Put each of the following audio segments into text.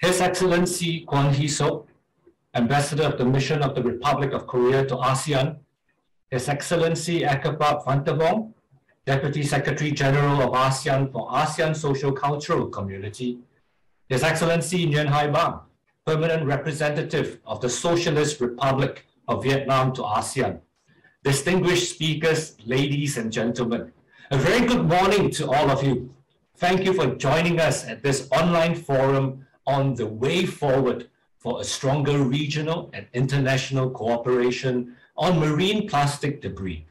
His Excellency Kwan Hee-sok, Ambassador of the Mission of the Republic of Korea to ASEAN, His Excellency Ekapap Phantavong, Deputy Secretary General of ASEAN for ASEAN Social Cultural Community, His Excellency Nguyen Hai Bang, Permanent Representative of the Socialist Republic of Vietnam to ASEAN, distinguished speakers, ladies and gentlemen, a very good morning to all of you. Thank you for joining us at this online forum on the way forward for a stronger regional and international cooperation on marine plastic debris.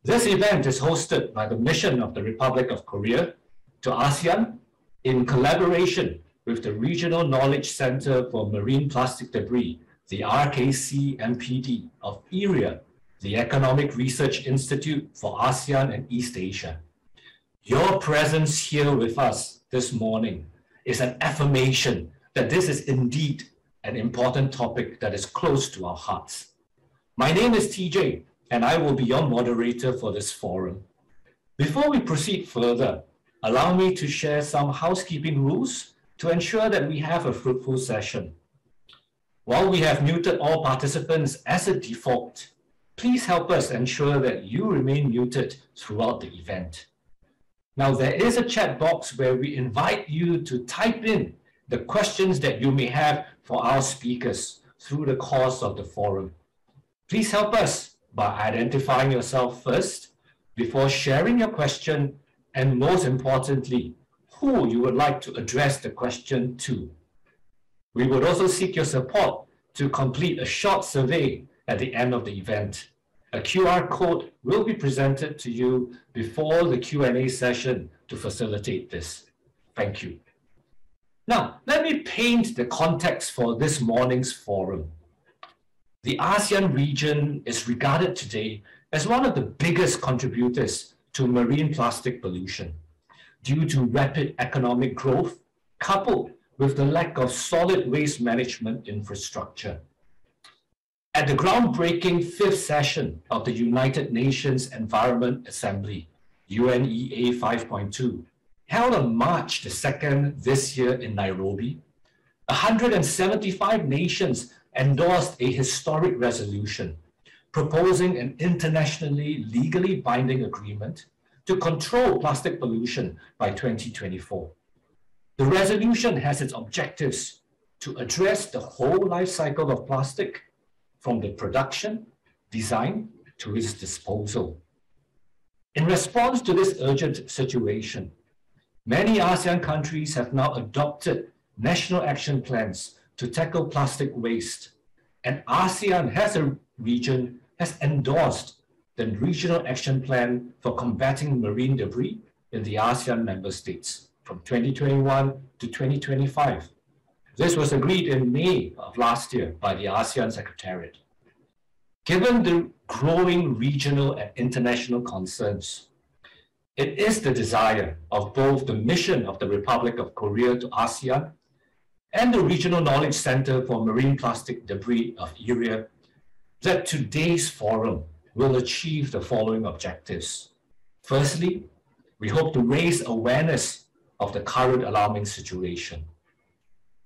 This event is hosted by the Mission of the Republic of Korea to ASEAN in collaboration with the Regional Knowledge Center for Marine Plastic Debris, the RKC-MPD of ERIA, the Economic Research Institute for ASEAN and East Asia. Your presence here with us this morning is an affirmation that this is indeed an important topic that is close to our hearts. My name is TJ, and I will be your moderator for this forum. Before we proceed further, allow me to share some housekeeping rules to ensure that we have a fruitful session. While we have muted all participants as a default, please help us ensure that you remain muted throughout the event. Now, there is a chat box where we invite you to type in the questions that you may have for our speakers through the course of the forum. Please help us by identifying yourself first before sharing your question, and most importantly, who you would like to address the question to. We would also seek your support to complete a short survey at the end of the event. A QR code will be presented to you before the Q&A session to facilitate this. Thank you. Now, let me paint the context for this morning's forum. The ASEAN region is regarded today as one of the biggest contributors to marine plastic pollution due to rapid economic growth coupled with the lack of solid waste management infrastructure. At the groundbreaking 5th session of the United Nations Environment Assembly, UNEA 5.2, held on March the 2nd this year in Nairobi, 175 nations endorsed a historic resolution proposing an internationally legally binding agreement to control plastic pollution by 2024. The resolution has its objectives to address the whole life cycle of plastic, from the production, design, to its disposal. In response to this urgent situation, many ASEAN countries have now adopted national action plans to tackle plastic waste, and ASEAN as a region has endorsed the Regional Action Plan for Combating Marine Debris in the ASEAN member states from 2021 to 2025. This was agreed in May of last year by the ASEAN Secretariat. Given the growing regional and international concerns, it is the desire of both the Mission of the Republic of Korea to ASEAN and the Regional Knowledge Center for Marine Plastic Debris of ERIA that today's forum will achieve the following objectives. Firstly, we hope to raise awareness of the current alarming situation.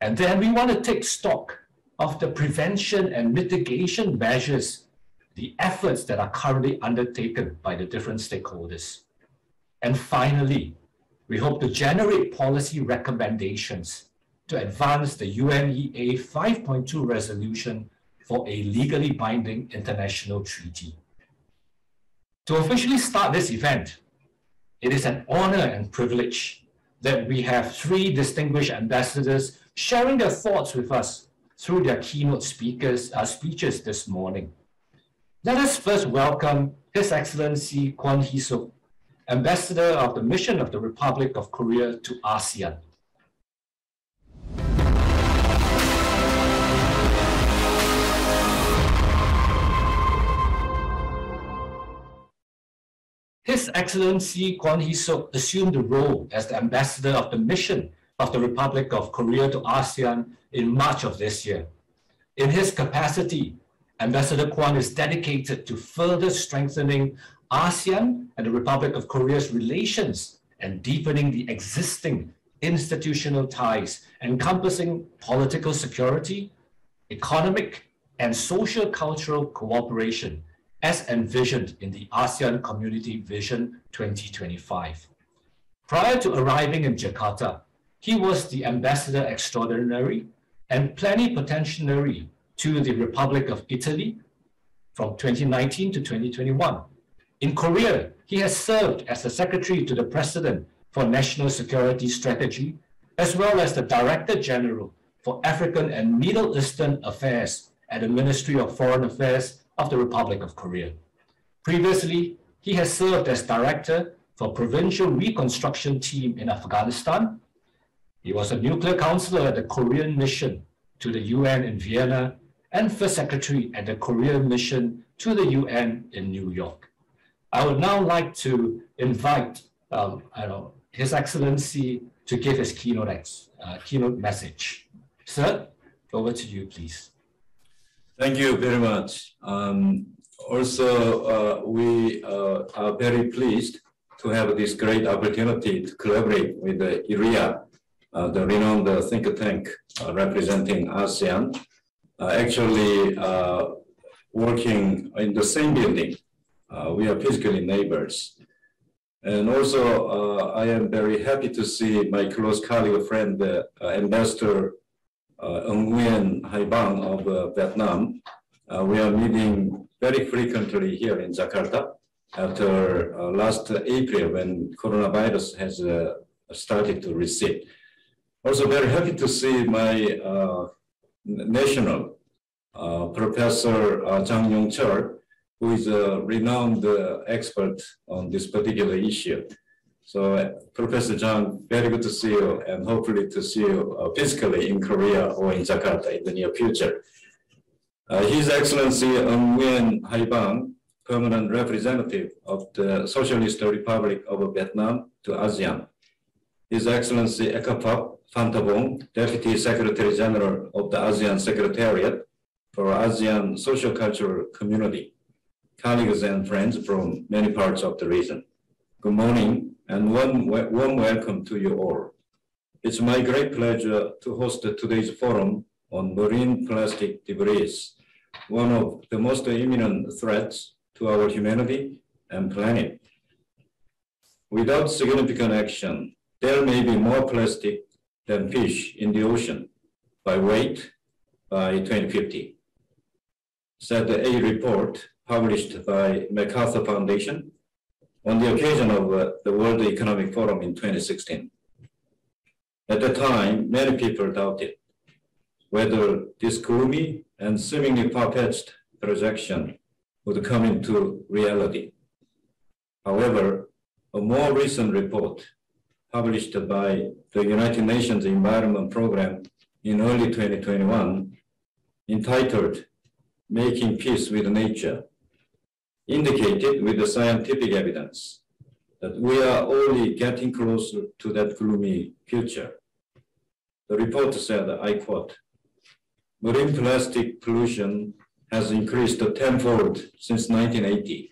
And then we want to take stock of the prevention and mitigation measures, the efforts that are currently undertaken by the different stakeholders. And finally, we hope to generate policy recommendations to advance the UNEA 5.2 resolution for a legally binding international treaty. To officially start this event, it is an honor and privilege that we have 3 distinguished ambassadors sharing their thoughts with us through their keynote speeches this morning. Let us first welcome His Excellency Kwan Hee-sok, Ambassador of the Mission of the Republic of Korea to ASEAN. His Excellency Kwan Hee-sok assumed the role as the Ambassador of the Mission of the Republic of Korea to ASEAN in March of this year. In his capacity, Ambassador Kwan is dedicated to further strengthening ASEAN and the Republic of Korea's relations and deepening the existing institutional ties encompassing political security, economic, and social-cultural cooperation as envisioned in the ASEAN Community Vision 2025. Prior to arriving in Jakarta, he was the Ambassador Extraordinary and Plenipotentiary to the Republic of Italy from 2019 to 2021. In Korea, he has served as the Secretary to the President for National Security Strategy, as well as the Director General for African and Middle Eastern Affairs at the Ministry of Foreign Affairs of the Republic of Korea. Previously, he has served as Director for Provincial Reconstruction Team in Afghanistan. He was a nuclear counselor at the Korean Mission to the UN in Vienna and First Secretary at the Korean Mission to the UN in New York. I would now like to invite His Excellency to give his keynote message. Sir, over to you, please. Thank you very much. We are very pleased to have this great opportunity to collaborate with the ERIA, the renowned think tank representing ASEAN, actually working in the same building. We are physically neighbors. And also, I am very happy to see my close colleague, friend, Ambassador Nguyen Hai Bang of Vietnam. We are meeting very frequently here in Jakarta after last April when coronavirus has started to recede. Also very happy to see my national Professor Jang Yong-chul, who is a renowned expert on this particular issue. So Professor Jang, very good to see you and hopefully to see you physically in Korea or in Jakarta in the near future. His Excellency Nguyen Hai Bang, Permanent Representative of the Socialist Republic of Vietnam to ASEAN. His Excellency Ekapap Phanthavong, Deputy Secretary General of the ASEAN Secretariat for ASEAN Social Cultural Community, colleagues and friends from many parts of the region. Good morning and warm welcome to you all. It's my great pleasure to host today's forum on marine plastic debris, one of the most imminent threats to our humanity and planet. Without significant action, there may be more plastic than fish in the ocean by weight by 2050, said a report published by MacArthur Foundation on the occasion of the World Economic Forum in 2016. At the time, many people doubted whether this gloomy and seemingly far-fetched projection would come into reality. However, a more recent report published by the United Nations Environment Programme in early 2021, entitled Making Peace with Nature, indicated with the scientific evidence that we are only getting closer to that gloomy future. The report said, I quote, "Marine plastic pollution has increased tenfold since 1980,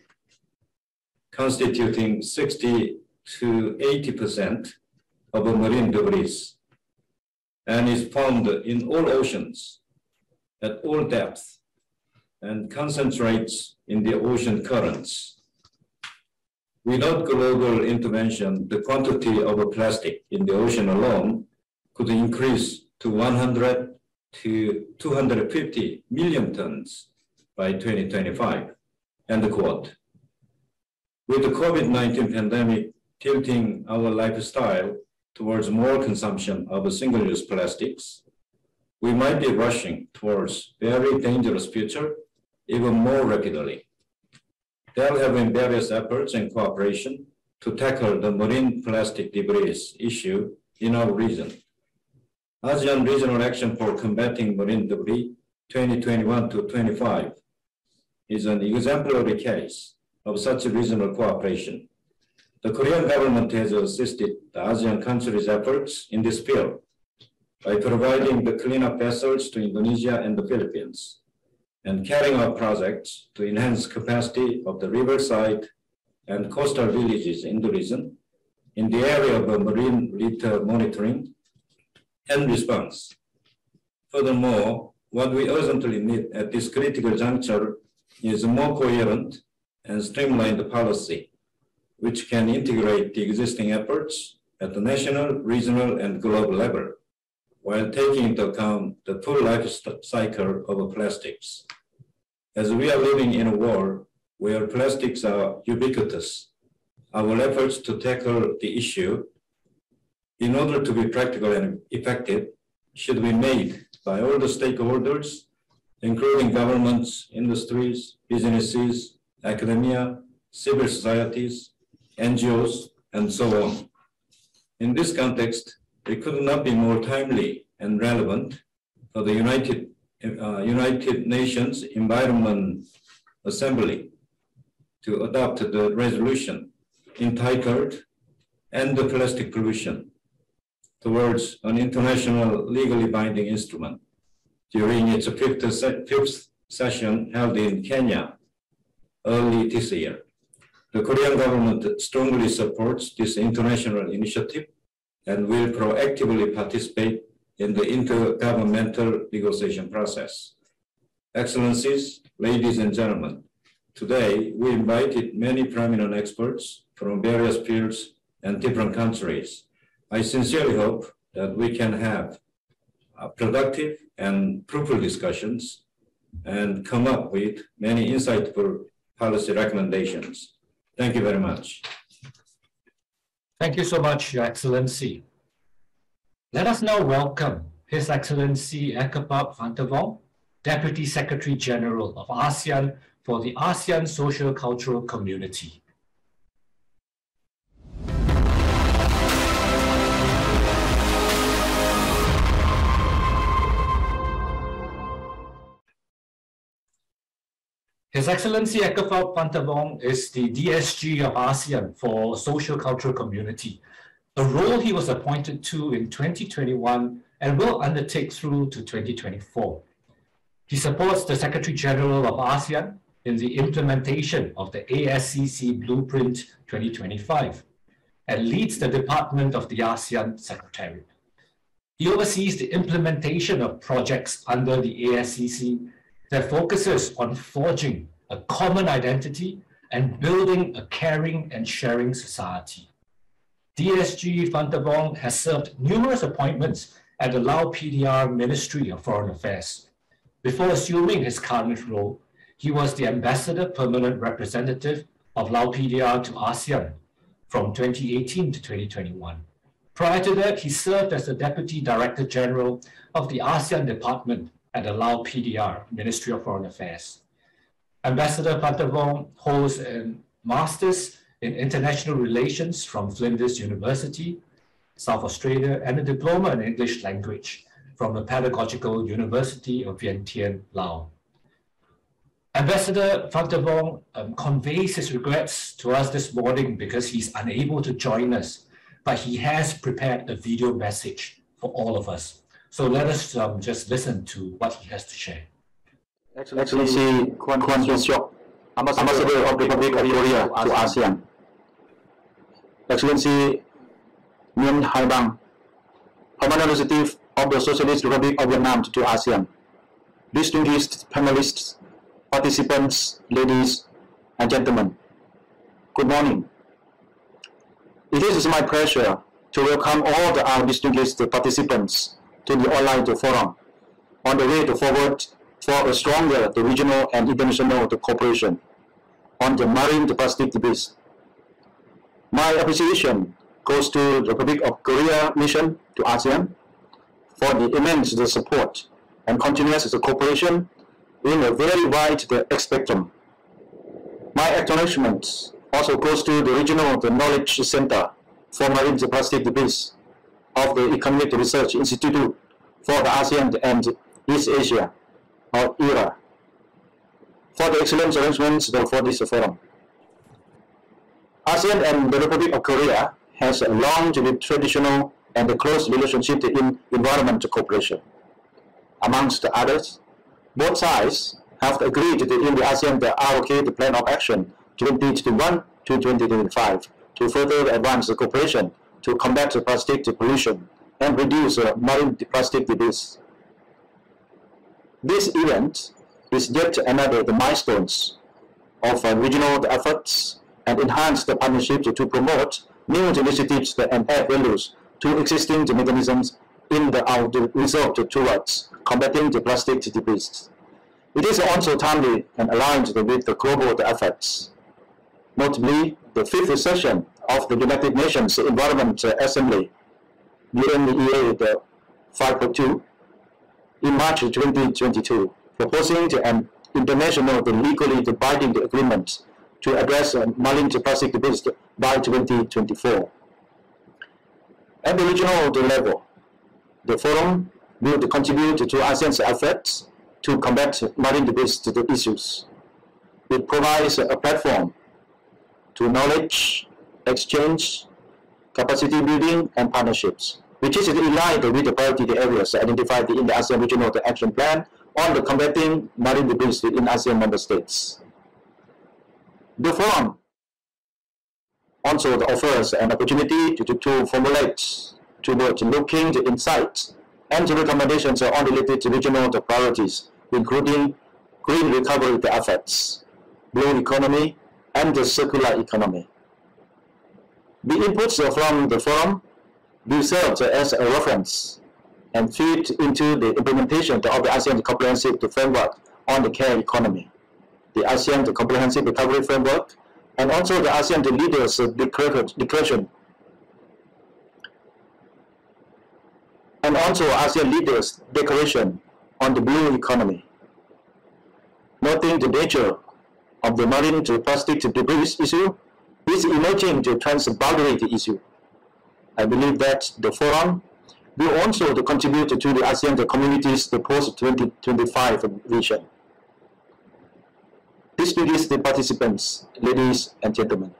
constituting 60 to 80% of marine debris, and is found in all oceans, at all depths, and concentrates in the ocean currents. Without global intervention, the quantity of plastic in the ocean alone could increase to 100 to 250 million tons by 2025, end quote. With the COVID-19 pandemic tilting our lifestyle towards more consumption of single-use plastics, we might be rushing towards very dangerous future even more rapidly. There have been various efforts and cooperation to tackle the marine plastic debris issue in our region. ASEAN Regional Action for Combating Marine Debris 2021 to 25 is an exemplary case of such regional cooperation. The Korean government has assisted the ASEAN countries' efforts in this field by providing the cleanup vessels to Indonesia and the Philippines, and carrying out projects to enhance capacity of the riverside and coastal villages in the region, in the area of marine litter monitoring and response. Furthermore, what we urgently need at this critical juncture is a more coherent and streamlined policy, which can integrate the existing efforts at the national, regional, and global level, while taking into account the full life cycle of plastics. As we are living in a world where plastics are ubiquitous, our efforts to tackle the issue, in order to be practical and effective, should be made by all the stakeholders, including governments, industries, businesses, academia, civil societies, NGOs, and so on. In this context, it could not be more timely and relevant for the United Nations Environment Assembly to adopt the resolution entitled "End the Plastic Pollution" towards an international legally binding instrument during its fifth session held in Kenya early this year. The Korean government strongly supports this international initiative and will proactively participate in the intergovernmental negotiation process. Excellencies, ladies and gentlemen, today we invited many prominent experts from various fields and different countries. I sincerely hope that we can have productive and fruitful discussions and come up with many insightful policy recommendations. Thank you very much. Thank you so much, Your Excellency. Let us now welcome His Excellency Ekapap Fantavong, Deputy Secretary General of ASEAN for the ASEAN Social Cultural Community. His Excellency Ekapap Fantavong is the DSG of ASEAN for Social Cultural Community, a role he was appointed to in 2021 and will undertake through to 2024. He supports the Secretary General of ASEAN in the implementation of the ASCC Blueprint 2025 and leads the department of the ASEAN Secretariat. He oversees the implementation of projects under the ASCC that focuses on forging a common identity and building a caring and sharing society. DSG Fantavong has served numerous appointments at the Lao PDR Ministry of Foreign Affairs. Before assuming his current role, he was the Ambassador Permanent Representative of Lao PDR to ASEAN from 2018 to 2021. Prior to that, he served as the Deputy Director General of the ASEAN Department at the Lao PDR, Ministry of Foreign Affairs. Ambassador Fantavong holds a Master's in International Relations from Flinders University, South Australia, and a Diploma in English Language from the Pedagogical University of Vientiane, Laos. Ambassador Fantavong conveys his regrets to us this morning because he's unable to join us, but he has prepared a video message for all of us. So let us just listen to what he has to share. Excellency Kwan Hee-seok, Ambassador of the Republic of Korea to ASEAN. Excellency Nguyen Hai Bang, Permanent Representative of the Socialist Republic of Vietnam to ASEAN. Distinguished panelists, participants, ladies and gentlemen, good morning. It is my pleasure to welcome all our distinguished participants to the online forum on the way forward for a stronger regional and international cooperation on the marine plastic debate. My appreciation goes to the Republic of Korea mission to ASEAN for the immense support and continuous cooperation in a very wide spectrum. My acknowledgement also goes to the regional knowledge center for marine plastic debate of the Economic Research Institute for the ASEAN and East Asia, or ERIA, for the excellent arrangements for this forum. ASEAN and the Republic of Korea has a long traditional and a close relationship in environmental cooperation. Amongst others, both sides have agreed in the ASEAN RKC Plan of Action 2021 to 2025 to further advance the cooperation to combat plastic pollution and reduce marine plastic debris. This event is yet another milestones of regional efforts and enhance the partnership to promote new initiatives and add values to existing mechanisms in our result towards combating the plastic debris. It is also timely and aligned with the global efforts, notably the 5th session of the United Nations Environment Assembly, UNEA 5.2, in March 2022, proposing an international legally binding agreement to address marine plastic debris by 2024. At the regional level, the forum will contribute to ASEAN's efforts to combat marine debris issues. It provides a platform to knowledge exchange, capacity building, and partnerships, which is in line with the priority areas identified in the ASEAN Regional Action Plan on the combating marine debris in ASEAN member states. The forum also offers an opportunity to formulate towards looking to insights and recommendations on related regional priorities, including green recovery efforts, blue economy, and the circular economy. The inputs from the forum will serve as a reference and feed into the implementation of the ASEAN Comprehensive Framework on the care economy, the ASEAN Comprehensive Recovery Framework, and also the ASEAN Leaders Declaration, and also ASEAN Leaders Declaration on the blue economy. Noting the nature of the marine plastic debris issue is emerging to transboundary issue. I believe that the forum will also contribute to the ASEAN community's post-2025 vision. Distinguished participants, ladies and gentlemen,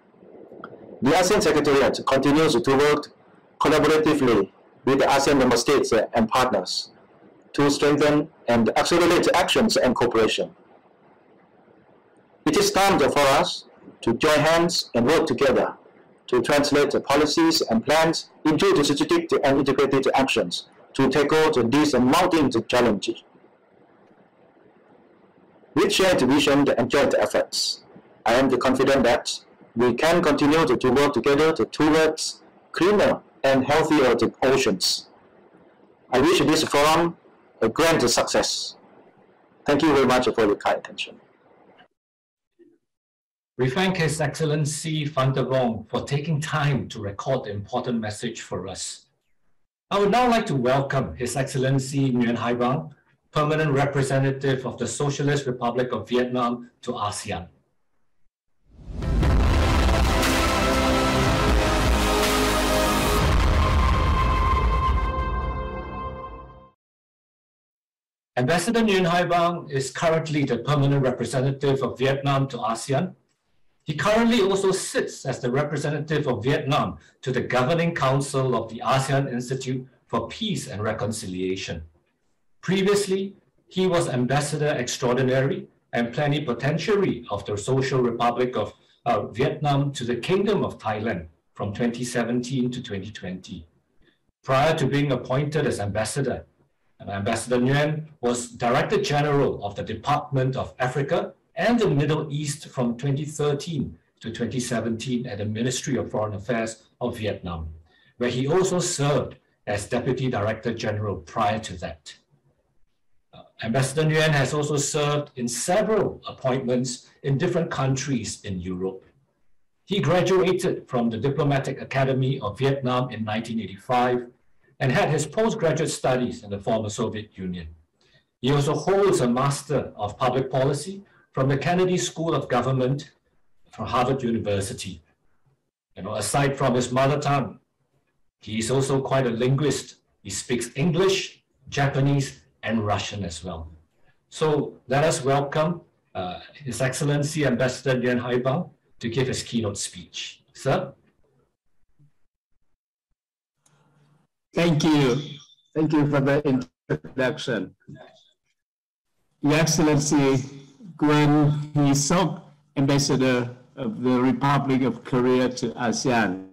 the ASEAN Secretariat continues to work collaboratively with the ASEAN member states and partners to strengthen and accelerate actions and cooperation. It is time for us to join hands and work together to translate the policies and plans into the strategic and integrated actions to tackle these mounting challenges. With shared vision and joint efforts, I am confident that we can continue to work together towards cleaner and healthier oceans. I wish this forum a grand success. Thank you very much for your kind attention. We thank His Excellency Van der Wong for taking time to record the important message for us. I would now like to welcome His Excellency Nguyen Hai Bang, Permanent Representative of the Socialist Republic of Vietnam to ASEAN. Ambassador Nguyen Hai Bang is currently the Permanent Representative of Vietnam to ASEAN. He currently also sits as the representative of Vietnam to the Governing Council of the ASEAN Institute for Peace and Reconciliation. Previously, he was Ambassador Extraordinary and Plenipotentiary of the Social Republic of Vietnam to the Kingdom of Thailand from 2017 to 2020. Prior to being appointed as Ambassador, Ambassador Nguyen was Director General of the Department of Africa and the Middle East from 2013 to 2017 at the Ministry of Foreign Affairs of Vietnam, where he also served as Deputy Director General prior to that. Ambassador Nguyen has also served in several appointments in different countries in Europe. He graduated from the Diplomatic Academy of Vietnam in 1985 and had his postgraduate studies in the former Soviet Union. He also holds a Master of Public Policy from the Kennedy School of Government from Harvard University. Aside from his mother tongue, he is also quite a linguist. He speaks English, Japanese, and Russian as well. So let us welcome His Excellency Ambassador Nguyen Hai Bang to give his keynote speech. Sir? Thank you. Thank you for the introduction. Your Excellency Nguyen Hy Sok, Ambassador of the Republic of Korea to ASEAN.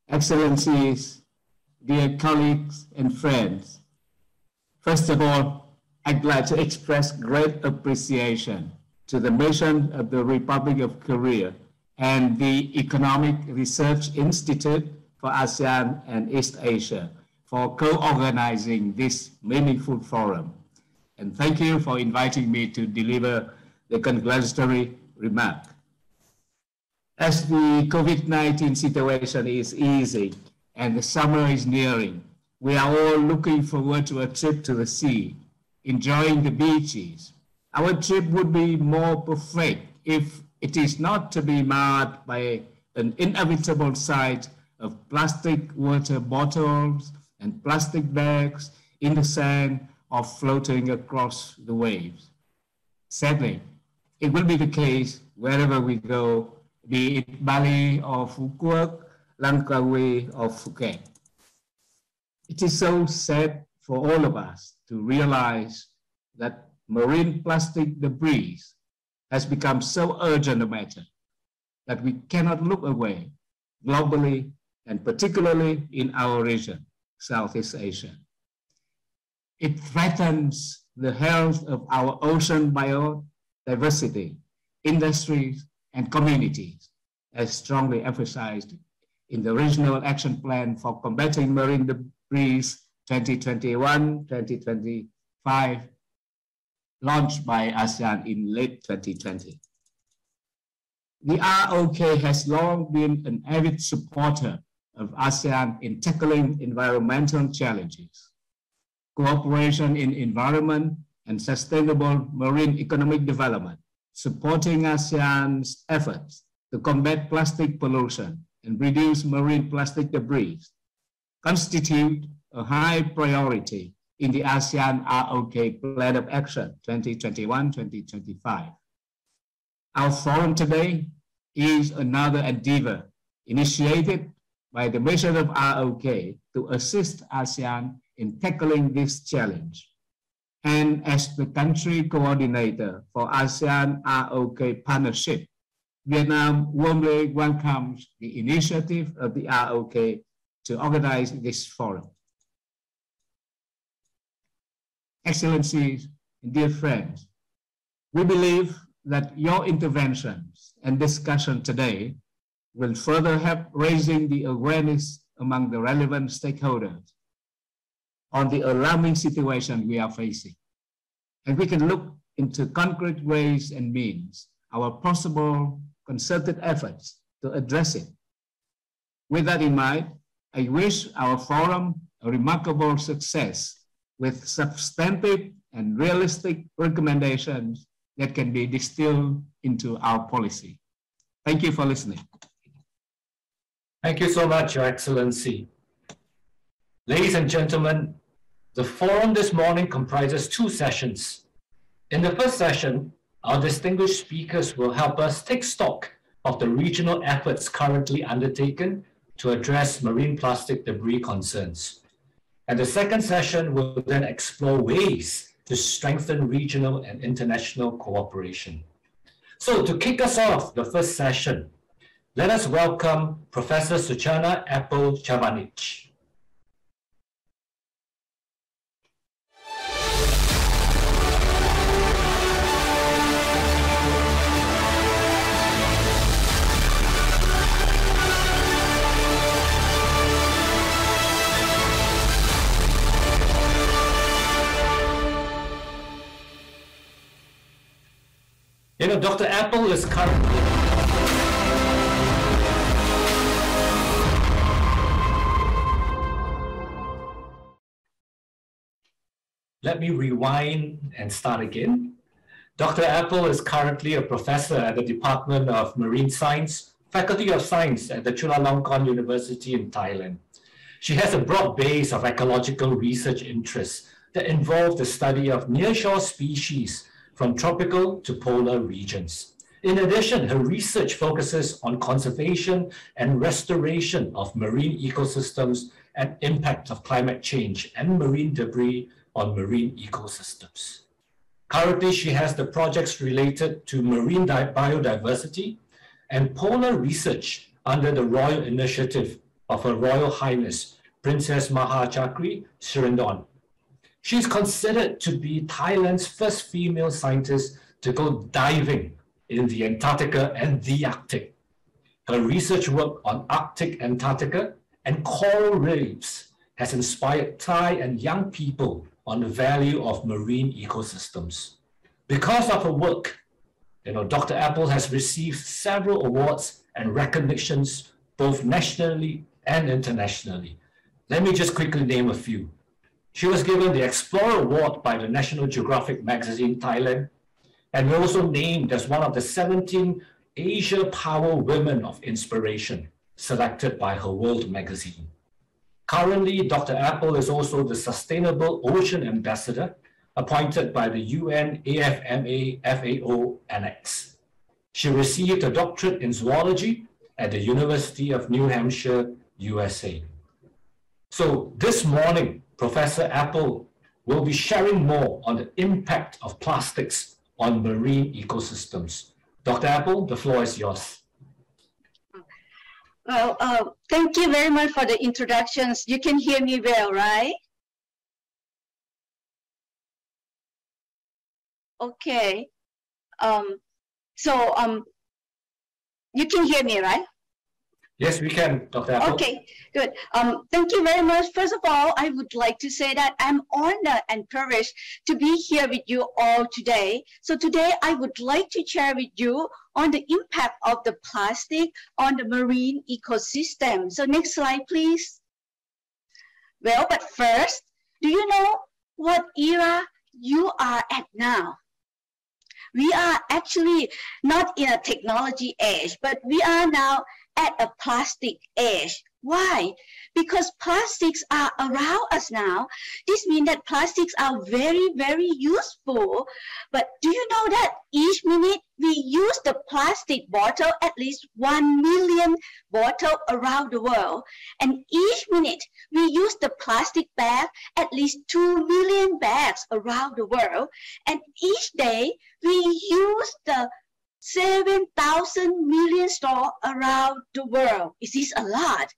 Excellencies, dear colleagues and friends, first of all, I'd like to express great appreciation to the mission of the Republic of Korea and the Economic Research Institute for ASEAN and East Asia for co-organizing this meaningful forum. And thank you for inviting me to deliver the congratulatory remark. As the COVID-19 situation is easing and the summer is nearing, we are all looking forward to a trip to the sea, enjoying the beaches. Our trip would be more perfect if it is not to be marred by an inevitable sight of plastic water bottles and plastic bags in the sand or floating across the waves. Sadly, it will be the case wherever we go, be it Bali or Phuket, Langkawi or Phuket. It is so sad for all of us to realize that marine plastic debris has become so urgent a matter that we cannot look away globally and particularly in our region, Southeast Asia. It threatens the health of our ocean biodiversity, industries, and communities, as strongly emphasized in the Regional Action Plan for Combating Marine Debris 2021-2025, launched by ASEAN in late 2020. The ROK has long been an avid supporter of ASEAN in tackling environmental challenges. Cooperation in environment and sustainable marine economic development, supporting ASEAN's efforts to combat plastic pollution and reduce marine plastic debris, constitute a high priority in the ASEAN ROK Plan of Action 2021-2025. Our forum today is another endeavor initiated by the mission of ROK to assist ASEAN in tackling this challenge. And as the country coordinator for ASEAN ROK Partnership, Vietnam warmly welcomes the initiative of the ROK to organize this forum. Excellencies and dear friends, we believe that your interventions and discussion today will further help raising the awareness among the relevant stakeholders on the alarming situation we are facing. And we can look into concrete ways and means, our possible concerted efforts to address it. With that in mind, I wish our forum a remarkable success with substantive and realistic recommendations that can be distilled into our policy. Thank you for listening. Thank you so much, Your Excellency. Ladies and gentlemen, the forum this morning comprises two sessions. In the first session, our distinguished speakers will help us take stock of the regional efforts currently undertaken to address marine plastic debris concerns. And the second session will then explore ways to strengthen regional and international cooperation. So to kick us off the first session, let us welcome Professor Suchana Apple-Chavanich. You know, Dr. Apple is currently... Let me rewind and start again. Dr. Apple is currently a professor at the Department of Marine Science, Faculty of Science at the Chulalongkorn University in Thailand. She has a broad base of ecological research interests that involve the study of nearshore species from tropical to polar regions. In addition, her research focuses on conservation and restoration of marine ecosystems and impact of climate change and marine debris on marine ecosystems. Currently, she has the projects related to marine biodiversity and polar research under the Royal Initiative of Her Royal Highness Princess Mahachakri Sirindon. She is considered to be Thailand's first female scientist to go diving in the Antarctica and the Arctic. Her research work on Arctic Antarctica and coral reefs has inspired Thai and young people on the value of marine ecosystems. Because of her work, Dr. Apple has received several awards and recognitions both nationally and internationally. Let me just quickly name a few. She was given the Explorer Award by the National Geographic magazine Thailand, and was also named as one of the 17 Asia Power Women of Inspiration selected by her World magazine. Currently, Dr. Apple is also the Sustainable Ocean Ambassador appointed by the UN AFMA FAO Annex. She received a doctorate in zoology at the University of New Hampshire, USA. So this morning, Professor Apple will be sharing more on the impact of plastics on marine ecosystems. Dr. Apple, the floor is yours. Well, thank you very much for the introductions. You can hear me well, right? Okay. You can hear me, right? Yes, we can, Dr. Apple. Okay, good. Thank you very much. First of all, I would like to say that I'm honored and privileged to be here with you all today. So today, I would like to share with you on the impact of the plastic on the marine ecosystem. So next slide, please. Well, but first, do you know what era you are at now? We are actually not in a technology age, but we are now at a plastic age. Why? Because plastics are around us now. This means that plastics are very, very useful. But do you know that each minute we use the plastic bottle, at least 1 million bottles around the world. And each minute we use the plastic bag, at least 2 million bags around the world. And each day we use the 7,000 million straws around the world. Is this a lot?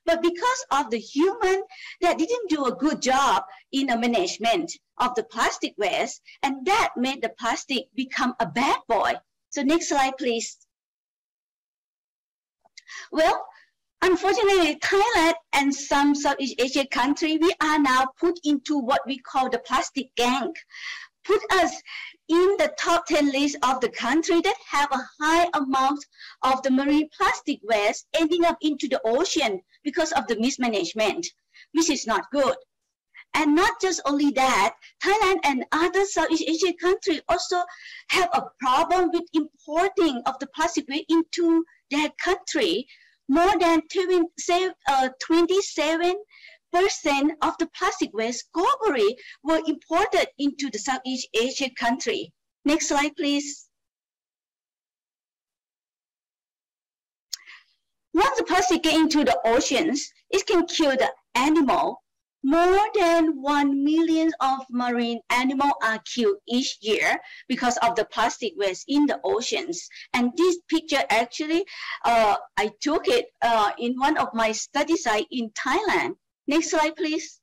But because of the human that didn't do a good job in the management of the plastic waste, and that made the plastic become a bad boy. So next slide, please. Well, unfortunately, Thailand and some Southeast Asian countries, we are now put into what we call the plastic gang. Put us in the top 10 list of the country that have a high amount of the marine plastic waste ending up into the ocean because of the mismanagement, which is not good. And not just only that, Thailand and other Southeast Asian countries also have a problem with importing of the plastic waste into their country. More than 27% of the plastic waste globally were imported into the Southeast Asian country. Next slide, please. Once the plastic gets into the oceans, it can kill the animal. More than 1 million of marine animals are killed each year because of the plastic waste in the oceans. And this picture actually, I took it in one of my study sites in Thailand. Next slide, please.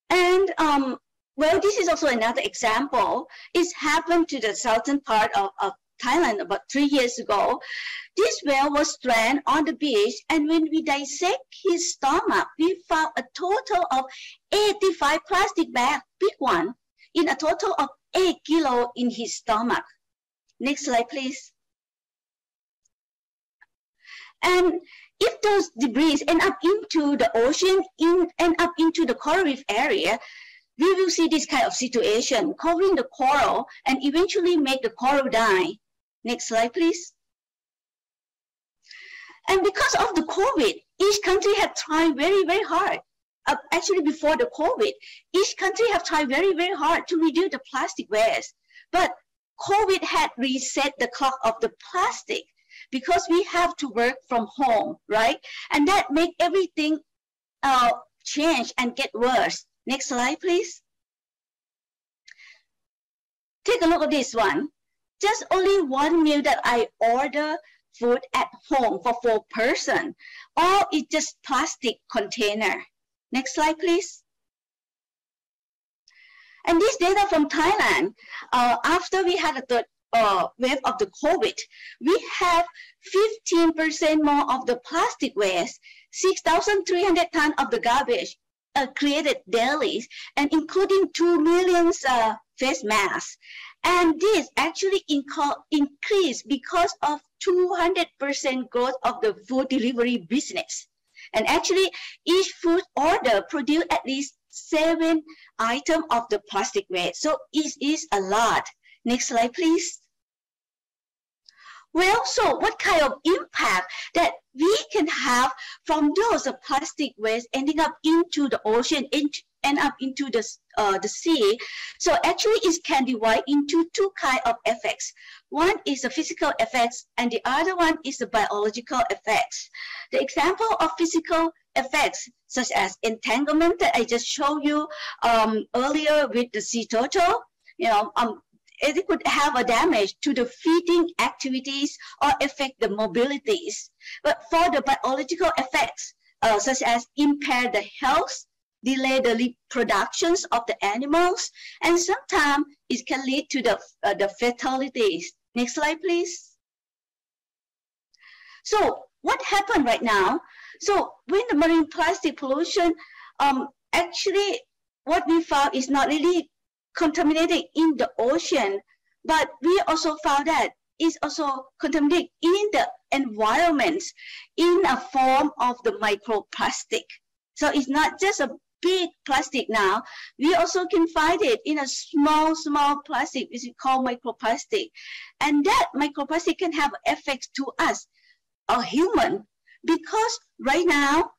And well, this is also another example. It's happened to the southern part of Thailand about 3 years ago. This whale was stranded on the beach, and when we dissect his stomach, we found a total of 85 plastic bags, big one, in a total of 8 kilos in his stomach. Next slide, please. And if those debris end up into the ocean, end up into the coral reef area, we will see this kind of situation, covering the coral and eventually make the coral die. Next slide, please. And because of the COVID, each country had tried very, very hard. Actually, before the COVID, each country have tried very, very hard to reduce the plastic waste. But COVID had reset the clock of the plastic because we have to work from home, right? And that make everything change and get worse. Next slide, please. Take a look at this one. Just only one meal that I order food at home for 4 persons. Or it's just plastic container. Next slide, please. And this data from Thailand, after we had a third wave of the COVID, we have 15% more of the plastic waste, 6,300 tons of the garbage created daily, and including 2 million face masks. And this actually increased because of 200% growth of the food delivery business. And actually, each food order produced at least 7 items of the plastic waste. So it is a lot. Next slide, please. Well, so what kind of impact that we can have from those plastic waste ending up into the ocean, end up into the sea? So actually it can divide into 2 kinds of effects. One is the physical effects and the other one is the biological effects. The example of physical effects such as entanglement that I just showed you earlier with the sea turtle, it could have a damage to the feeding activities or affect the mobilities. But for the biological effects, such as impair the health, delay the reproductions of the animals, and sometimes it can lead to the fatalities. Next slide, please. So what happened right now? So when the marine plastic pollution, actually what we found is not really contaminated in the ocean, but we also found that it's also contaminated in the environment in a form of the microplastic. So it's not just a big plastic now. We also can find it in a small plastic, which we call microplastic. And that microplastic can have effects to us, a human, because right now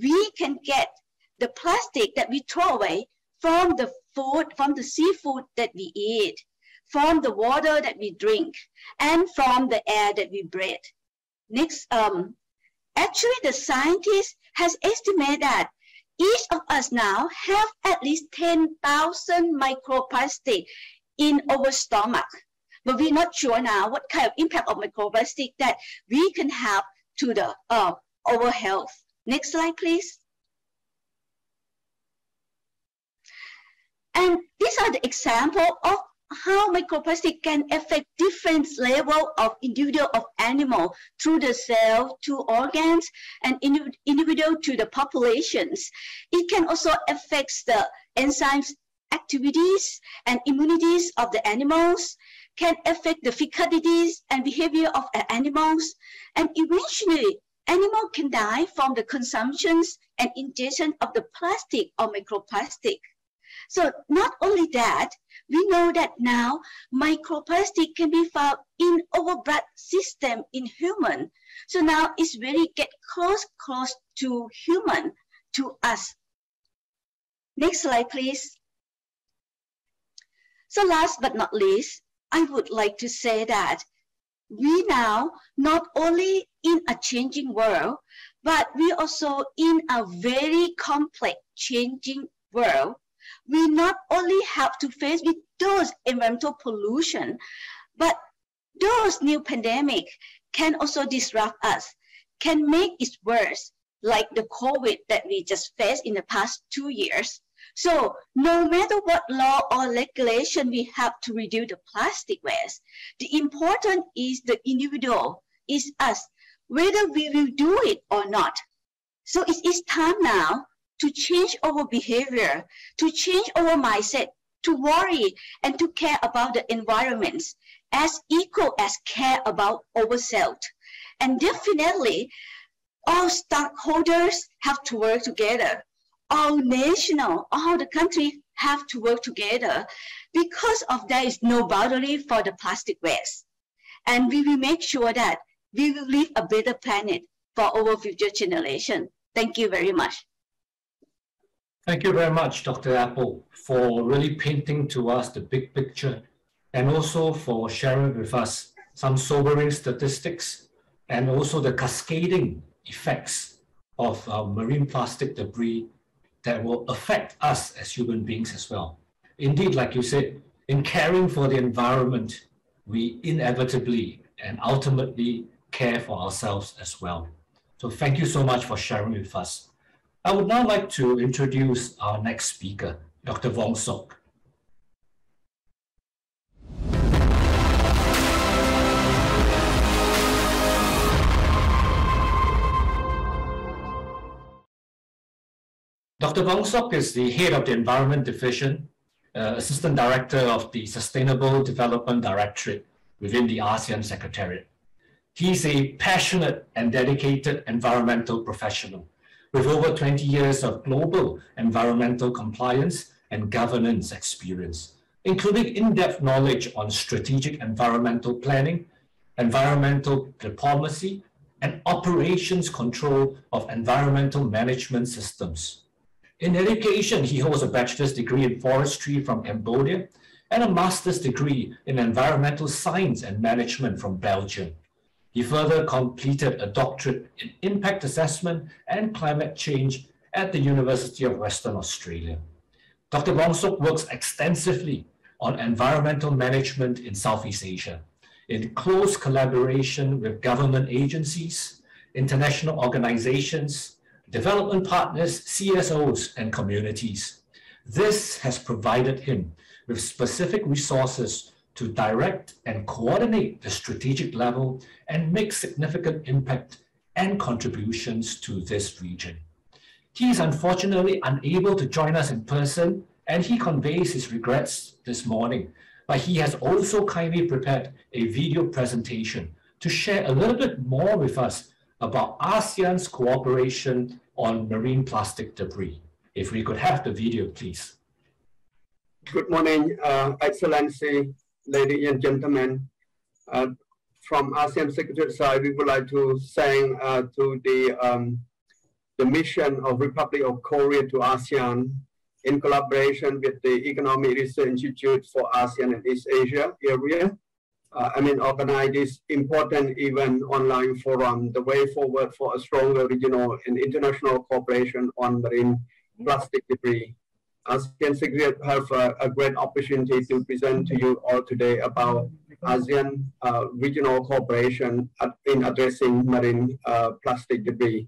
we can get the plastic that we throw away from the food, from the seafood that we eat, from the water that we drink, and from the air that we breathe. Next, actually the scientists has estimated that each of us now have at least 10,000 microplastic in our stomach. But we're not sure now what kind of impact of microplastic that we can have to the our health. Next slide, please. And these are the examples of how microplastic can affect different levels of individual of animal through the cell to organs and individual to the populations. It can also affect the enzymes activities and immunities of the animals, can affect the fecundities and behavior of animals, and eventually animal can die from the consumptions and ingestion of the plastic or microplastic. So not only that, we know that now microplastic can be found in our blood system in human. So now it's very get close to human, to us. Next slide, please. So last but not least, I would like to say that we now not only in a changing world, but we also in a very complex changing world. We not only have to face with those environmental pollution, but those new pandemic can also disrupt us, can make it worse, like the COVID that we just faced in the past 2 years. So no matter what law or regulation we have to reduce the plastic waste, the important is the individual, is us, whether we will do it or not. So it is time now to change our behavior, to change our mindset, to worry and to care about the environment as equal as care about ourselves. And definitely, all stakeholders have to work together. All the country have to work together. Because of there is no boundary for the plastic waste. And we will make sure that we will leave a better planet for our future generation. Thank you very much. Thank you very much, Dr. Apple, for really painting to us the big picture and also for sharing with us some sobering statistics and also the cascading effects of marine plastic debris that will affect us as human beings as well. Indeed, like you said, in caring for the environment, we inevitably and ultimately care for ourselves as well. So thank you so much for sharing with us. I would now like to introduce our next speaker, Dr. Wong Sok. Dr. Wong Sok is the head of the Environment Division, Assistant Director of the Sustainable Development Directorate within the ASEAN Secretariat. He's a passionate and dedicated environmental professional with over 20 years of global environmental compliance and governance experience, including in-depth knowledge on strategic environmental planning, environmental diplomacy, and operations control of environmental management systems. In education, he holds a bachelor's degree in forestry from Cambodia and a master's degree in environmental science and management from Belgium. He further completed a doctorate in impact assessment and climate change at the University of Western Australia. Dr. Wong Sok works extensively on environmental management in Southeast Asia, in close collaboration with government agencies, international organizations, development partners, CSOs, and communities. This has provided him with specific resources to direct and coordinate the strategic level and make significant impact and contributions to this region. He is unfortunately unable to join us in person, and he conveys his regrets this morning, but he has also kindly prepared a video presentation to share a little bit more with us about ASEAN's cooperation on marine plastic debris. If we could have the video, please. Good morning, Excellency, ladies and gentlemen. From ASEAN Secretariat side, we would like to thank to the mission of Republic of Korea to ASEAN in collaboration with the Economic Research Institute for ASEAN and East Asia ERIA. Organize this important event online forum, the way forward for a stronger regional and international cooperation on marine plastic debris. ASEAN Secretariat have a great opportunity to present to you all today about ASEAN regional cooperation in addressing marine plastic debris.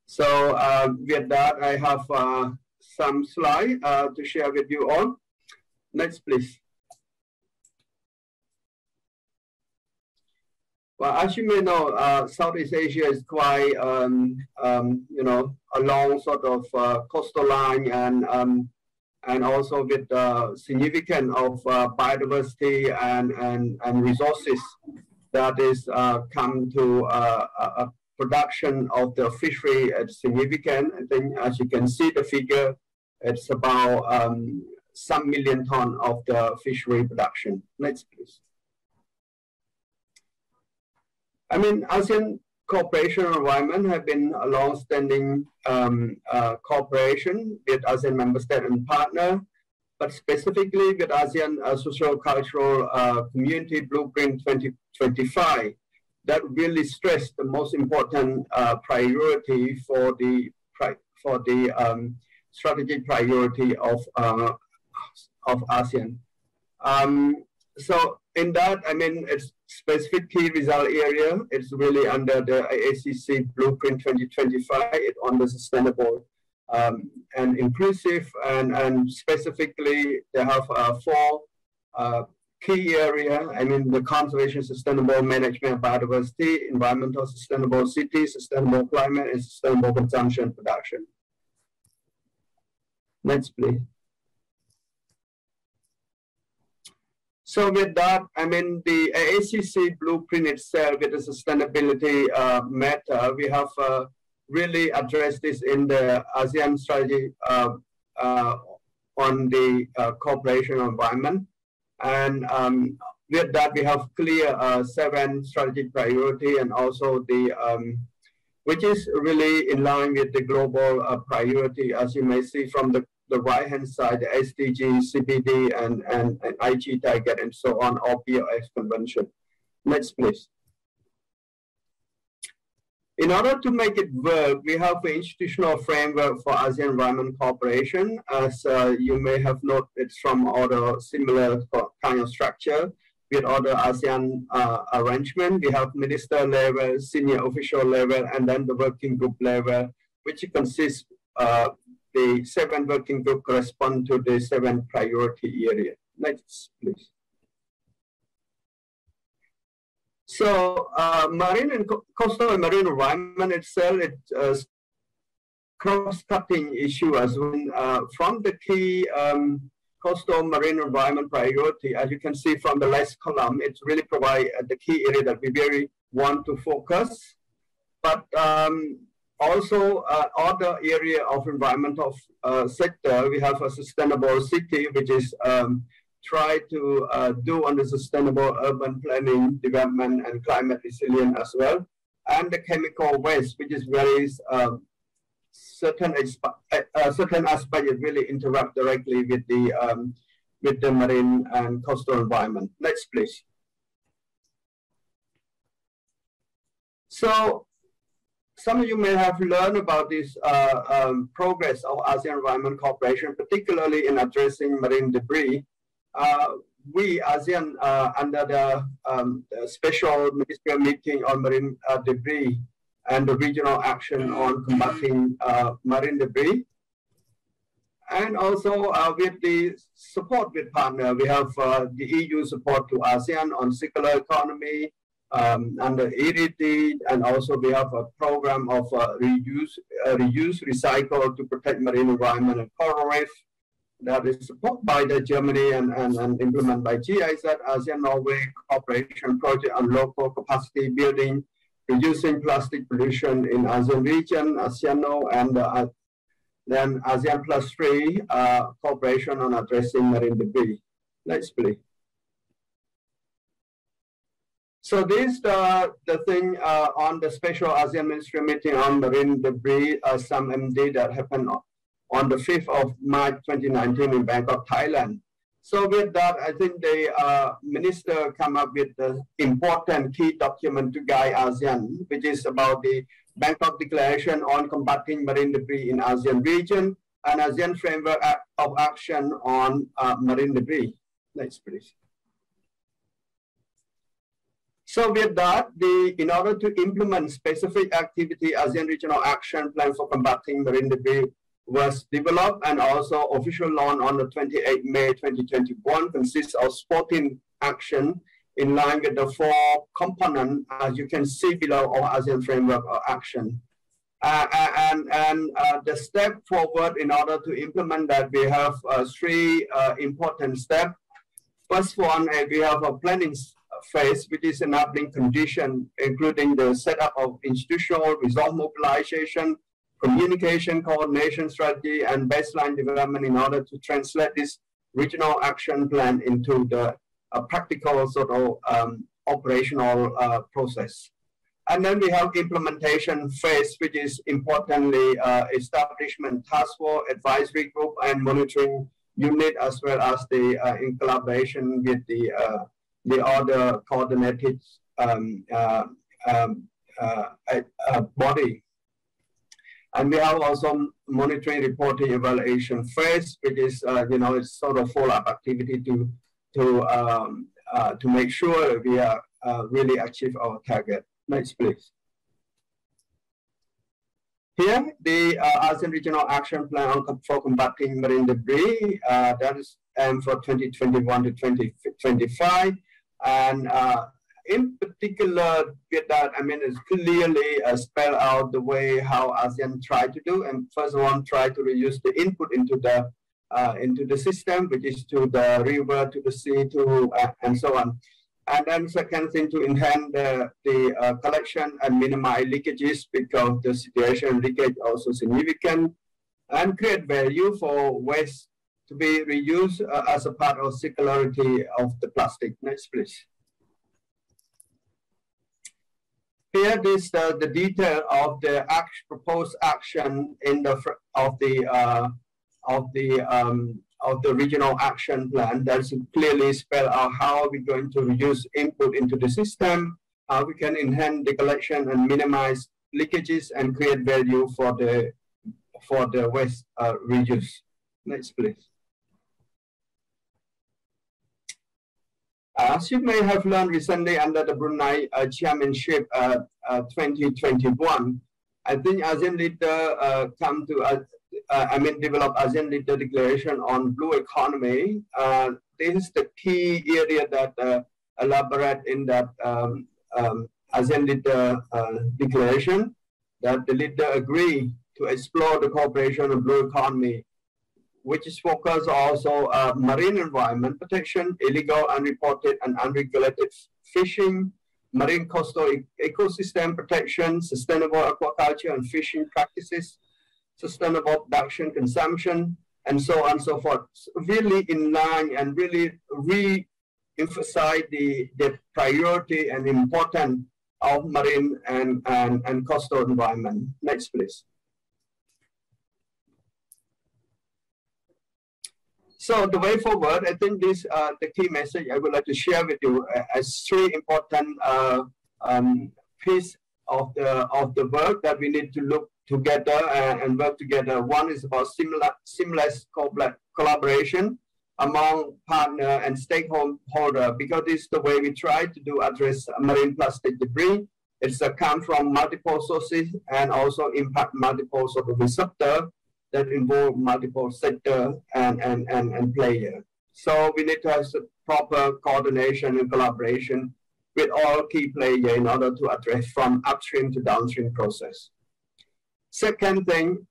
So with that, I have some slides to share with you all. Next, please. Well, as you may know, Southeast Asia is quite, a long sort of coastal line and also with significant of biodiversity and resources that is come to a production of the fishery is significant. I think as you can see the figure, it's about some million ton of the fishery production. Next, please. ASEAN cooperation environment have been a long-standing cooperation with ASEAN member state and partner, but specifically with ASEAN Socio-Cultural Community Blueprint 2025 that really stressed the most important priority for the strategic priority of ASEAN. So in that, it's specific key result area. It's really under the AACC Blueprint 2025. It's on the sustainable and inclusive, and specifically they have 4 key area. The conservation, sustainable management of biodiversity, environmental sustainable cities, sustainable climate, and sustainable consumption production. Next, please. So with that, the AACC blueprint itself with the sustainability matter, we have really addressed this in the ASEAN strategy on the cooperation environment. And with that, we have clear 7 strategic priority and also the, which is really in line with the global priority, as you may see from the right-hand side, the SDG, CPD, and IG target, and so on, or PLX convention. Next, please. In order to make it work, we have an institutional framework for ASEAN Environment Cooperation. As you may have noted, it's from other similar kind of structure with other ASEAN arrangement. We have minister level, senior official level, and then the working group level, which consists the 7 working group correspond to the 7 priority area. Next, please. So marine and coastal and marine environment itself, it's cross-cutting issue as well. From the key coastal marine environment priority, as you can see from the last column, it's really provide the key area that we very want to focus. But also other area of environmental sector, we have a sustainable city, which is try to do on the sustainable urban planning, development, and climate resilience as well. And the chemical waste, which is very certain aspect, it really interact directly with the marine and coastal environment. Next, please. So some of you may have learned about this progress of ASEAN Environment Cooperation, particularly in addressing marine debris. We, ASEAN, under the special ministerial meeting on marine debris and the regional action on combating marine debris, and also with the support with partner, we have the EU support to ASEAN on circular economy, under ERIA, and also we have a program of reuse, recycle to protect marine environment and coral reef. That is supported by the Germany and implemented by GIZ, ASEAN-Norway cooperation project on local capacity building, reducing plastic pollution in ASEAN region, ASEANO, and then ASEAN +3 cooperation on addressing marine debris. Next, please. So this the thing on the special ASEAN ministerial meeting on marine debris, some MD that happened on the 5th of March 2019 in Bangkok, Thailand. So with that, I think the minister come up with the important key document to guide ASEAN, which is about the Bangkok Declaration on combating marine debris in ASEAN region and ASEAN framework of action on marine debris. Next, please. So with that, in order to implement specific activity, ASEAN Regional Action Plan for combating marine debris was developed and also official launch on the 28th May 2021, consists of 14 action in line with the 4 components, as you can see below, of ASEAN framework of action. The step forward in order to implement that, we have 3 important steps. First one, we have a planning phase, which is enabling condition, including the setup of institutional resource mobilization, communication, coordination strategy, and baseline development in order to translate this regional action plan into the practical sort of operational process. And then we have implementation phase, which is importantly establishment task force, advisory group, and monitoring unit, as well as the in collaboration with the other coordinated body. And we have also monitoring, reporting, evaluation phase, which is it's sort of follow-up activity to make sure we are really achieve our target. Next, please. Here, the ASEAN Regional Action Plan for combating marine debris, that is for 2021 to 2025. And in particular, with that, I mean, it's clearly spell out the way how ASEAN try to do. And first one, try to reduce the input into the system, which is to the river, to the sea, and so on. And then second thing, to enhance the collection and minimize leakages, because the situation leakage also significant, and create value for waste to be reused as a part of circularity of the plastic. Next, please. Here is the detail of the proposed action in of the regional action plan. That's clearly spell out how we're going to reduce input into the system, how we can enhance the collection and minimize leakages and create value for the waste reuse. Next, please. As you may have learned recently under the Brunei chairmanship 2021, I think ASEAN leader develop ASEAN leader declaration on blue economy. This is the key area that elaborate in that ASEAN leader declaration, that the leader agree to explore the cooperation of blue economy, which is focused also marine environment protection, illegal, unreported, and unregulated fishing, marine coastal ecosystem protection, sustainable aquaculture and fishing practices, sustainable production, consumption, and so on and so forth. So really in line and really re-emphasize the priority and importance of marine and coastal environment. Next, please. So the way forward, I think this the key message I would like to share with you as three important piece of the work that we need to look together and work together. One is about seamless collaboration among partner and stakeholder, because this is the way we try to do address marine plastic debris. It's come from multiple sources and also impact multiple sort of receptor that involve multiple sector and player. So we need to have proper coordination and collaboration with all key players in order to address from upstream to downstream process. Second thing,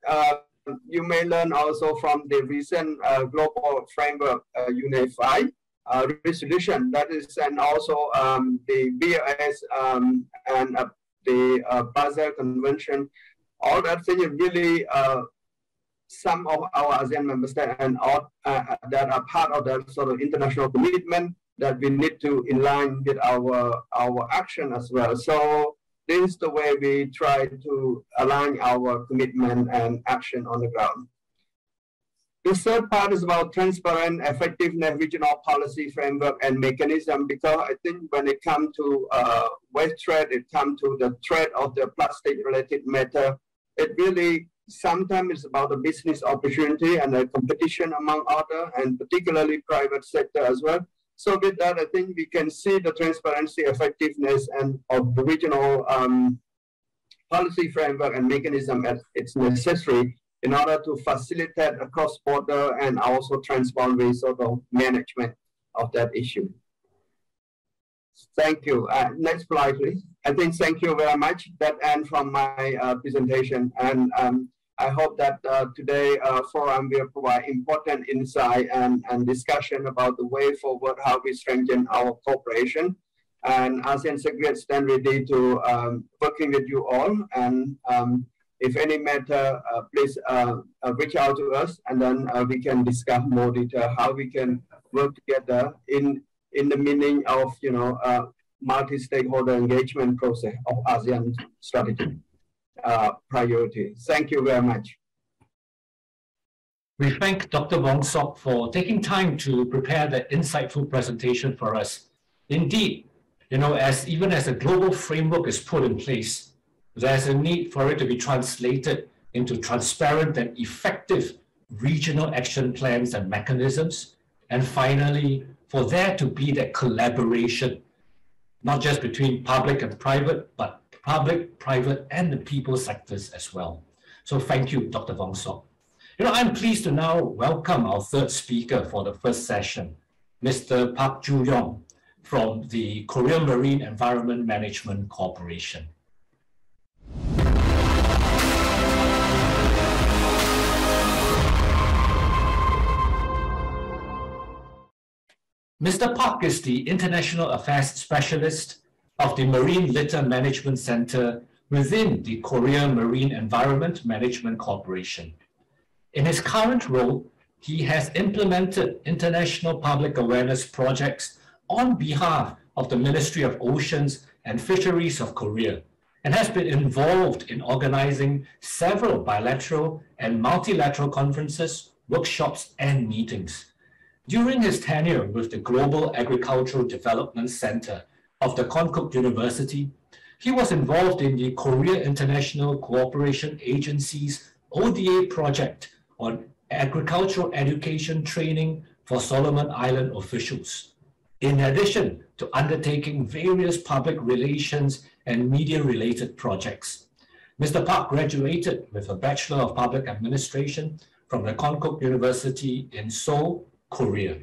you may learn also from the recent global framework unified resolution, that is, and also the BLS and the Basel Convention. All that thing is really some of our ASEAN member states and all, that are part of that sort of international commitment that we need to align with our action as well. So this is the way we try to align our commitment and action on the ground. The third part is about transparent, effectiveness, regional policy framework and mechanism, because I think when it comes to waste trade, it comes to the trade of the plastic-related matter, it really sometimes it's about a business opportunity and a competition among other, and particularly private sector as well. So with that, I think we can see the transparency, effectiveness, and of the regional policy framework and mechanism as it's necessary in order to facilitate a cross-border and also transboundary sort of management of that issue. Thank you. Next slide, please. I think thank you very much. That ends from my presentation, and I hope that today forum will provide important insight and discussion about the way forward, how we strengthen our cooperation. And ASEAN Secretariat stand ready to working with you all. And if any matter, please reach out to us, and then we can discuss more detail how we can work together in the meaning of multi-stakeholder engagement process of ASEAN strategy. Priority. Thank you very much. We thank Dr. Wong Sok for taking time to prepare the insightful presentation for us. Indeed, even as a global framework is put in place, there's a need for it to be translated into transparent and effective regional action plans and mechanisms. And finally, for there to be that collaboration, not just between public and private, but public, private, and the people sectors as well. So thank you, Dr. Wong Sok. I'm pleased to now welcome our third speaker for the first session, Mr. Park Joo-yong from the Korea Marine Environment Management Corporation. Mr. Park is the International Affairs Specialist of the Marine Litter Management Center within the Korea Marine Environment Management Corporation. In his current role, he has implemented international public awareness projects on behalf of the Ministry of Oceans and Fisheries of Korea, and has been involved in organizing several bilateral and multilateral conferences, workshops, and meetings. During his tenure with the Global Agricultural Development Center of the Konkuk University, He was involved in the Korea International Cooperation Agency's ODA project on agricultural education training for Solomon Island officials, in addition to undertaking various public relations and media-related projects. Mr. Park graduated with a Bachelor of Public Administration from the Konkuk University in Seoul, Korea.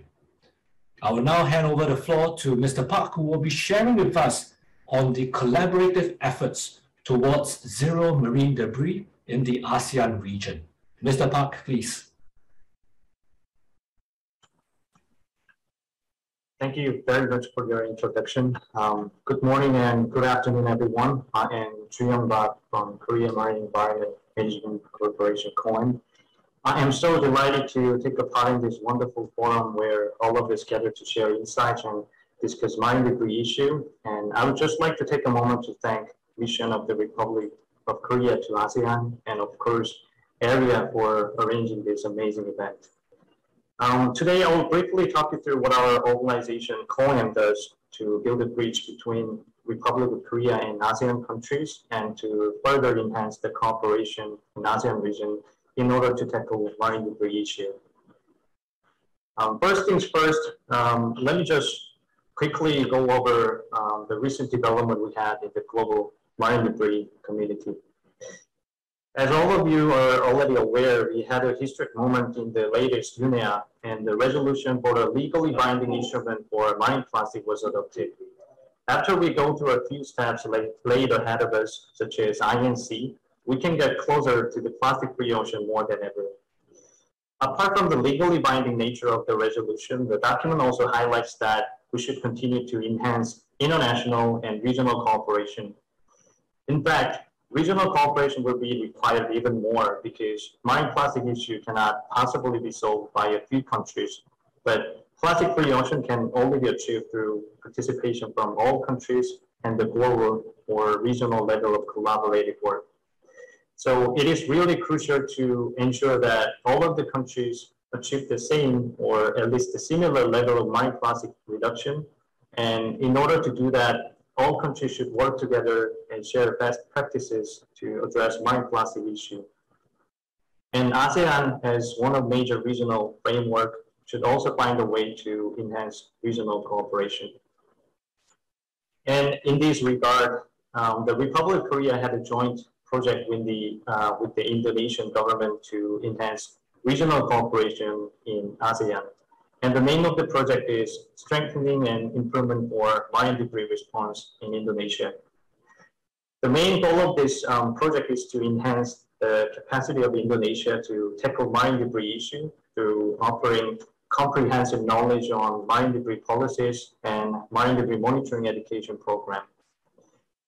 I will now hand over the floor to Mr. Park, who will be sharing with us on the collaborative efforts towards zero marine debris in the ASEAN region. Mr. Park, please. Thank you very much for your introduction. Good morning and good afternoon, everyone. I am Chuyung Bak from Korea Marine Environment Management Corporation, KOEM. I am so delighted to take a part in this wonderful forum where all of us gather to share insights and discuss marine debris issue. And I would just like to take a moment to thank Mission of the Republic of Korea to ASEAN and of course, ERIA for arranging this amazing event. Today, I will briefly talk you through what our organization, KOEM, does to build a bridge between Republic of Korea and ASEAN countries and to further enhance the cooperation in ASEAN region in order to tackle the marine debris issue. First things first, let me just quickly go over the recent development we had in the global marine debris community. As all of you are already aware, we had a historic moment in the latest UNEA, and the resolution for a legally binding instrument for marine plastic was adopted. After we go through a few steps laid ahead of us, such as INC, we can get closer to the plastic-free ocean more than ever. Apart from the legally binding nature of the resolution, the document also highlights that we should continue to enhance international and regional cooperation. In fact, regional cooperation will be required even more because marine plastic issue cannot possibly be solved by a few countries, but plastic-free ocean can only be achieved through participation from all countries and the global or regional level of collaborative work. So it is really crucial to ensure that all of the countries achieve the same or at least a similar level of marine plastic reduction. And in order to do that, all countries should work together and share best practices to address marine plastic issue. And ASEAN, as one of major regional framework, should also find a way to enhance regional cooperation. And in this regard, the Republic of Korea had a joint project with the Indonesian government to enhance regional cooperation in ASEAN. And the name of the project is Strengthening and Improvement for Marine Debris Response in Indonesia. The main goal of this project is to enhance the capacity of Indonesia to tackle marine debris issue through offering comprehensive knowledge on marine debris policies and marine debris monitoring education program.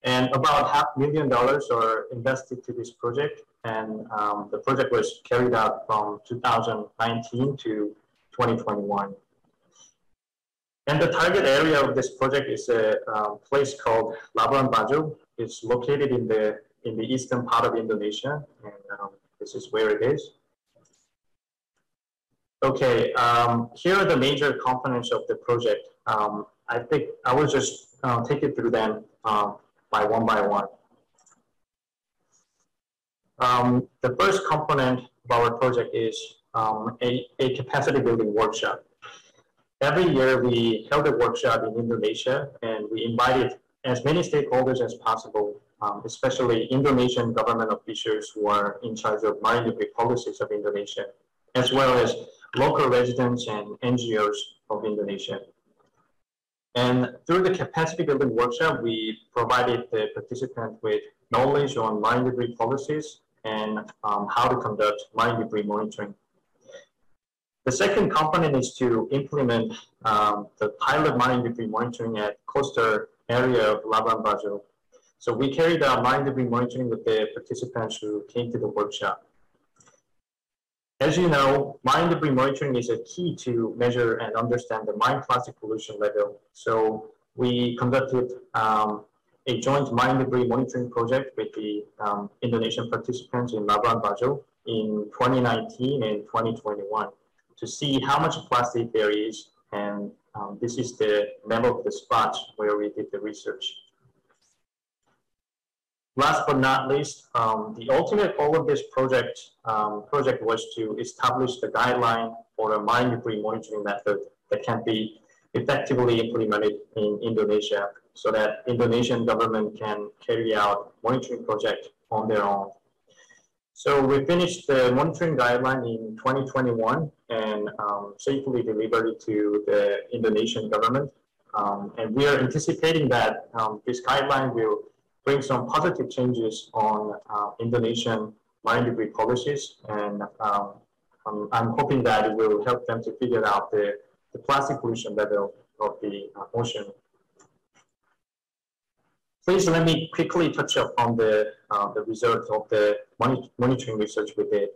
And about $500,000 are invested to this project, and the project was carried out from 2019 to 2021. And the target area of this project is a place called Labuan Bajo. It's located in the eastern part of Indonesia, and this is where it is. Okay, here are the major components of the project. I think I will just take you through them by one. The first component of our project is a capacity building workshop. Every year we held a workshop in Indonesia and we invited as many stakeholders as possible, especially Indonesian government officials who are in charge of marine debris policies of Indonesia, as well as local residents and NGOs of Indonesia. And through the capacity building workshop, we provided the participants with knowledge on marine debris policies and how to conduct marine debris monitoring. The second component is to implement the pilot marine debris monitoring at coastal area of Labuan Bajo. So we carried out marine debris monitoring with the participants who came to the workshop. As you know, marine debris monitoring is a key to measure and understand the marine plastic pollution level. So we conducted a joint marine debris monitoring project with the Indonesian participants in Labuan Bajo in 2019 and 2021 to see how much plastic there is. And this is the map of the spots where we did the research. Last but not least, the ultimate goal of this project was to establish the guideline for a mine debris monitoring method that can be effectively implemented in Indonesia, so that Indonesian government can carry out monitoring project on their own. So we finished the monitoring guideline in 2021 and safely delivered it to the Indonesian government. And we are anticipating that this guideline will bring some positive changes on Indonesian mine debris policies. And I'm hoping that it will help them to figure out the plastic pollution level of the ocean. Please let me quickly touch upon the results of the monitoring research we did.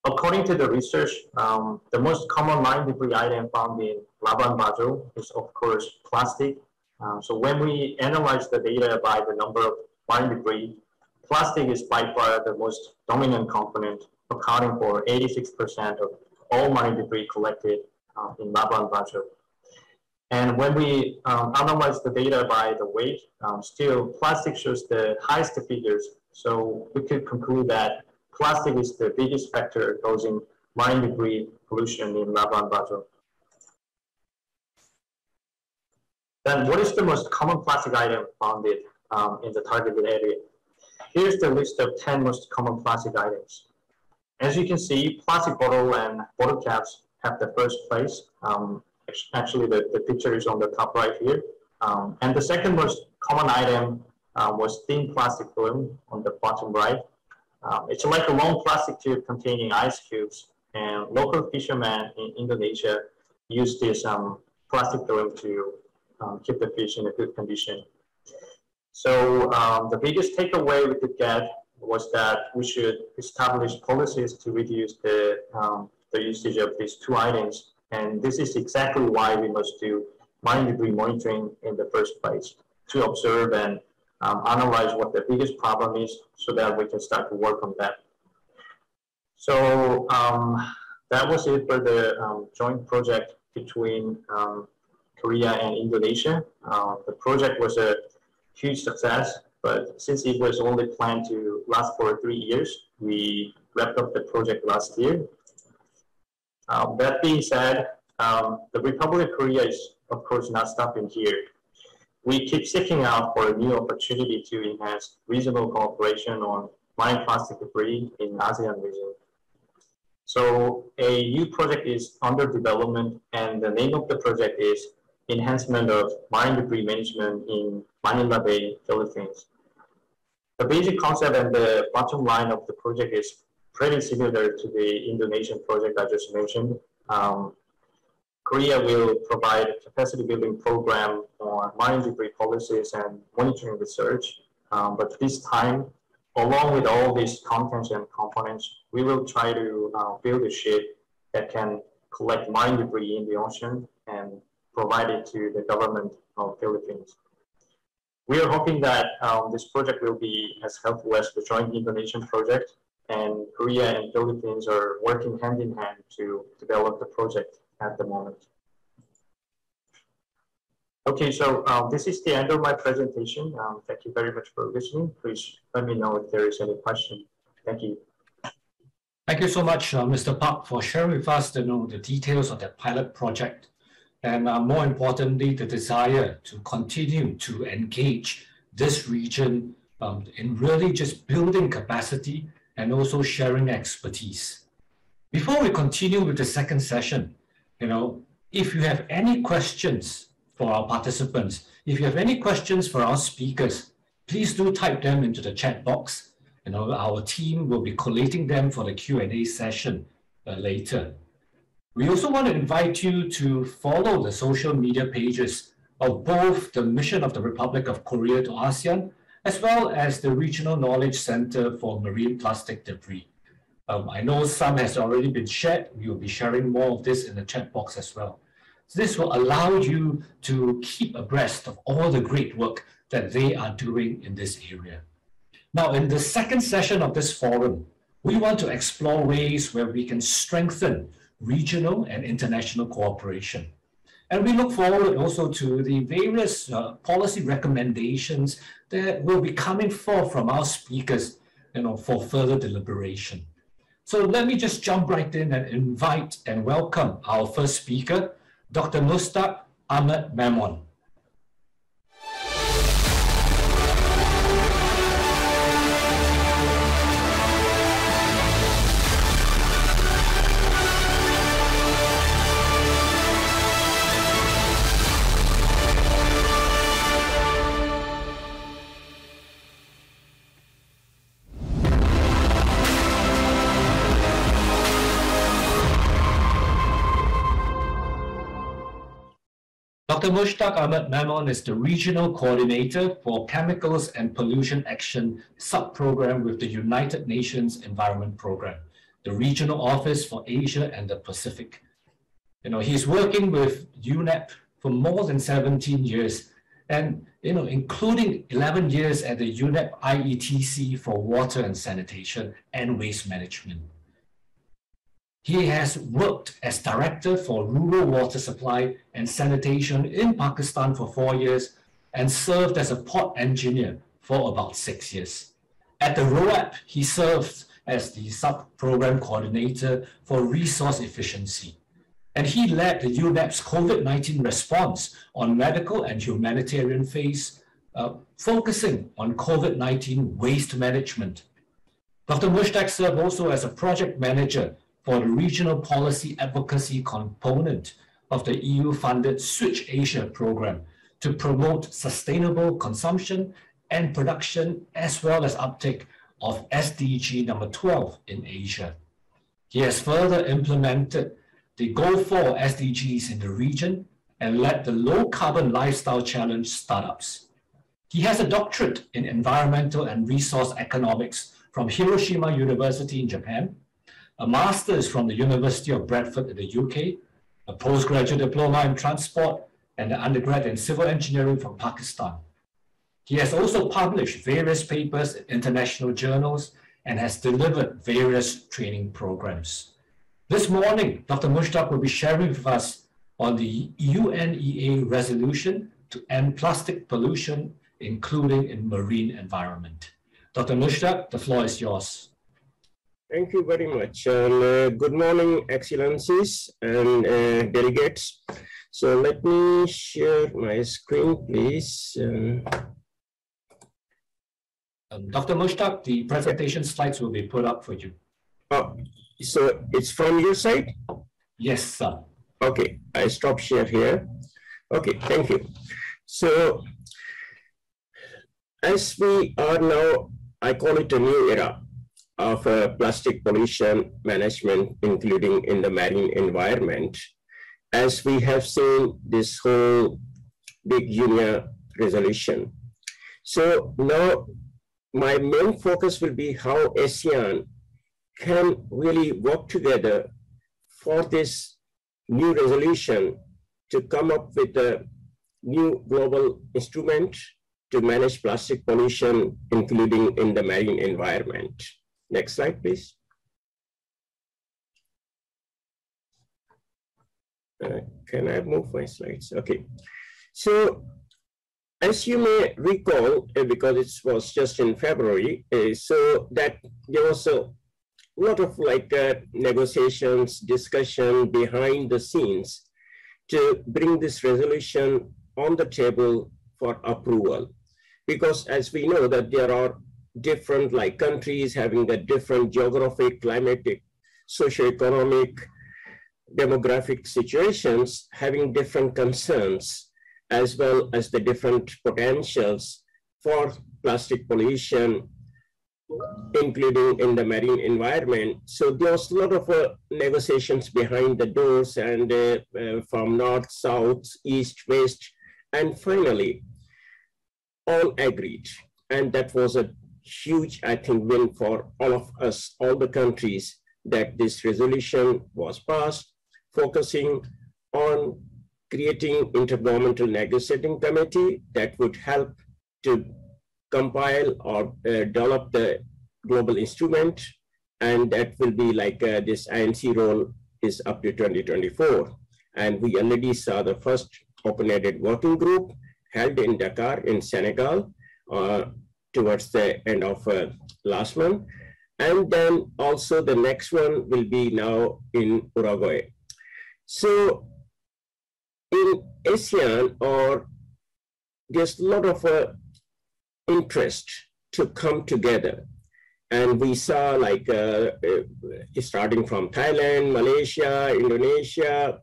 According to the research, the most common mine debris item found in Labuan Bajo is, of course, plastic. So when we analyze the data by the number of mine debris, plastic is by far the most dominant component, accounting for 86% of all mine debris collected in Labuan Bajo. And when we analyze the data by the weight, still plastic shows the highest figures. So we could conclude that plastic is the biggest factor causing mine debris pollution in Labuan Bajo. Then what is the most common plastic item found in the targeted area? Here's the list of 10 most common plastic items. As you can see, plastic bottle and bottle caps have the first place. Actually, the picture is on the top right here. And the second most common item was thin plastic film on the bottom right. It's like a long plastic tube containing ice cubes, and local fishermen in Indonesia use this plastic film to keep the fish in a good condition. So the biggest takeaway we could get was that we should establish policies to reduce the usage of these two items. And this is exactly why we must do mine debris monitoring in the first place, to observe and analyze what the biggest problem is so that we can start to work on that. So that was it for the joint project between Korea and Indonesia. The project was a huge success, but since it was only planned to last for 3 years, we wrapped up the project last year. That being said, the Republic of Korea is, of course, not stopping here. We keep seeking out for a new opportunity to enhance regional cooperation on mine plastic debris in ASEAN region. So a new project is under development, and the name of the project is Enhancement of Mine Debris Management in Manila Bay, Philippines. The basic concept and the bottom line of the project is pretty similar to the Indonesian project I just mentioned. Korea will provide a capacity building program on mine debris policies and monitoring research. But this time, along with all these contents and components, we will try to build a ship that can collect mine debris in the ocean and provide it to the government of Philippines. We are hoping that this project will be as helpful as the joint Indonesian project, and Korea and Philippines are working hand in hand to develop the project at the moment. Okay, so this is the end of my presentation. Thank you very much for listening. Please let me know if there is any question. Thank you. Thank you so much, Mr. Park, for sharing with us the details of that pilot project, and more importantly, the desire to continue to engage this region in really just building capacity and also sharing expertise. Before we continue with the second session, if you have any questions for our participants, if you have any questions for our speakers, please do type them into the chat box. Our team will be collating them for the Q&A session later. We also want to invite you to follow the social media pages of both the Mission of the Republic of Korea to ASEAN, as well as the Regional Knowledge Center for Marine Plastic Debris. I know some has already been shared. We will be sharing more of this in the chat box as well. So this will allow you to keep abreast of all the great work that they are doing in this area. Now, in the second session of this forum, we want to explore ways where we can strengthen regional and international cooperation. And we look forward also to the various policy recommendations that will be coming forth from our speakers, for further deliberation. So let me just jump right in and invite and welcome our first speaker, Dr. Mushtaq Ahmed Memon. Dr. Mushtaq Ahmed Memon is the Regional Coordinator for Chemicals and Pollution Action Sub-Program with the United Nations Environment Program, the Regional Office for Asia and the Pacific. He's working with UNEP for more than 17 years, and including 11 years at the UNEP IETC for water and sanitation and waste management. He has worked as Director for Rural Water Supply and Sanitation in Pakistan for 4 years and served as a port engineer for about 6 years. At the ROAP, he served as the Sub-Program Coordinator for Resource Efficiency. And he led the UNEP's COVID-19 response on medical and humanitarian phase, focusing on COVID-19 waste management. Dr. Mushtaq served also as a project manager for the regional policy advocacy component of the EU-funded Switch Asia program to promote sustainable consumption and production, as well as uptake of SDG number 12 in Asia. He has further implemented the Goal4 SDGs in the region and led the Low Carbon Lifestyle Challenge startups. He has a doctorate in environmental and resource economics from Hiroshima University in Japan, a master's from the University of Bradford in the UK, a postgraduate diploma in transport, and an undergrad in civil engineering from Pakistan. He has also published various papers in international journals and has delivered various training programs. This morning, Dr. Mushtaq will be sharing with us on the UNEA resolution to end plastic pollution, including in marine environment. Dr. Mushtaq, the floor is yours. Thank you very much. And, good morning, Excellencies and delegates. So let me share my screen, please. Dr. Mushtaq, the presentation slides will be put up for you. Oh, so it's from your side? Yes, sir. Okay, I stop share here. Okay, thank you. So as we are now, I call it a new era of plastic pollution management, including in the marine environment, as we have seen this whole big UNEA resolution. So now my main focus will be how Asean can really work together for this new resolution to come up with a new global instrument to manage plastic pollution, including in the marine environment. Next slide, please. Can I move my slides? Okay. So as you may recall, because it was just in February, so that there was a lot of negotiations, discussion behind the scenes to bring this resolution on the table for approval. Because as we know that there are different countries having the different geographic, climatic, socioeconomic, demographic situations, having different concerns, as well as the different potentials for plastic pollution, including in the marine environment. So there was a lot of negotiations behind the doors and from north, south, east, west, and finally, all agreed. And that was a huge, I think, win for all of us, all the countries, that this resolution was passed, focusing on creating intergovernmental negotiating committee that would help to compile or develop the global instrument, and that will be this INC role is up to 2024. And we already saw the first open-ended working group held in Dakar in Senegal towards the end of last month. And then also the next one will be now in Uruguay. So in ASEAN, there's a lot of interest to come together. And we saw like starting from Thailand, Malaysia, Indonesia,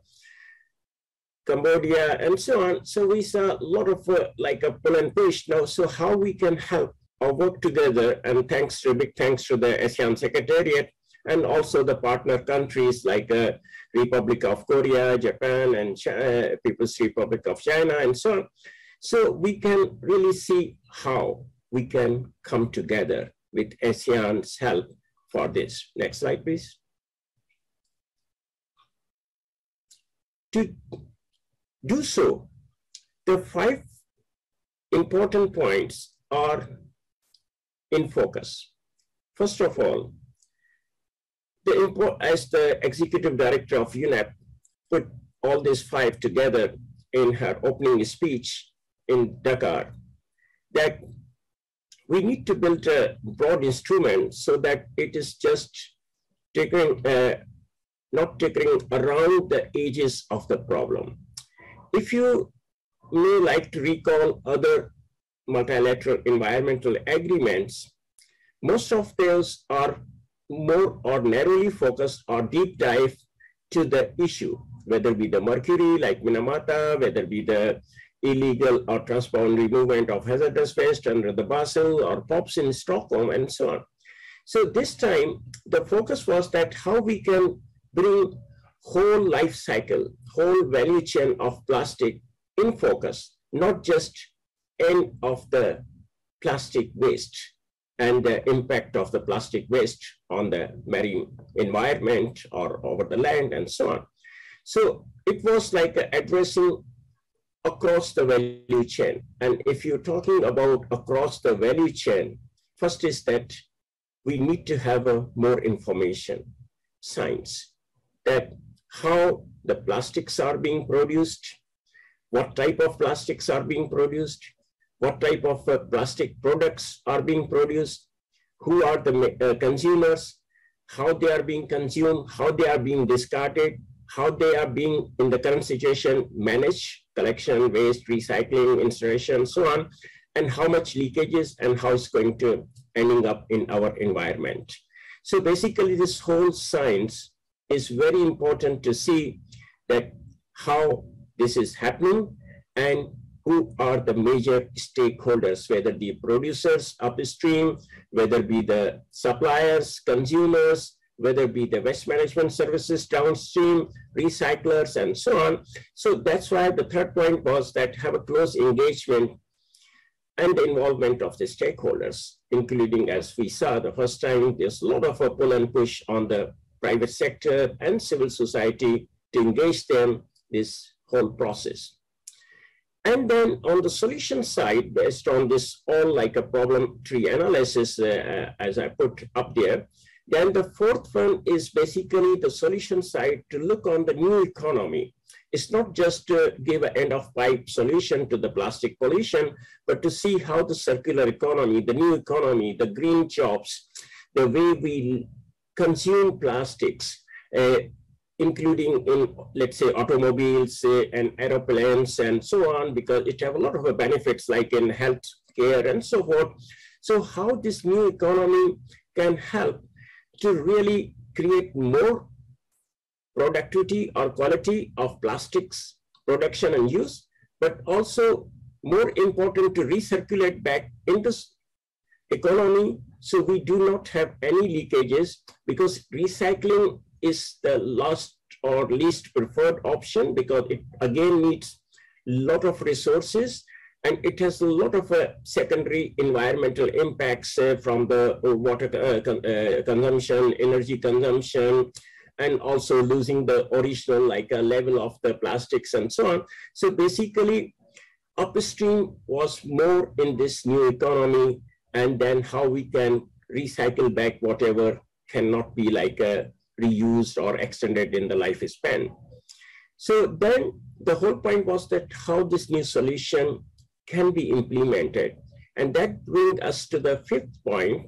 Cambodia, and so on. So we saw a lot of like a pull and push now. So how we can help or work together, and big thanks to the ASEAN Secretariat and also the partner countries like Republic of Korea, Japan, and People's Republic of China, and so on. So we can really see how we can come together with ASEAN's help for this. Next slide, please. To do so, the 5 important points are in focus. First of all, as the executive director of UNEP put all these 5 together in her opening speech in Dakar, that we need to build a broad instrument so that it is just not taking around the edges of the problem. If you may like to recall other multilateral environmental agreements, most of those are more or narrowly focused or deep dive to the issue, whether it be the mercury like Minamata, whether it be the illegal or transboundary movement of hazardous waste under the Basel or POPs in Stockholm, and so on. So this time, the focus was that how we can bring whole life cycle, whole value chain of plastic in focus, not just end of the plastic waste and the impact of the plastic waste on the marine environment or over the land and so on. So it was like addressing across the value chain. And if you're talking about across the value chain, first is that we need to have more information, science, that how the plastics are being produced, what type of plastics are being produced, what type of plastic products are being produced, who are the consumers, how they are being consumed, how they are being discarded, how they are being, in the current situation, managed, collection, waste, recycling, incineration, so on, and how much leakages and how it's going to ending up in our environment. So basically this whole science is very important to see that how this is happening and who are the major stakeholders, whether the producers upstream, whether be the suppliers, consumers, whether it be the waste management services downstream, recyclers, and so on. So that's why the third point was that have a close engagement and the involvement of the stakeholders, including, as we saw the first time, there's a lot of a pull and push on the private sector and civil society to engage them this whole process. And then on the solution side, based on this all like a problem tree analysis, as I put up there, then the fourth one is basically the solution side to look on the new economy. It's not just to give an end of pipe solution to the plastic pollution, but to see how the circular economy, the new economy, the green jobs, the way we consume plastics, including in, let's say, automobiles and aeroplanes and so on, because it have a lot of benefits like in health care and so forth. So how this new economy can help to really create more productivity or quality of plastics production and use, but also more important to recirculate back into economy so we do not have any leakages, because recycling is the last or least preferred option because it again needs a lot of resources and it has a lot of secondary environmental impacts from the water consumption, energy consumption, and also losing the original like level of the plastics and so on. So basically, upstream was more in this new economy, and then how we can recycle back whatever cannot be like reused or extended in the lifespan. So then the whole point was that how this new solution can be implemented. And that brings us to the fifth point,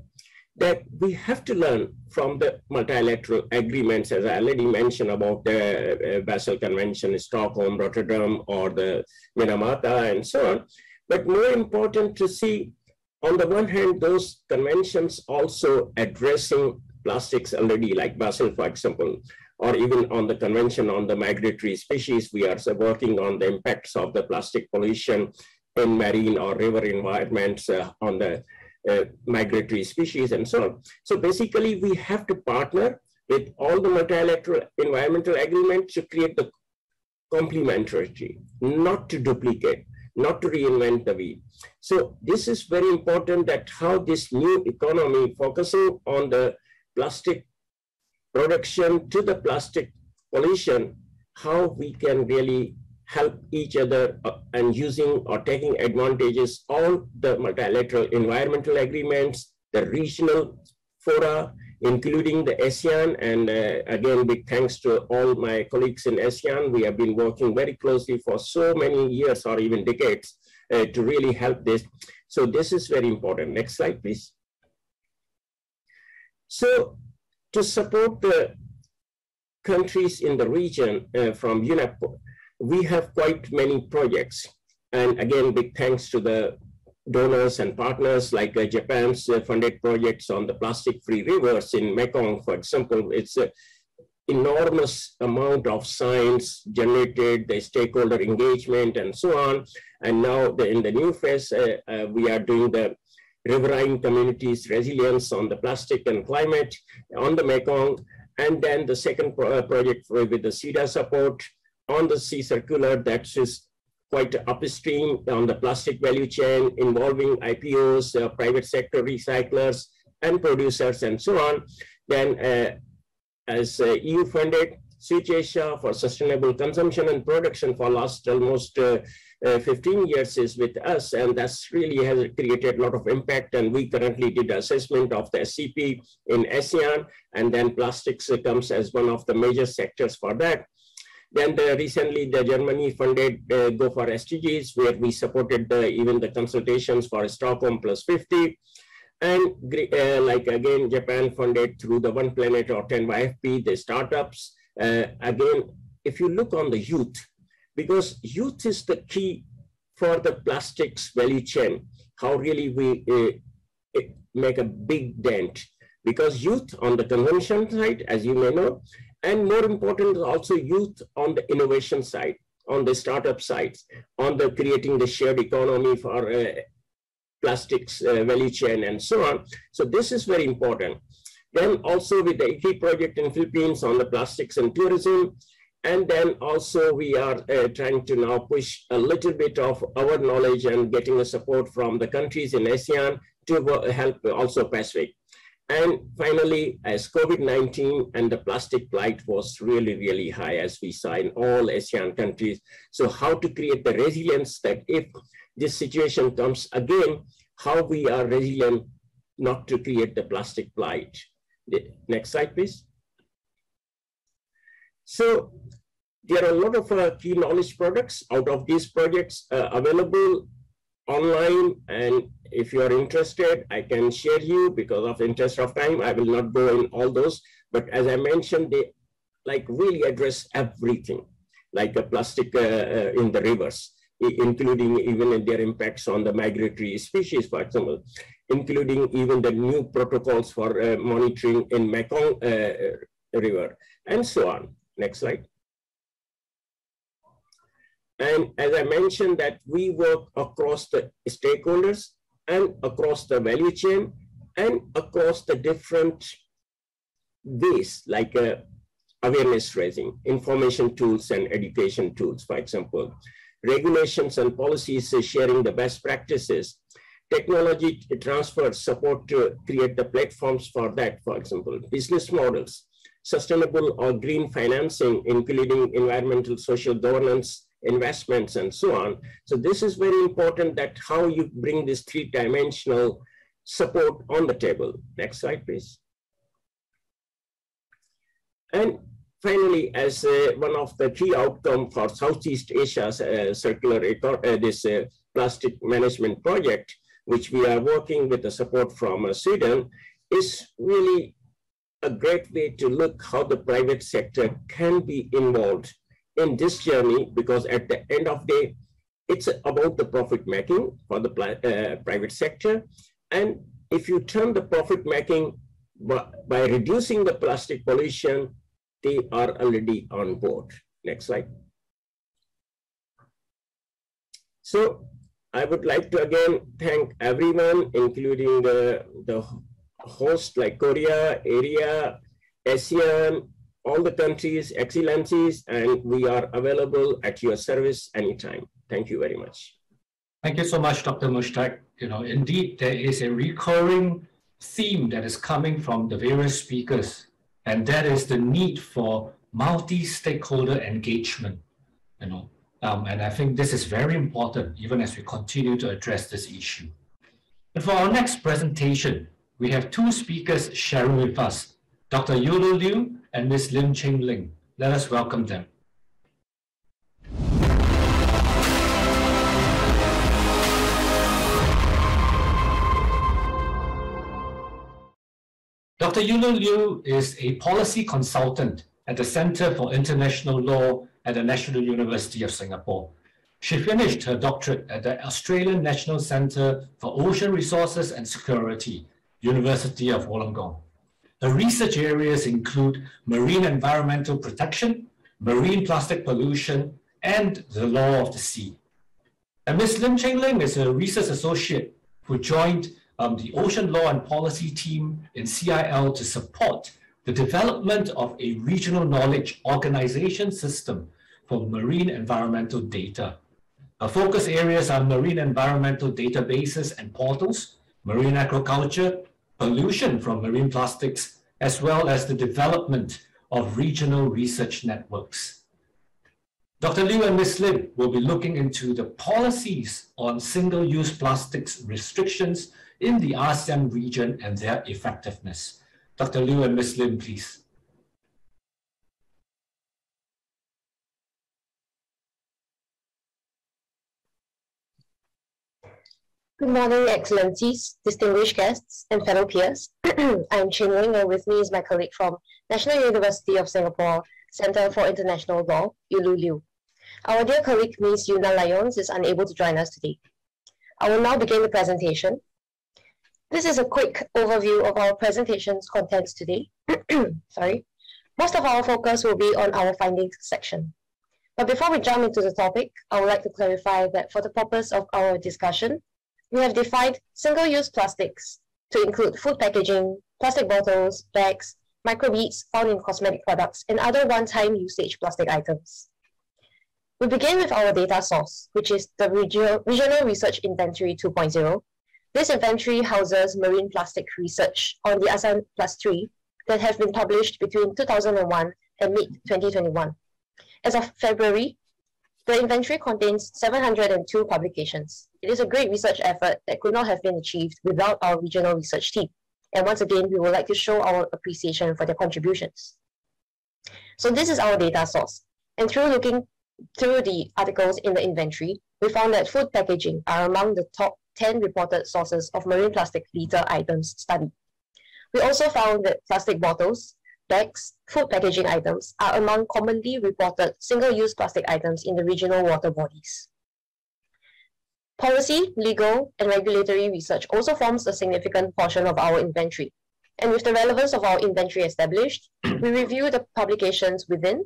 that we have to learn from the multilateral agreements, as I already mentioned about the Basel Convention, Stockholm, Rotterdam, or the Minamata, and so on. But more important to see, on the one hand, those conventions also addressing plastics already, like Basel, for example, or even on the Convention on the Migratory Species, we are working on the impacts of the plastic pollution in marine or river environments on the migratory species and so on. So basically, we have to partner with all the multilateral environmental agreements to create the complementarity, not to duplicate, not to reinvent the wheel. So this is very important, that how this new economy focusing on the plastic production to the plastic pollution, how we can really help each other and using or taking advantages all the multilateral environmental agreements, the regional fora, including the ASEAN. And again, big thanks to all my colleagues in ASEAN. We have been working very closely for so many years or even decades to really help this. So this is very important. Next slide, please. So to support the countries in the region from UNEP, we have quite many projects. And again, big thanks to the donors and partners like Japan's funded projects on the plastic-free rivers in Mekong, for example. It's an enormous amount of science generated, the stakeholder engagement and so on. And now in the new phase, we are doing the riverine communities resilience on the plastic and climate on the Mekong. And then the second project with the SIDA support on the sea circular, that is quite upstream on the plastic value chain, involving IPOs, private sector recyclers and producers and so on. Then as EU funded, Switch Asia for sustainable consumption and production for last almost 15 years is with us, and that's really has created a lot of impact. And we currently did assessment of the SCP in ASEAN, and then plastics comes as one of the major sectors for that. Then recently the Germany funded Go for SDGs, where we supported even the consultations for Stockholm plus 50. And like again, Japan funded through the One Planet or 10YFP, the startups. Again, if you look on the youth, because youth is the key for the plastics value chain, how really we make a big dent. Because youth on the consumption side, as you may know, and more important is also youth on the innovation side, on the startup sides, on the creating the shared economy for plastics value chain and so on. So this is very important. Then also with the IKI project in Philippines on the plastics and tourism. And then also we are trying to now push a little bit of our knowledge and getting the support from the countries in ASEAN to help also Pacific. And finally, as COVID-19 and the plastic plight was really, really high, as we saw in all ASEAN countries. So how to create the resilience that if this situation comes again, how we are resilient not to create the plastic plight. Next slide, please. So there are a lot of key knowledge products out of these projects available online, and if you are interested, I can share you. Because of interest of time, I will not go in all those, but as I mentioned, they like really address everything, like a plastic in the rivers, including even in their impacts on the migratory species, for example, including even the new protocols for monitoring in Mekong River, and so on. Next slide. And as I mentioned that we work across the stakeholders and across the value chain and across the different ways, like awareness raising, information tools and education tools, for example, regulations and policies sharing the best practices, technology transfer support to create the platforms for that, for example, business models, sustainable or green financing, including environmental, social governance, investments, and so on. So this is very important, that how you bring this three-dimensional support on the table. Next slide, please. And finally, as one of the key outcomes for Southeast Asia's plastic management project, which we are working with the support from Sweden, is really a great way to look how the private sector can be involved in this journey, because at the end of the day, it's about the profit making for the private sector. And if you turn the profit making by reducing the plastic pollution, they are already on board. Next slide. So I would like to again thank everyone, including the host like Korea, ERIA, Asean, all the countries, excellencies, and we are available at your service anytime. Thank you very much. Thank you so much, Dr. Mushtaq. Indeed, there is a recurring theme that is coming from the various speakers, and that is the need for multi-stakeholder engagement. And I think this is very important, even as we continue to address this issue. And for our next presentation, we have two speakers sharing with us, Dr. Yulu Liu and Ms. Lim Ching Ling. Let us welcome them. Dr. Yulu Liu is a policy consultant at the Center for International Law at the National University of Singapore. She finished her doctorate at the Australian National Centre for Ocean Resources and Security, University of Wollongong. Her research areas include marine environmental protection, marine plastic pollution, and the law of the sea. And Ms. Lim Ching Ling is a research associate who joined the Ocean Law and Policy team in CIL to support the development of a regional knowledge organization system for marine environmental data. Our focus areas are marine environmental databases and portals, marine aquaculture, pollution from marine plastics, as well as the development of regional research networks. Dr. Liu and Ms. Lim will be looking into the policies on single-use plastics restrictions in the ASEAN region and their effectiveness. Dr. Liu and Ms. Lim, please. Good morning, Excellencies, distinguished guests, and fellow peers. I'm Ching Ling, and with me is my colleague from National University of Singapore, Center for International Law, Yulu Liu. Our dear colleague, Ms. Yuna Lyons, is unable to join us today. I will now begin the presentation. This is a quick overview of our presentation's contents today. Sorry. Most of our focus will be on our findings section. But before we jump into the topic, I would like to clarify that for the purpose of our discussion, we have defined single-use plastics to include food packaging, plastic bottles, bags, microbeads found in cosmetic products, and other one-time usage plastic items. We begin with our data source, which is the Regional Research Inventory 2.0. This inventory houses marine plastic research on the ASEAN +3 that have been published between 2001 and mid-2021. As of February, the inventory contains 702 publications. It is a great research effort that could not have been achieved without our regional research team. And once again, we would like to show our appreciation for their contributions. So this is our data source. And through looking through the articles in the inventory, we found that food packaging are among the top 10 reported sources of marine plastic litter items studied. We also found that plastic bottles, bags, food packaging items are among commonly reported single-use plastic items in the regional water bodies. Policy, legal, and regulatory research also forms a significant portion of our inventory. And with the relevance of our inventory established, we review the publications within,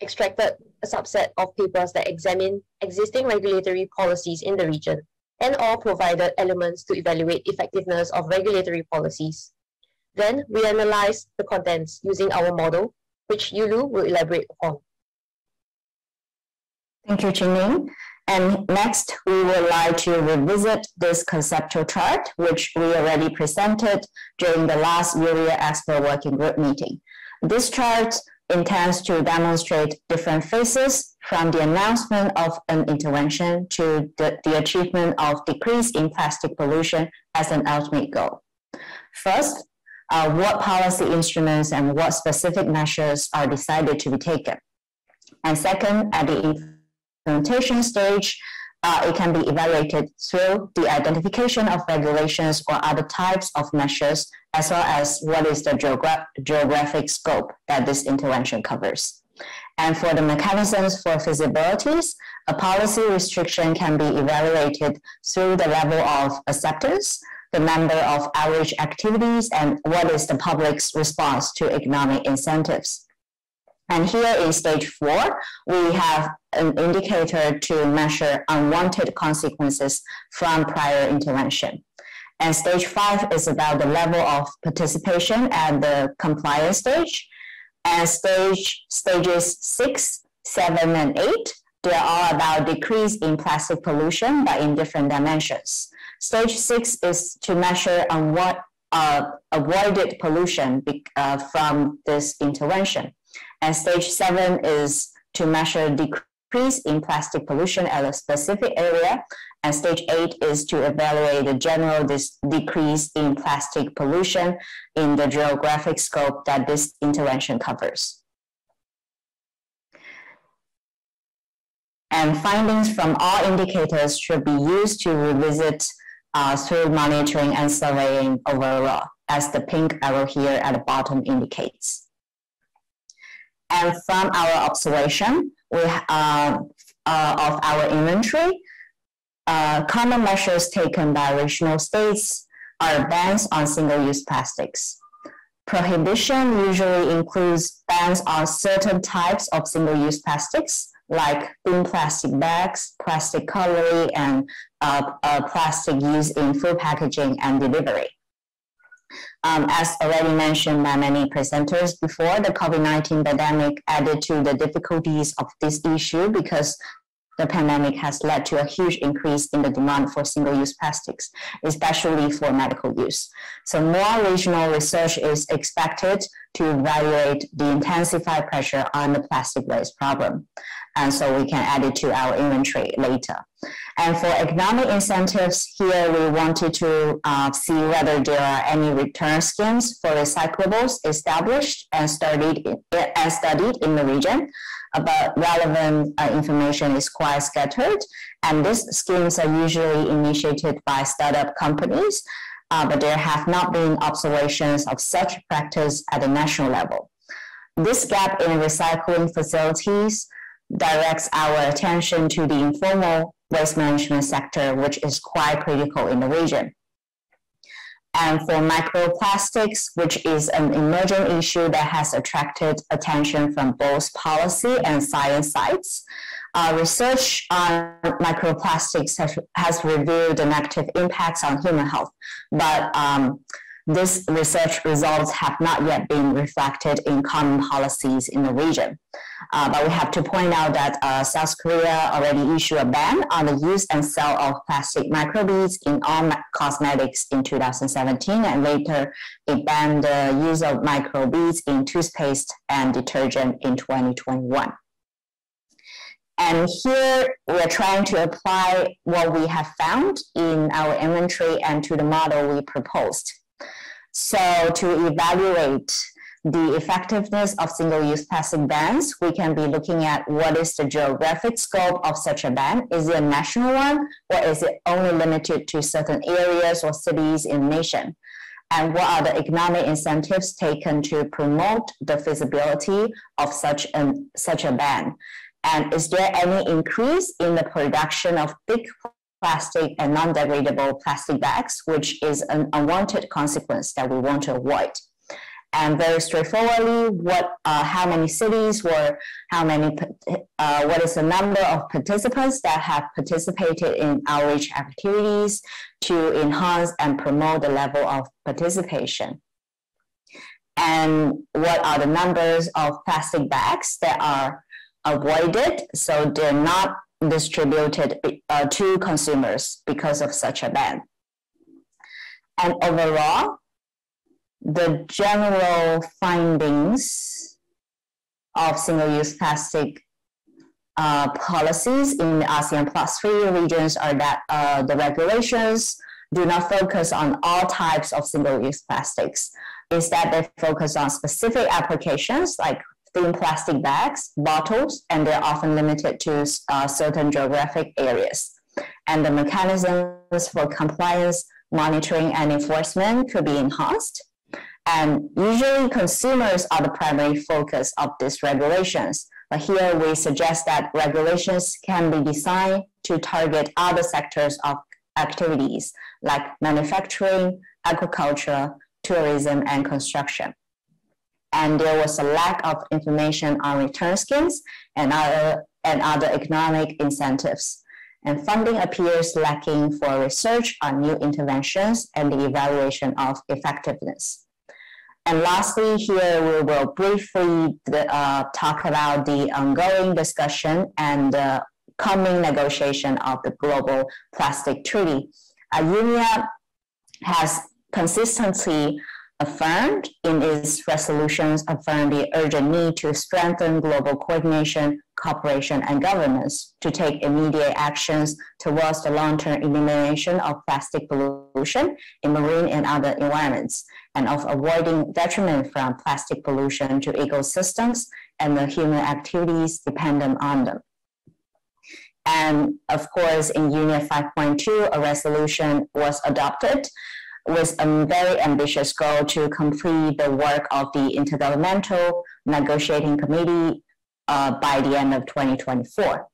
extracted a subset of papers that examine existing regulatory policies in the region, and all provided elements to evaluate effectiveness of regulatory policies. Then we analyze the contents using our model, which Yulu will elaborate upon. Thank you, Ching-Ling. And next, we would like to revisit this conceptual chart, which we already presented during the last ERIA Expert Working Group meeting. This chart intends to demonstrate different phases from the announcement of an intervention to the achievement of decrease in plastic pollution as an ultimate goal. First, what policy instruments and what specific measures are decided to be taken. And second, at the implementation stage, it can be evaluated through the identification of regulations or other types of measures, as well as what is the geographic scope that this intervention covers. And for the mechanisms for feasibilities, a policy restriction can be evaluated through the level of acceptance, the number of outreach activities, and what is the public's response to economic incentives. And here in stage 4, we have an indicator to measure unwanted consequences from prior intervention. And stage 5 is about the level of participation at the compliance stage. And stages 6, 7, and 8, they are all about decrease in plastic pollution, but in different dimensions. Stage 6 is to measure avoided pollution from this intervention. And stage 7 is to measure decrease in plastic pollution at a specific area. And stage 8 is to evaluate the general decrease in plastic pollution in the geographic scope that this intervention covers. And findings from all indicators should be used to revisit through monitoring and surveying overall, as the pink arrow here at the bottom indicates. And from our observation of our inventory, common measures taken by regional states are bans on single-use plastics. Prohibition usually includes bans on certain types of single-use plastics, like thin plastic bags, plastic cutlery, and plastic used in food packaging and delivery. As already mentioned by many presenters before, the COVID-19 pandemic added to the difficulties of this issue because the pandemic has led to a huge increase in the demand for single-use plastics, especially for medical use. So more regional research is expected to evaluate the intensified pressure on the plastic waste problem. And so we can add it to our inventory later. And for economic incentives, here we wanted to see whether there are any return schemes for recyclables established and studied in the region. But relevant information is quite scattered, and these schemes are usually initiated by startup companies, but there have not been observations of such practice at the national level. This gap in recycling facilities directs our attention to the informal waste management sector, which is quite critical in the region. And for microplastics, which is an emerging issue that has attracted attention from both policy and science sides, research on microplastics has revealed the negative impacts on human health, but these research results have not yet been reflected in common policies in the region. But we have to point out that South Korea already issued a ban on the use and sale of plastic microbeads in all cosmetics in 2017, and later it banned the use of microbeads in toothpaste and detergent in 2021. And here we're trying to apply what we have found in our inventory and to the model we proposed. So to evaluate the effectiveness of single-use plastic bans, we can be looking at what is the geographic scope of such a ban. Is it a national one, or is it only limited to certain areas or cities in the nation? And what are the economic incentives taken to promote the feasibility of such a ban? And is there any increase in the production of big plastic and non-degradable plastic bags, which is an unwanted consequence that we want to avoid? And very straightforwardly, how many cities what is the number of participants that have participated in outreach activities to enhance and promote the level of participation? And what are the numbers of plastic bags that are avoided, so they're not distributed to consumers because of such a ban? And overall, the general findings of single-use plastic policies in the ASEAN +3 regions are that the regulations do not focus on all types of single-use plastics. Instead, they focus on specific applications like thin plastic bags, bottles, and they're often limited to certain geographic areas. And the mechanisms for compliance, monitoring, and enforcement could be enhanced. And usually consumers are the primary focus of these regulations. But here we suggest that regulations can be designed to target other sectors of activities like manufacturing, agriculture, tourism, and construction. And there was a lack of information on return schemes and other economic incentives. And funding appears lacking for research on new interventions and the evaluation of effectiveness. And lastly, here we will briefly talk about the ongoing discussion and the coming negotiation of the Global Plastic Treaty. UNIA has consistently affirmed in its resolutions the urgent need to strengthen global coordination, cooperation, and governance to take immediate actions towards the long-term elimination of plastic pollution in marine and other environments, and of avoiding detriment from plastic pollution to ecosystems and the human activities dependent on them. And of course, in UNIA 5.2, a resolution was adopted with a very ambitious goal to complete the work of the Intergovernmental Negotiating Committee by the end of 2024.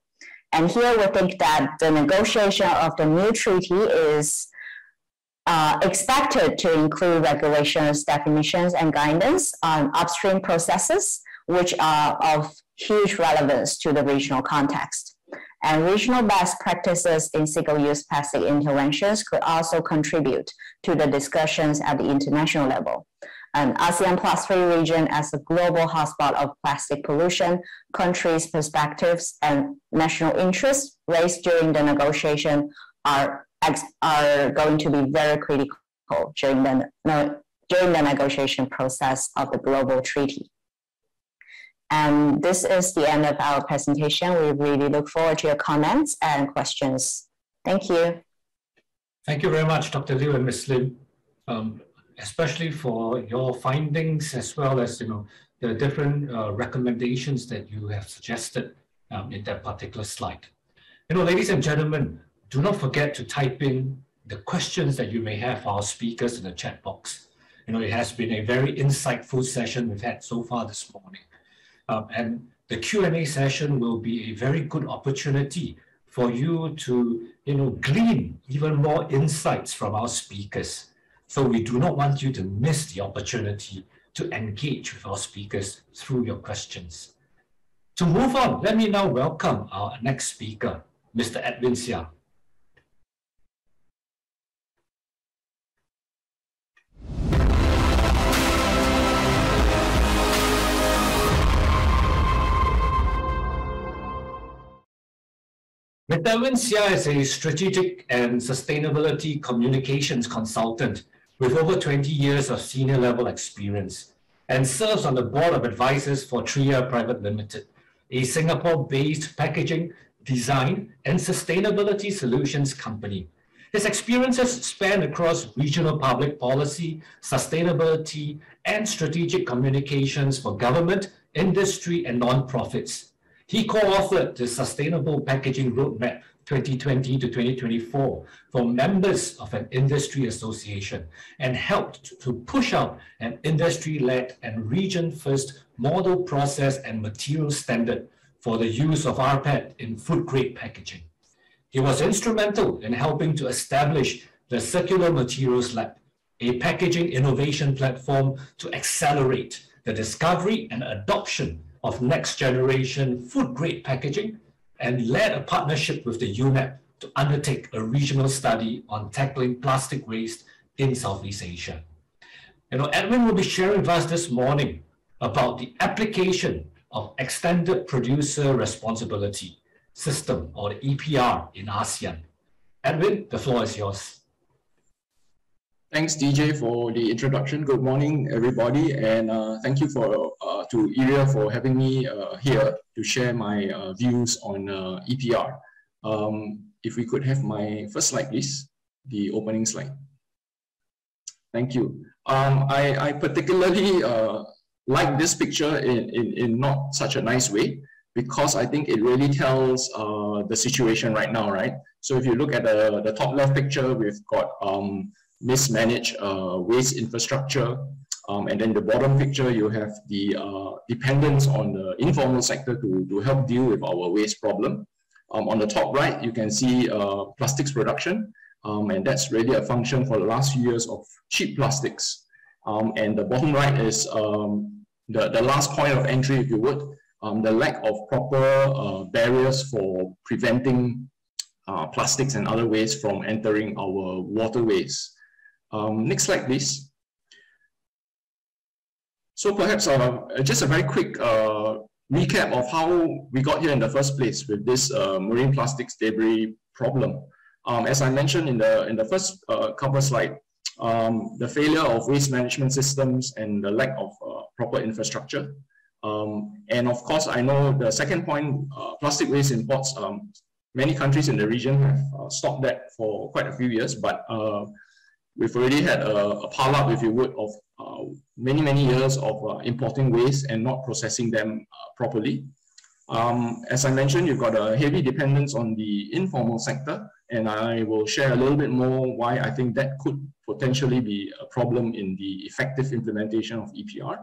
And here we think that the negotiation of the new treaty is expected to include regulations, definitions, and guidance on upstream processes, which are of huge relevance to the regional context. And regional best practices in single-use plastic interventions could also contribute to the discussions at the international level. An ASEAN +3 region as a global hotspot of plastic pollution, countries' perspectives and national interests raised during the negotiation are going to be very critical during the negotiation process of the global treaty. And this is the end of our presentation. We really look forward to your comments and questions. Thank you. Thank you very much, Dr. Liu and Ms. Lim, especially for your findings as well as the different recommendations that you have suggested in that particular slide. Ladies and gentlemen, do not forget to type in the questions that you may have for our speakers in the chat box. It has been a very insightful session we've had so far this morning. And the Q&A session will be a very good opportunity for you to, glean even more insights from our speakers. So we do not want you to miss the opportunity to engage with our speakers through your questions. To move on, let me now welcome our next speaker, Mr. Edwin Seah. Mr. Edwin Seah is a strategic and sustainability communications consultant with over 20 years of senior level experience and serves on the board of advisors for ERIA Private Limited, a Singapore-based packaging, design, and sustainability solutions company. His experiences span across regional public policy, sustainability, and strategic communications for government, industry, and non-profits. He co-authored the Sustainable Packaging Roadmap 2020 to 2024 for members of an industry association and helped to push out an industry-led and region-first model, process, and material standard for the use of rPET in food-grade packaging. He was instrumental in helping to establish the Circular Materials Lab, a packaging innovation platform to accelerate the discovery and adoption of next-generation food-grade packaging, and led a partnership with the UNEP to undertake a regional study on tackling plastic waste in Southeast Asia. Edwin will be sharing with us this morning about the application of Extended Producer Responsibility System, or the EPR, in ASEAN. Edwin, the floor is yours. Thanks, DJ, for the introduction. Good morning, everybody, and thank you to ERIA for having me here to share my views on EPR. If we could have my first slide, please. the opening slide. Thank you. I particularly like this picture in not such a nice way, because I think it really tells the situation right now, right? So if you look at the top left picture, we've got mismanaged waste infrastructure. And then the bottom picture, you have the dependence on the informal sector to help deal with our waste problem. On the top right, you can see plastics production. And that's really a function for the last few years of cheap plastics. And the bottom right is the last point of entry, if you would, the lack of proper barriers for preventing plastics and other waste from entering our waterways. Next slide, please. So perhaps just a very quick recap of how we got here in the first place with this marine plastics debris problem. As I mentioned in the first cover slide, the failure of waste management systems and the lack of proper infrastructure. And of course, I know the second point, plastic waste imports, many countries in the region have stopped that for quite a few years, but we've already had a pile-up, if you would, of many years of importing waste and not processing them properly. As I mentioned, you've got a heavy dependence on the informal sector, and I will share a little bit more why I think that could potentially be a problem in the effective implementation of EPR.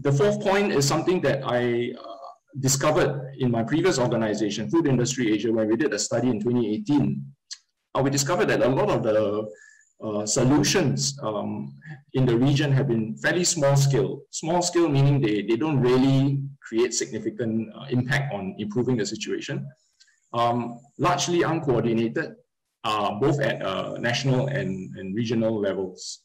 The fourth point is something that I discovered in my previous organization, Food Industry Asia, when we did a study in 2018. We discovered that a lot of the solutions in the region have been fairly small scale. Small scale meaning they don't really create significant impact on improving the situation. Largely uncoordinated, both at national and regional levels.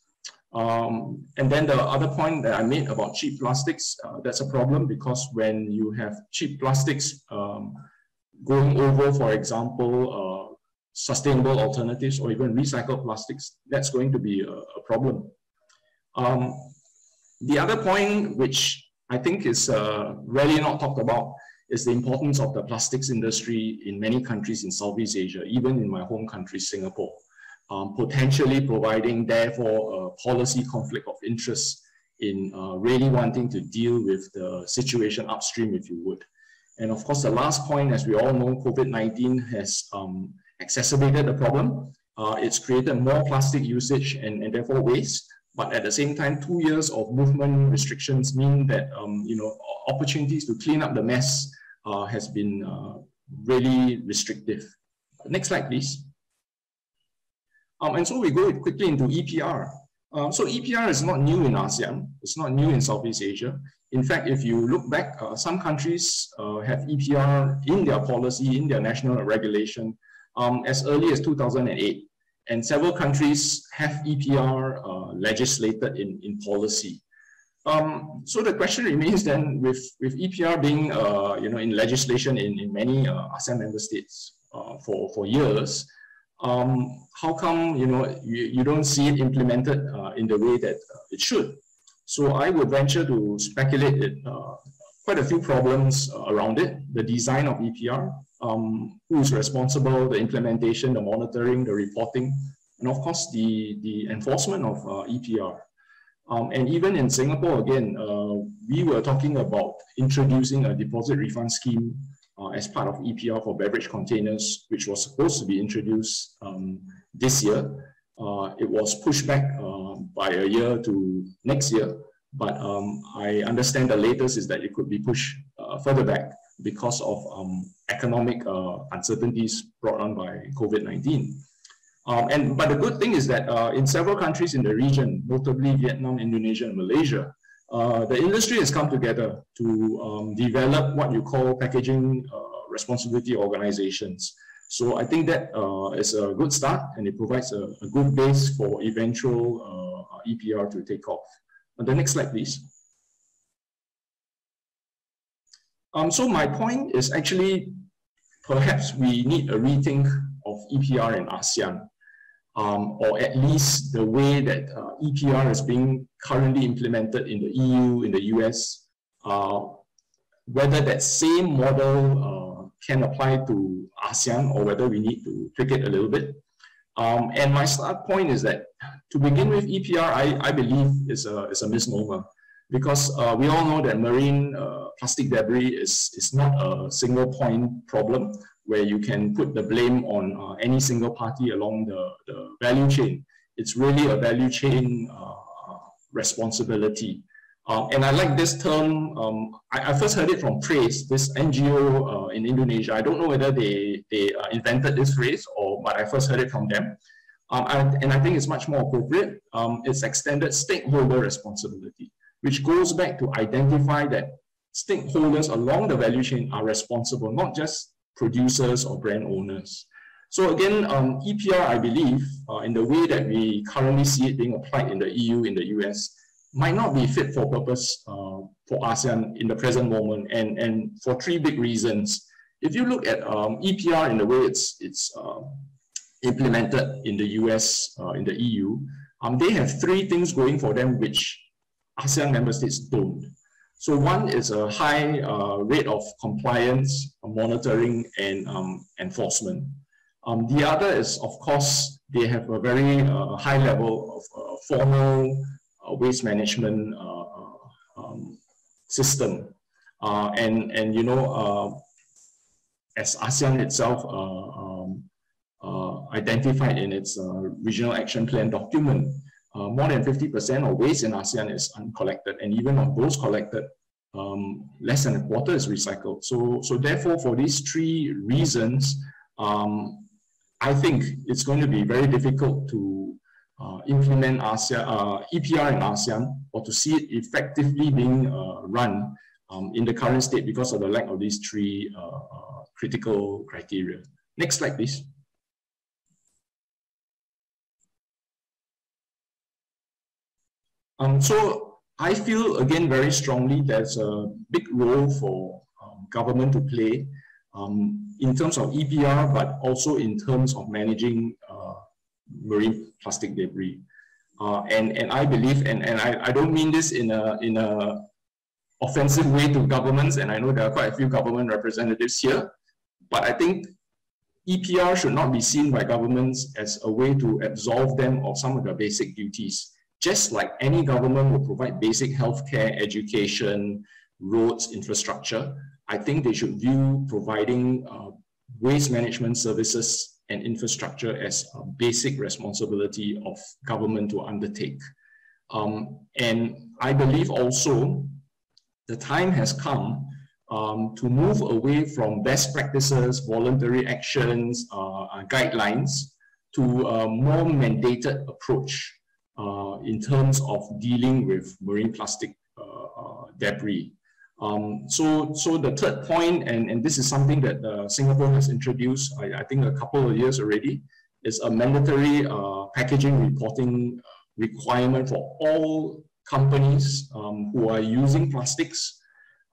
And then the other point that I made about cheap plastics, that's a problem, because when you have cheap plastics going over, for example, sustainable alternatives or even recycled plastics, that's going to be a problem. The other point, which I think is rarely not talked about, is the importance of the plastics industry in many countries in Southeast Asia, even in my home country, Singapore, potentially providing, therefore, a policy conflict of interest in really wanting to deal with the situation upstream, if you would. And of course, the last point, as we all know, COVID-19 has exacerbated the problem. It's created more plastic usage and therefore waste. But at the same time, 2 years of movement restrictions mean that opportunities to clean up the mess has been really restrictive. Next slide, please. And so we go quickly into EPR. So EPR is not new in ASEAN. It's not new in Southeast Asia. In fact, if you look back, some countries have EPR in their policy, in their national regulation, as early as 2008. And several countries have EPR legislated in policy. So the question remains then, with EPR being in legislation in many ASEAN member states for years, how come you don't see it implemented in the way that it should? So I would venture to speculate quite a few problems around it: the design of EPR, who's responsible, the implementation, the monitoring, the reporting, and of course the enforcement of EPR. And even in Singapore, again, we were talking about introducing a deposit refund scheme as part of EPR for beverage containers, which was supposed to be introduced this year. It was pushed back by a year to next year, but I understand the latest is that it could be pushed further back because of economic uncertainties brought on by COVID-19. But the good thing is that in several countries in the region, notably Vietnam, Indonesia, and Malaysia, the industry has come together to develop what you call packaging responsibility organizations. So I think that is a good start, and it provides a good base for eventual EPR to take off. The next slide, please. So my point is actually, perhaps we need a rethink of EPR in ASEAN, or at least the way that EPR is being currently implemented in the EU, in the US, whether that same model can apply to ASEAN, or whether we need to tweak it a little bit. And my start point is that to begin with, EPR, I believe is a misnomer, because we all know that marine plastic debris is not a single point problem where you can put the blame on any single party along the value chain. It's really a value chain responsibility. And I like this term. I first heard it from Trace, this NGO in Indonesia. I don't know whether they invented this phrase, but I first heard it from them. And I think it's much more appropriate. It's extended stakeholder responsibility, which goes back to identify that stakeholders along the value chain are responsible, not just producers or brand owners. So again, EPR, I believe, in the way that we currently see it being applied in the EU, in the US, might not be fit for purpose for ASEAN in the present moment, and for three big reasons. If you look at EPR in the way it's implemented in the US, in the EU, they have three things going for them which ASEAN member states don't. So one is a high rate of compliance, monitoring, and enforcement. The other is, of course, they have a very high level of formal waste management system. And you know, as ASEAN itself identified in its regional action plan document, more than 50% of waste in ASEAN is uncollected, and even of those collected, less than a quarter is recycled. So therefore, for these three reasons, I think it's going to be very difficult to implement EPR in ASEAN, or to see it effectively being run in the current state because of the lack of these three critical criteria. Next slide, please. So I feel, again, very strongly there's a big role for government to play in terms of EPR, but also in terms of managing marine plastic debris. And I believe, and I don't mean this in a offensive way to governments, and I know there are quite a few government representatives here, but I think EPR should not be seen by governments as a way to absolve them of some of their basic duties. Just like any government will provide basic healthcare, education, roads, infrastructure, I think they should view providing waste management services and infrastructure as a basic responsibility of government to undertake. And I believe also the time has come to move away from best practices, voluntary actions, guidelines, to a more mandated approach in terms of dealing with marine plastic debris. So the third point, and this is something that Singapore has introduced, I think a couple of years already, is a mandatory packaging reporting requirement for all companies who are using plastics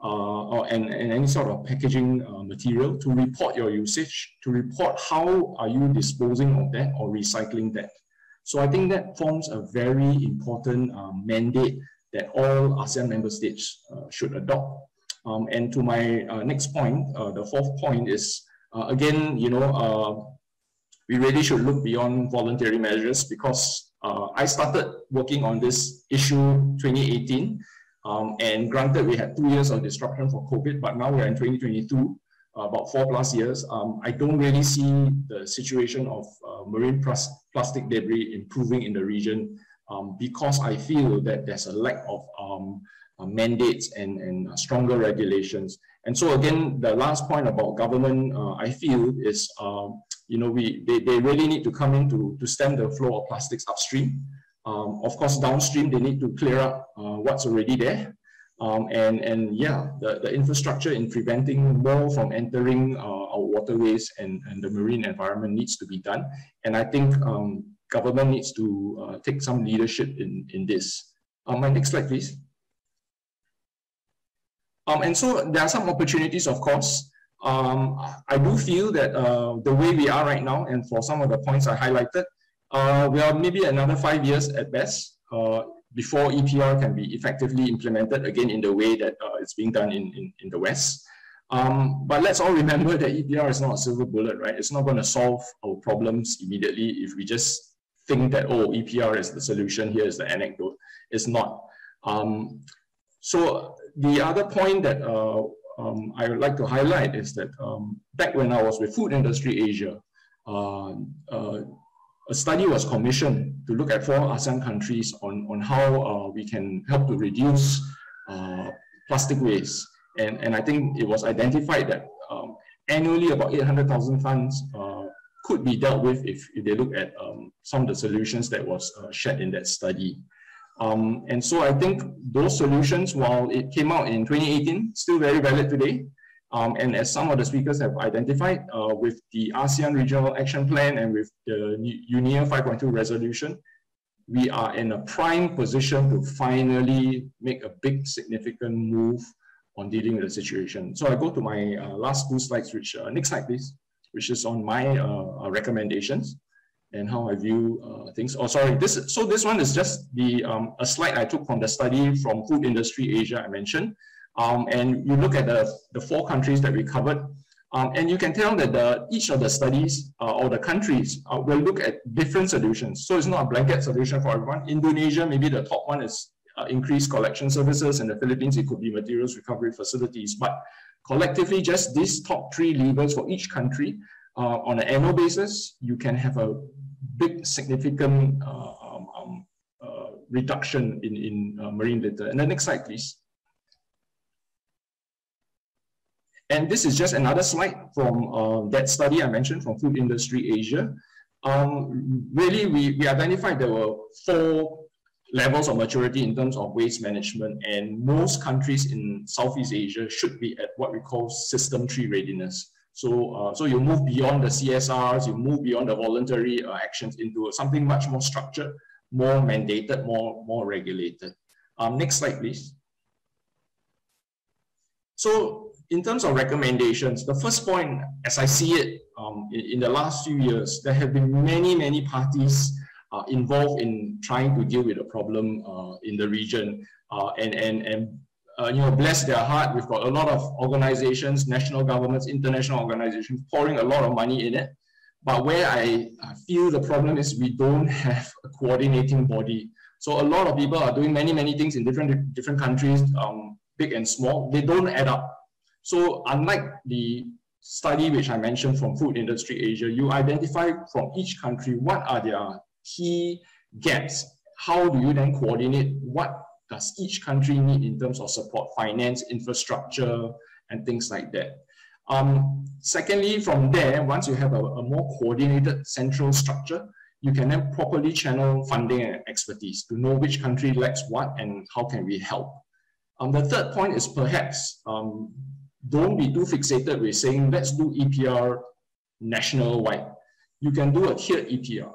and any sort of packaging material to report your usage, to report how are you disposing of that or recycling that. So I think that forms a very important mandate that all ASEAN member states should adopt. And to my next point, the fourth point is, again, you know, we really should look beyond voluntary measures, because I started working on this issue 2018, and granted we had 2 years of disruption for COVID, but now we're in 2022, about 4+ years. I don't really see the situation of marine plastic debris improving in the region, because I feel that there's a lack of mandates and stronger regulations. And so again, the last point about government, I feel is, you know, they really need to come in to stem the flow of plastics upstream. Of course, downstream, they need to clear up what's already there. And yeah, the infrastructure in preventing more from entering our waterways and the marine environment needs to be done. And I think government needs to take some leadership in this. My next slide, please. And so there are some opportunities, of course. I do feel that the way we are right now, and for some of the points I highlighted, we are maybe another 5 years at best before EPR can be effectively implemented again in the way that it's being done in the West. But let's all remember that EPR is not a silver bullet, right? It's not going to solve our problems immediately if we just think that, oh, EPR is the solution, here is the anecdote. It's not. So the other point that I would like to highlight is that back when I was with Food Industry Asia, a study was commissioned to look at 4 ASEAN countries on how we can help to reduce plastic waste. And I think it was identified that annually about 800,000 tons could be dealt with if they look at some of the solutions that was shared in that study. And so I think those solutions, while it came out in 2018, still very valid today. And as some of the speakers have identified, with the ASEAN Regional Action Plan and with the UNIA 5.2 resolution, we are in a prime position to finally make a big significant move on dealing with the situation. So I go to my last 2 slides, which, next slide please, which is on my recommendations and how I view things. Oh, sorry, this one is just the a slide I took from the study from Food Industry Asia I mentioned. And you look at the 4 countries that we covered, and you can tell that each of the studies or the countries will look at different solutions. So it's not a blanket solution for everyone. Indonesia, maybe the top one is increased collection services. In the Philippines, it could be materials recovery facilities. But collectively, just these top 3 levers for each country on an annual basis, you can have a big significant reduction in marine litter. And the next slide, please. And this is just another slide from that study I mentioned from Food Industry Asia. Really, we identified there were 4 levels of maturity in terms of waste management, and most countries in Southeast Asia should be at what we call system 3 readiness. So, so you move beyond the CSRs, you move beyond the voluntary actions into something much more structured, more mandated, more regulated. Next slide, please. So, in terms of recommendations, the first point, as I see it, in the last few years, there have been many parties involved in trying to deal with the problem in the region, you know, bless their heart, we've got a lot of organizations, national governments, international organizations pouring a lot of money in it. But where I feel the problem is we don't have a coordinating body. So a lot of people are doing many things in different countries, big and small. They don't add up. So unlike the study which I mentioned from Food Industry Asia, you identify from each country what are their key gaps. How do you then coordinate? What does each country need in terms of support, finance, infrastructure, and things like that? Secondly, from there, once you have a more coordinated central structure, you can then properly channel funding and expertise to know which country lacks what and how can we help. The third point is perhaps don't be too fixated with saying, let's do EPR national-wide. You can do a tiered EPR,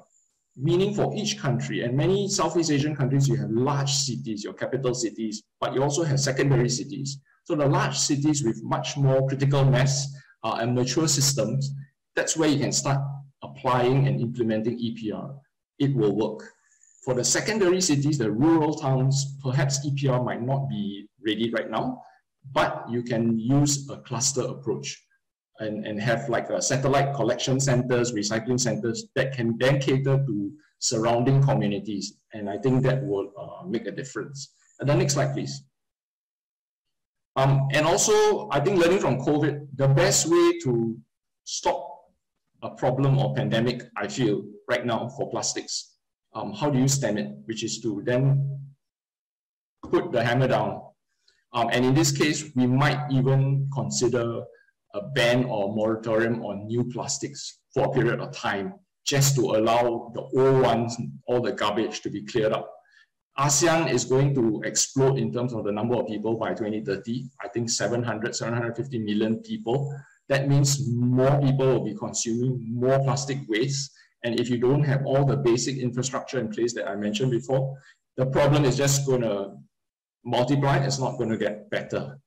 meaning for each country, and many Southeast Asian countries, you have large cities, your capital cities, but you also have secondary cities. So the large cities with much more critical mass and mature systems, that's where you can start applying and implementing EPR. It will work. For the secondary cities, the rural towns, perhaps EPR might not be ready right now, but you can use a cluster approach and have like a satellite collection centers, recycling centers that can then cater to surrounding communities. And I think that will make a difference. And the next slide, please. And also, I think learning from COVID, the best way to stop a problem or pandemic, I feel, right now for plastics, how do you stem it? Which is to then put the hammer down. And in this case, we might even consider a ban or moratorium on new plastics for a period of time, just to allow the old ones, all the garbage to be cleared up. ASEAN is going to explode in terms of the number of people by 2030. I think 750 million people. That means more people will be consuming more plastic waste. And if you don't have all the basic infrastructure in place that I mentioned before, the problem is just going to multiply. It's not going to get better.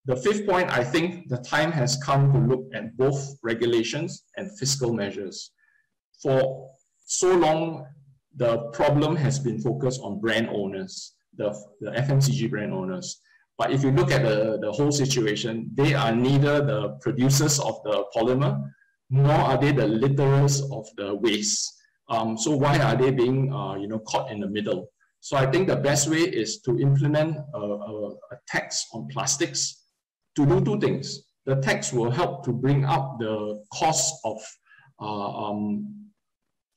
The fifth point, I think the time has come to look at both regulations and fiscal measures. For so long, the problem has been focused on brand owners, the FMCG brand owners. But if you look at the whole situation, they are neither the producers of the polymer, nor are they the litterers of the waste. So why are they being caught in the middle? So I think the best way is to implement a tax on plastics to do two things. The tax will help to bring up the cost of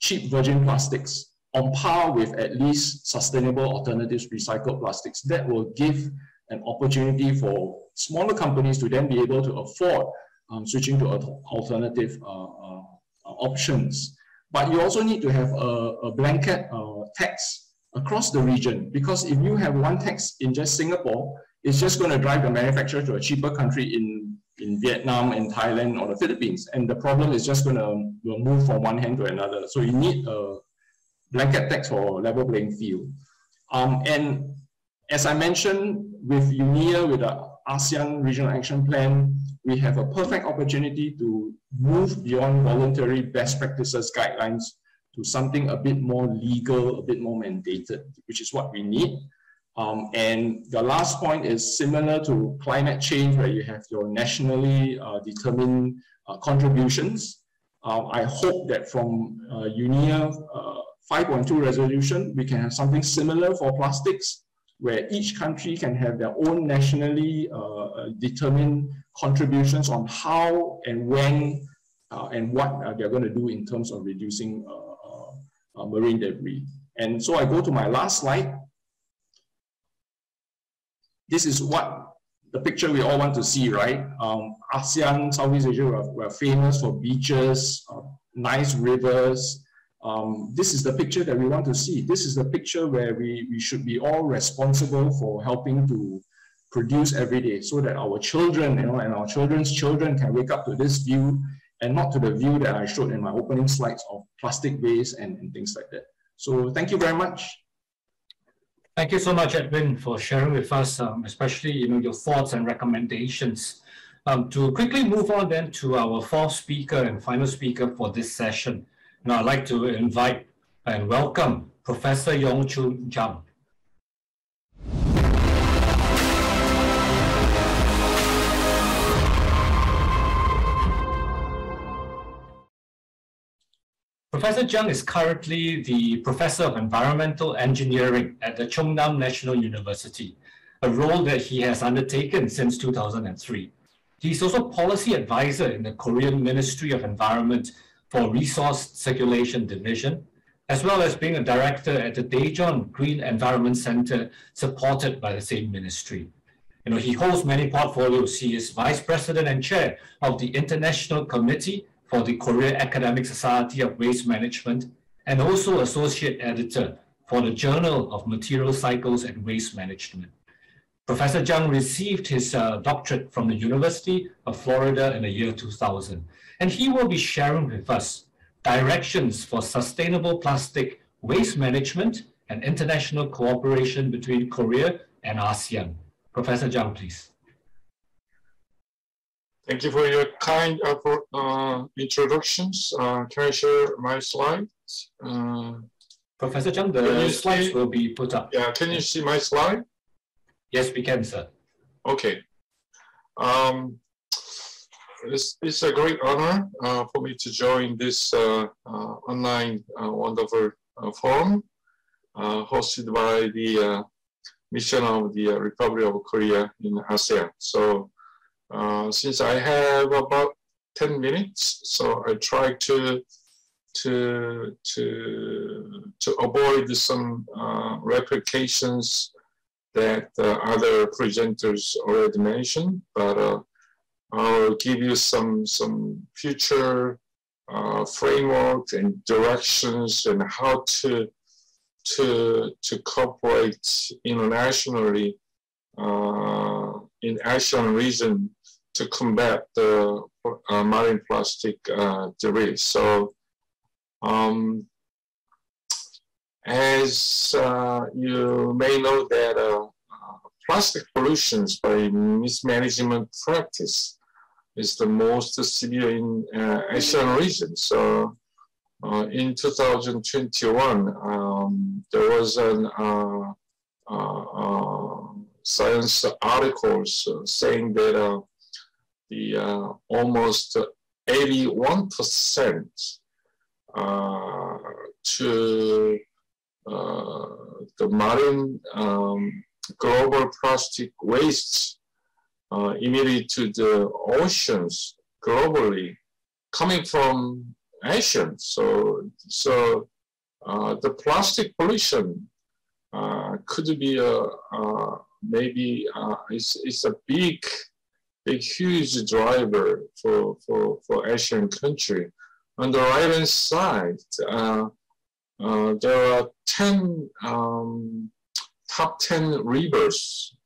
cheap virgin plastics on par with at least sustainable alternatives, recycled plastics. That will give an opportunity for smaller companies to then be able to afford switching to alternative options. But you also need to have a blanket tax across the region, because if you have one tax in just Singapore, it's just going to drive the manufacturer to a cheaper country in Vietnam, in Thailand, or the Philippines. And the problem is just going to move from one hand to another. So you need a blanket tax for level playing field. And as I mentioned, with UNIA, with the ASEAN Regional Action Plan, we have a perfect opportunity to move beyond voluntary best practices guidelines to something a bit more legal, a bit more mandated, which is what we need. And the last point is similar to climate change, where you have your nationally determined contributions. I hope that from UNIA 5.2 resolution, we can have something similar for plastics, where each country can have their own nationally determined contributions on how and when and what they're going to do in terms of reducing marine debris. And so I go to my last slide. This is what the picture we all want to see, right? ASEAN, Southeast Asia, we're famous for beaches, nice rivers. This is the picture that we want to see. This is the picture where we should be all responsible for helping to produce every day, so that our children, and our children's children can wake up to this view and not to the view that I showed in my opening slides of plastic waste and things like that. So thank you very much. Thank you so much, Edwin, for sharing with us, especially your thoughts and recommendations. To quickly move on then to our fourth speaker and final speaker for this session. Now I'd like to invite and welcome Professor Yong-Chun Jang. Professor Jang is currently the Professor of Environmental Engineering at the Chongnam National University, a role that he has undertaken since 2003. He's also Policy Advisor in the Korean Ministry of Environment for Resource Circulation Division, as well as being a director at the Daejeon Green Environment Center, supported by the same ministry. He holds many portfolios. He is Vice President and Chair of the International Committee for the Korea Academic Society of Waste Management, and also Associate Editor for the Journal of Material Cycles and Waste Management. Professor Jang received his doctorate from the University of Florida in the year 2000, and he will be sharing with us directions for sustainable plastic waste management and international cooperation between Korea and ASEAN. Professor Jang, please. Thank you for your kind introductions. Can I share my slides? Professor Jang, the slides will be put up. Yeah, can you see my slide? Yes, we can, sir. Okay. It's a great honor for me to join this online wonderful forum hosted by the mission of the Republic of Korea in ASEAN. So since I have about 10 minutes, so I try to avoid some replications that other presenters already mentioned, but I'll give you some future framework and directions and how to cooperate internationally in ASEAN region to combat the marine plastic debris. So, as you may know that plastic pollutions by mismanagement practice is the most severe in ASEAN region. So, in 2021, there was an science articles saying that the almost 81% to the marine global plastic wastes emitted to the oceans globally coming from Asia. So the plastic pollution could be maybe it's a big, huge driver for Asian country. On the right hand side, there are 10 top 10 rivers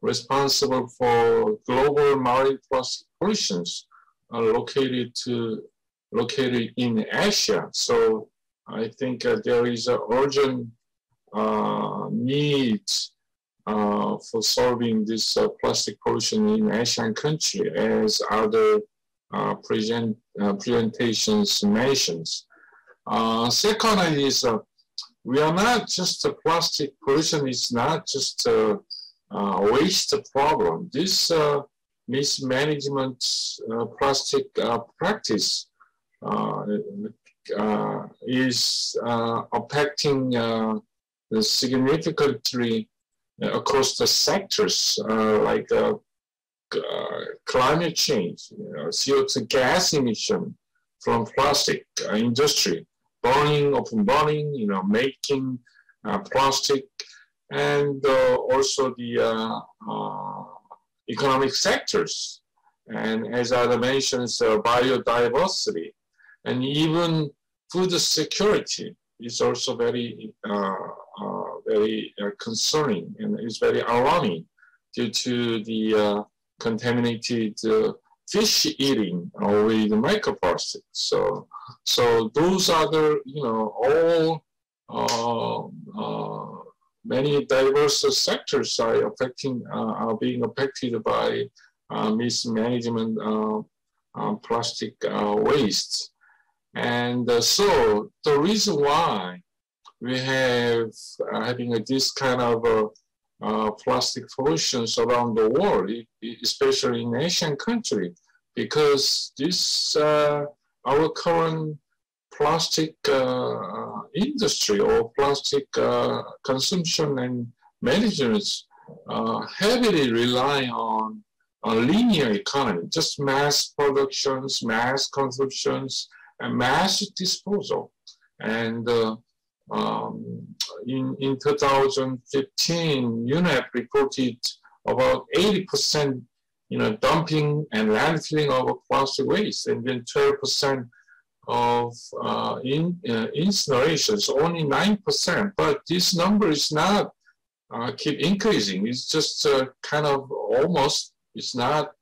responsible for global marine plastic pollutions located in Asia. So I think there is an urgent need for solving this plastic pollution in Asian country, as other presentations mentions. Second is we are not just plastic pollution is not just a waste problem. This mismanagement plastic practice is affecting significantly across the sectors like climate change, CO2 gas emission from plastic industry, open burning, making plastic, and also the economic sectors. And as I mentioned, biodiversity and even food security is also very, very concerning, and is very alarming due to the contaminated fish eating with microplastics. So those are the, all many diverse sectors are being affected by mismanagement plastic waste. And so the reason why we have having this kind of plastic pollutions around the world, especially in Asian countries, because this our current plastic industry or plastic consumption and management heavily rely on linear economy, just mass productions, mass consumptions, and mass disposal. And in 2015, UNEP reported about 80%, dumping and landfilling of plastic waste, and then 12% of incinerations, only 9%. But this number is not keep increasing. It's just kind of almost, it's not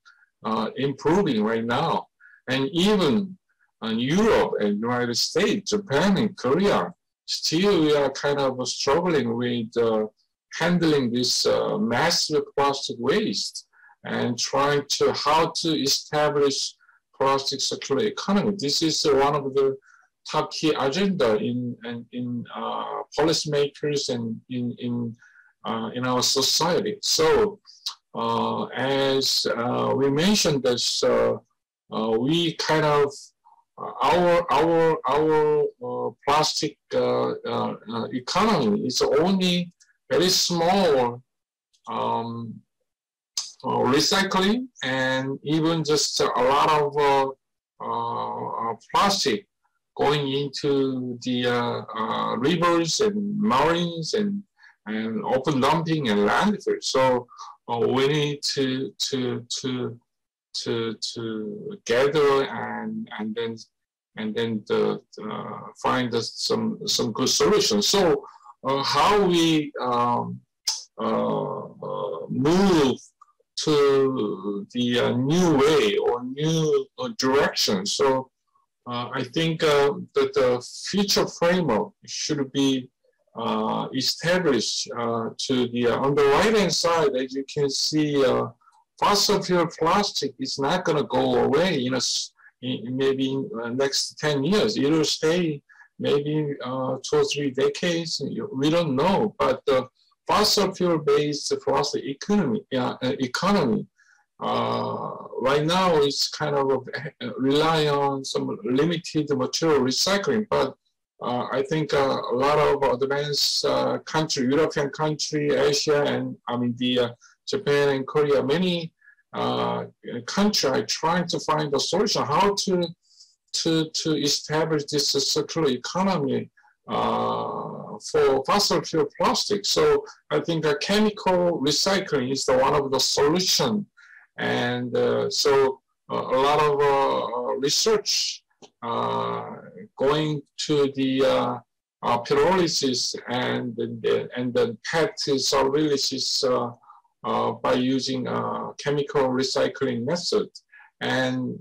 improving right now. And even in Europe and United States, Japan and Korea, still we are kind of struggling with handling this massive plastic waste and trying to how to establish plastic circular economy. This is one of the top key agenda in policymakers and in our society. So as we mentioned, that we kind of our plastic economy is only very small recycling, and even just a lot of plastic going into the rivers and marines and open dumping and landfill. So we need to gather and then find some good solutions. So how we move to the new way or new direction. So I think that the future framework should be established to the on the right hand side. As you can see, fossil fuel plastic is not going to go away. Maybe in the next 10 years, it will stay maybe 2 or 3 decades. We don't know, but fossil fuel-based plastic economy, right now it's kind of rely on some limited material recycling, but I think a lot of advanced country, European country, Asia, and Japan and Korea, many countries are trying to find a solution how to establish this circular economy for fossil fuel plastic. So I think chemical recycling is one of the solution, and so a lot of research going to the pyrolysis and the PET surveillance by using chemical recycling method. And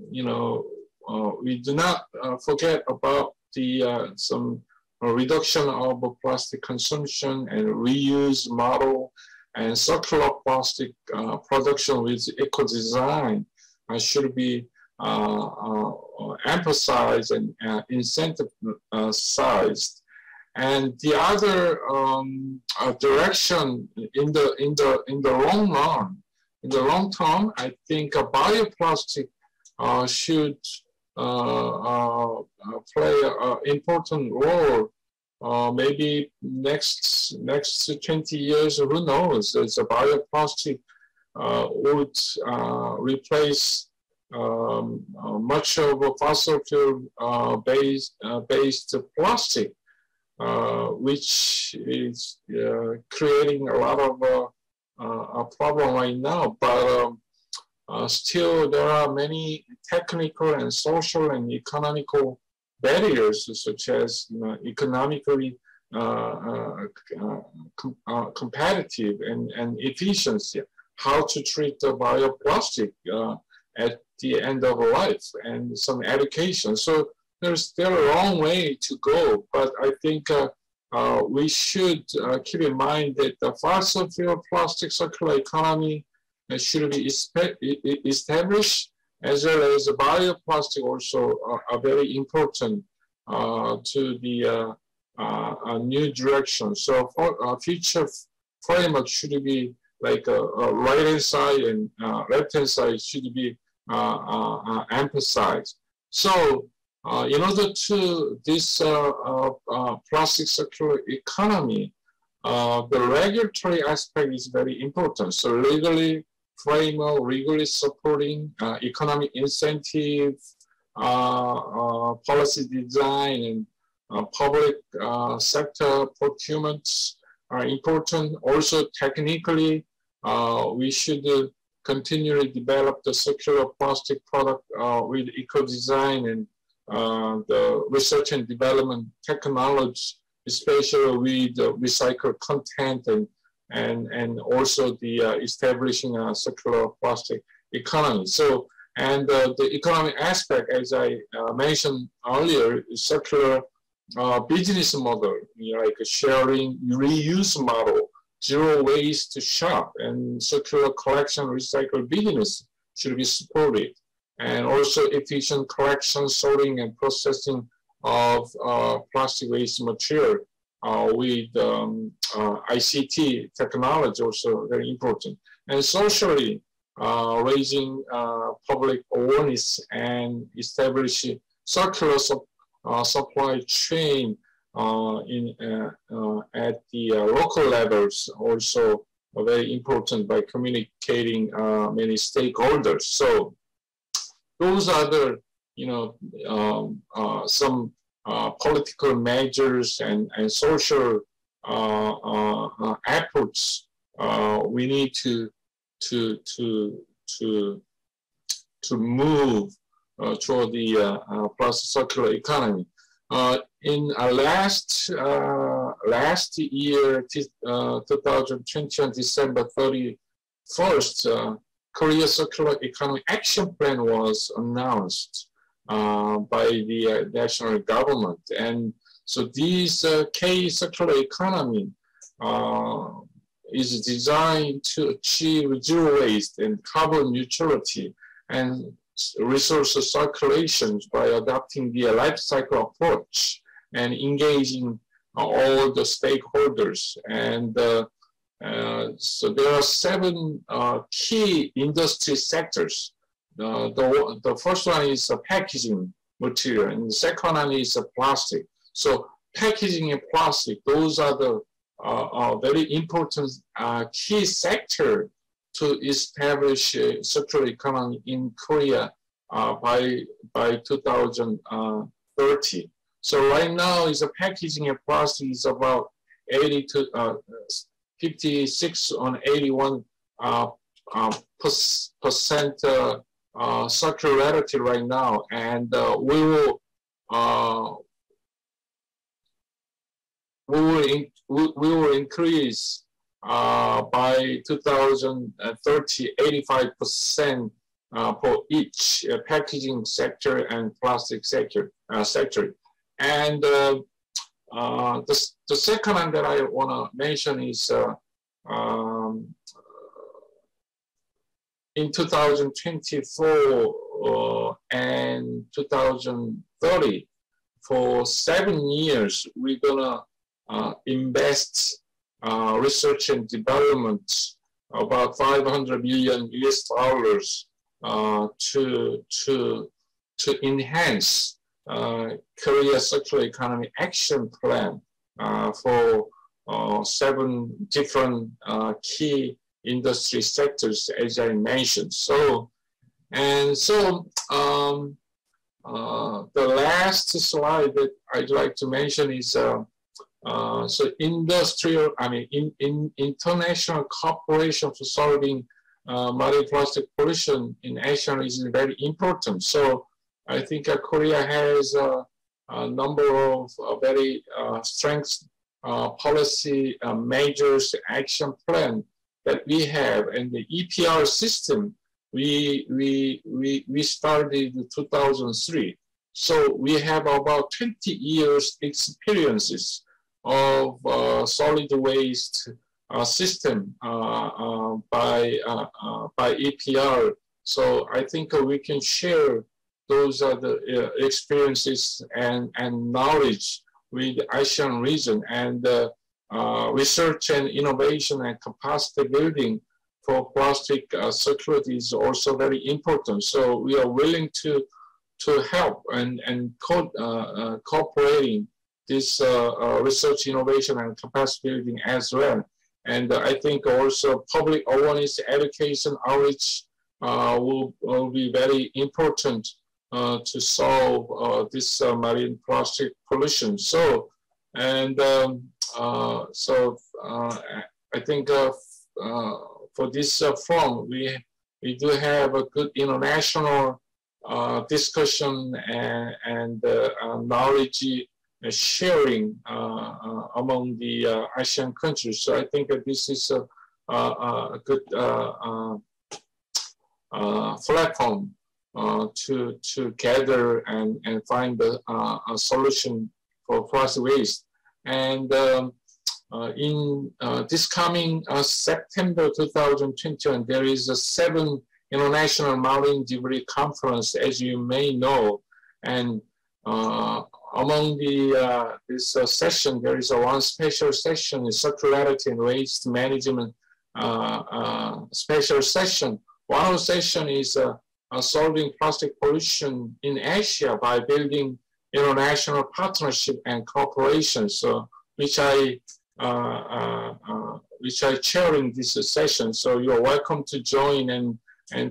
we do not forget about the some reduction of plastic consumption and reuse model and circular plastic production with eco-design should be emphasized and incentivized. And the other direction in the long term, I think bioplastic should play an important role. Maybe next 20 years, who knows? As a bioplastic would replace much of a fossil fuel based plastic, which is creating a lot of a problem right now. But still, there are many technical and social and economical barriers, such as economically competitive and efficiency, how to treat the bioplastic at the end of life, and some education. So there's still a long way to go, but I think we should keep in mind that the fossil fuel plastic circular economy should be established, as well as bioplastic also are very important to the new direction. So for future framework should be like right-hand side and left-hand side should be emphasized. So in order to this plastic circular economy, the regulatory aspect is very important. So legally framework, legally supporting economic incentive, policy design, and public sector procurements are important. Also, technically, we should continually develop the circular plastic product with eco-design and the research and development technology, especially with the recycled content and also the establishing a circular plastic economy. So, and the economic aspect, as I mentioned earlier, is circular business model, like a sharing reuse model, zero waste shop, and circular collection recycle business should be supported. And also efficient collection, sorting, and processing of plastic waste material with ICT technology also very important. And socially, raising public awareness and establishing circular supply chain at the local levels also very important by communicating many stakeholders. So those are the some political measures and social efforts we need to move toward the circular economy. In last year, 2020, on December 31st, Korea Circular Economy Action Plan was announced by the national government. And so this K circular economy is designed to achieve zero waste and carbon neutrality and resource circulation by adopting the life cycle approach and engaging all the stakeholders. And So there are 7 key industry sectors. The first one is packaging material, and the second one is plastic. So packaging and plastic, those are the very important key sector to establish a circular economy in Korea by 2030. So right now is packaging and plastic is about 56 on 81 percent circularity right now, and we will increase by 2030 85% for each packaging sector and plastic sector. And the second one that I want to mention is in 2024 and 2030, for 7 years, we're gonna invest research and development about $500 million to enhance Korea Circular Economy Action Plan for 7 different key industry sectors, as I mentioned. So, the last slide that I'd like to mention is international cooperation for solving marine plastic pollution in Asean is very important. So I think Korea has a number of very strength policy measures, action plan that we have, and the EPR system we started in 2003. So we have about 20 years experiences of solid waste system by EPR. So I think we can share those are the experiences and knowledge with the ASEAN region, and research and innovation and capacity building for plastic circularity is also very important. So we are willing to help and cooperating this research, innovation, and capacity building as well. And I think also public awareness, education, outreach will be very important to solve this marine plastic pollution. So, and I think for this forum, we do have a good international discussion and knowledge sharing among the ASEAN countries. So I think that this is a good platform to gather and find a solution for plastic waste. And in this coming September 2021, there is a 7th International Marine Debris Conference, as you may know. And among this session, there is one special session, circularity and waste management special session. One of the session is solving plastic pollution in Asia by building international partnership and cooperation. So, which I chair in this session. So you are welcome to join and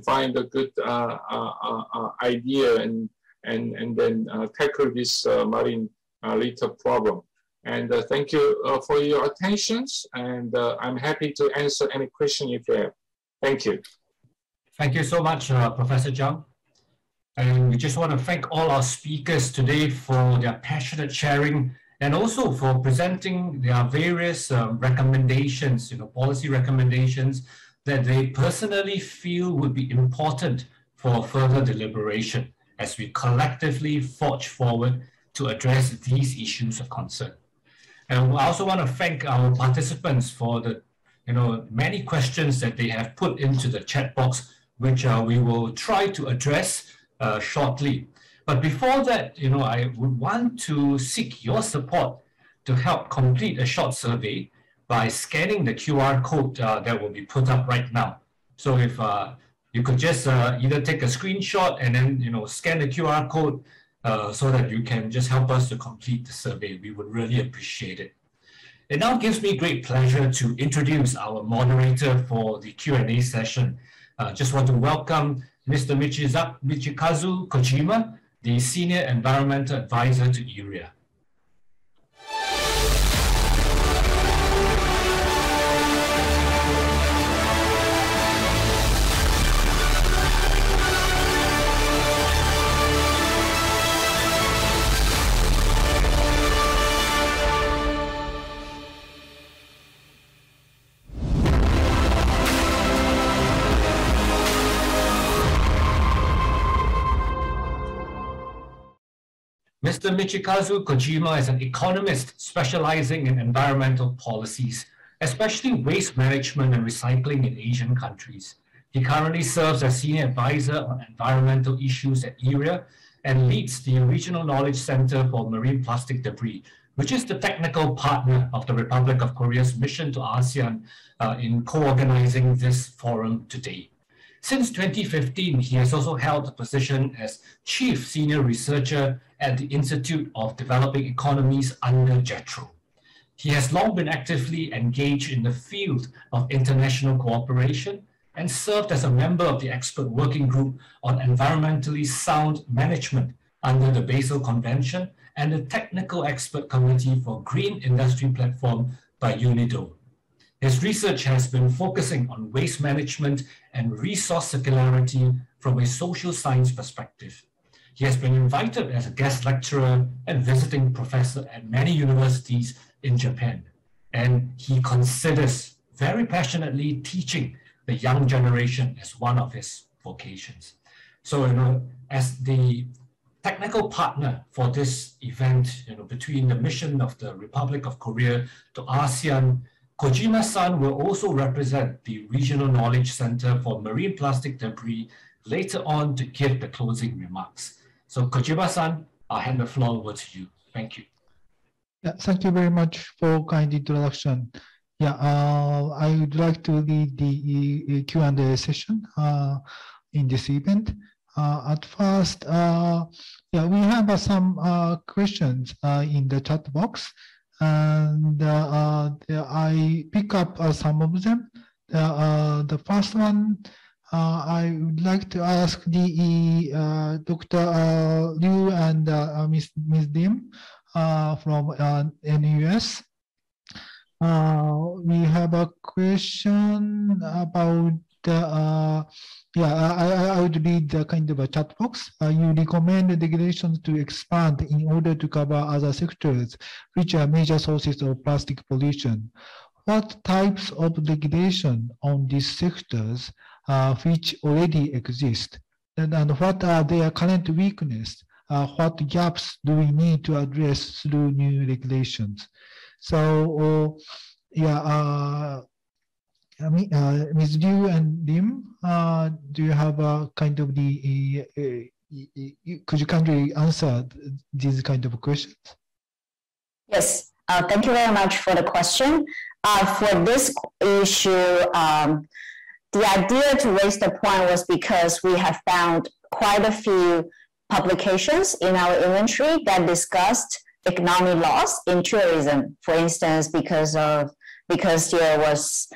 find a good idea and then tackle this marine litter problem. And thank you for your attention. And I'm happy to answer any question if you have. Thank you. Thank you so much, Professor Zhang. And we just want to thank all our speakers today for their passionate sharing and also for presenting their various recommendations, policy recommendations that they personally feel would be important for further deliberation as we collectively forge forward to address these issues of concern. And I also want to thank our participants for the many questions that they have put into the chat box, which we will try to address shortly. But before that, I would want to seek your support to help complete a short survey, by scanning the QR code that will be put up right now. So if you could just either take a screenshot and then scan the QR code so that you can just help us to complete the survey. We would really appreciate it. It now gives me great pleasure to introduce our moderator for the Q&A session. Just want to welcome Mr. Michikazu Kojima, the Senior Environmental Advisor to ERIA. Mr. Michikazu Kojima is an economist specializing in environmental policies, especially waste management and recycling in Asian countries. He currently serves as Senior Advisor on environmental issues at ERIA and leads the Regional Knowledge Center for Marine Plastic Debris, which is the technical partner of the Republic of Korea's mission to ASEAN in co-organizing this forum today. Since 2015, he has also held the position as Chief Senior Researcher at the Institute of Developing Economies under JETRO. He has long been actively engaged in the field of international cooperation and served as a member of the expert working group on environmentally sound management under the Basel Convention and the Technical Expert Committee for Green Industry Platform by UNIDO. His research has been focusing on waste management and resource circularity from a social science perspective. He has been invited as a guest lecturer and visiting professor at many universities in Japan, and he considers very passionately teaching the young generation as one of his vocations. So, as the technical partner for this event, between the mission of the Republic of Korea to ASEAN, Kojima-san will also represent the Regional Knowledge Center for Marine Plastic Debris later on to give the closing remarks. So Kojima-san, I'll hand the floor over to you. Thank you. Yeah, thank you very much for kind introduction. Yeah, I would like to lead the Q&A session in this event. At first, yeah, we have some questions in the chat box. And I pick up some of them. The first one, I would like to ask the Dr. Liu and Ms. Lim from NUS. We have a question about I would read the kind of a chat box. You recommend the regulations to expand in order to cover other sectors which are major sources of plastic pollution. What types of regulation on these sectors which already exist? And what are their current weaknesses? What gaps do we need to address through new regulations? So, Ms. Liu and Lim, do you have a kind of could you kindly answer these kind of questions? Yes, thank you very much for the question. For this issue, the idea to raise the point was because we have found quite a few publications in our inventory that discussed economic loss in tourism. For instance, because there was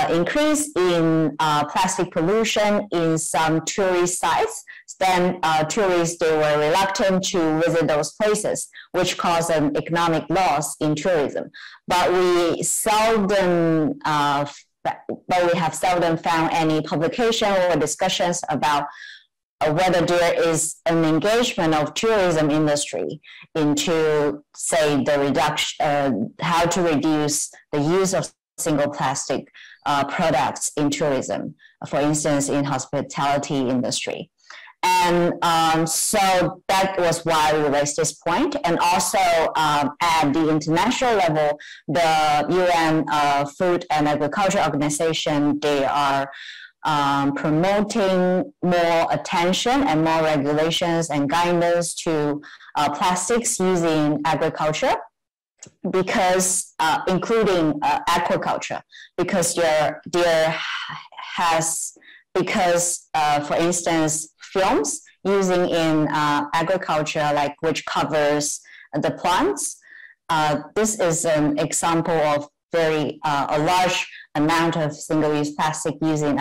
increase in plastic pollution in some tourist sites, then tourists, they were reluctant to visit those places, which caused an economic loss in tourism. But we have seldom found any publication or discussions about whether there is an engagement of tourism industry into, say, the reduction, how to reduce the use of single plastic products in tourism, for instance, in hospitality industry. And so that was why we raised this point. And also at the international level, the UN Food and Agriculture Organization, they are promoting more attention and more regulations and guidance to plastics used in agriculture. because including aquaculture, because for instance, films using in agriculture, like which covers the plants. This is an example of a large amount of single-use plastic used in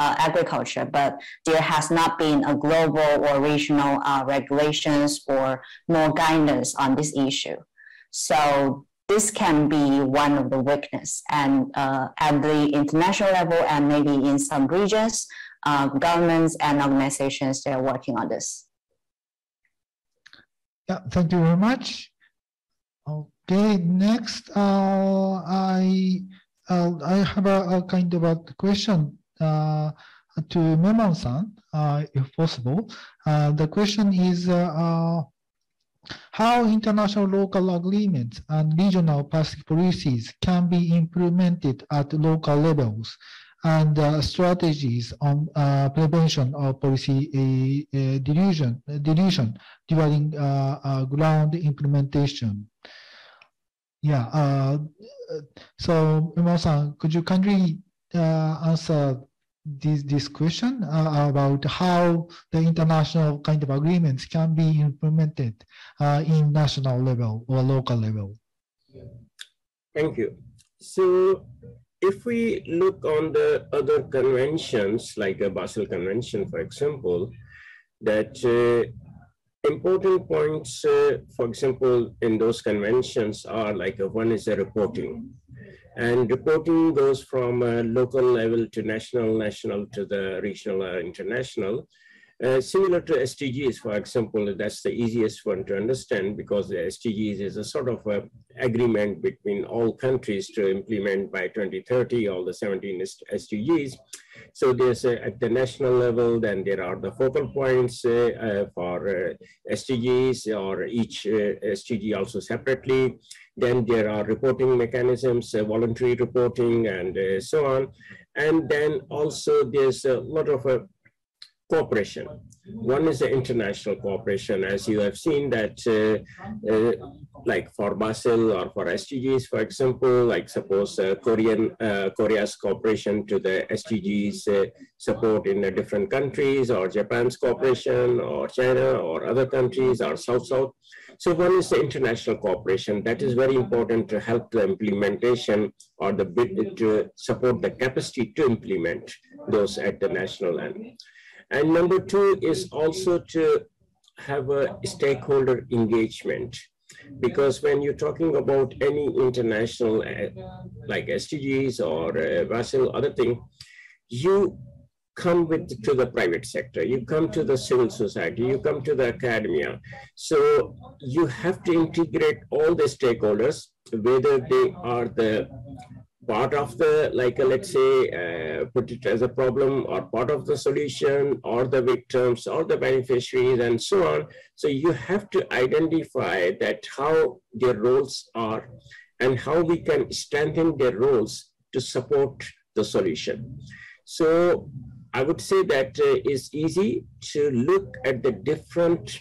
agriculture, but there has not been a global or regional regulations or more guidance on this issue. So this can be one of the weakness, and at the international level and maybe in some regions, governments and organizations, they're working on this. Yeah, thank you very much. Okay, next, I have a kind of a question to Memon-san, if possible. The question is how international local agreements and regional plastic policies can be implemented at local levels, and strategies on prevention of policy dilution during ground implementation. Yeah, so Memon-san, could you kindly answer this question about how the international kind of agreements can be implemented in national level or local level? Thank you. So if we look on the other conventions, like a Basel Convention, for example, that important points, for example, in those conventions are like one is a reporting. And reporting goes from local level to national to the regional or international. Similar to SDGs, for example, that's the easiest one to understand, because the SDGs is a sort of agreement between all countries to implement by 2030 all the 17 SDGs. So there's at the national level, then there are the focal points for SDGs, or each SDG also separately. Then there are reporting mechanisms, voluntary reporting, and so on. And then also there's a lot of cooperation. One is the international cooperation, as you have seen that like for Basel or for SDGs, for example, like suppose Korea's cooperation to the SDGs support in the different countries, or Japan's cooperation, or China, or other countries, or South-South. So one is the international cooperation. That is very important to help the implementation, or the bid to support the capacity to implement those at the national end. And number two is also to have a stakeholder engagement, because when you're talking about any international like SDGs or Basel, other thing, you come to the private sector, you come to the civil society, you come to the academia. So you have to integrate all the stakeholders, whether they are the part of the, like let's say, put it as a problem, or part of the solution, or the victims, or the beneficiaries, and so on. So you have to identify that how their roles are, and how we can strengthen their roles to support the solution. So I would say that it's easy to look at the different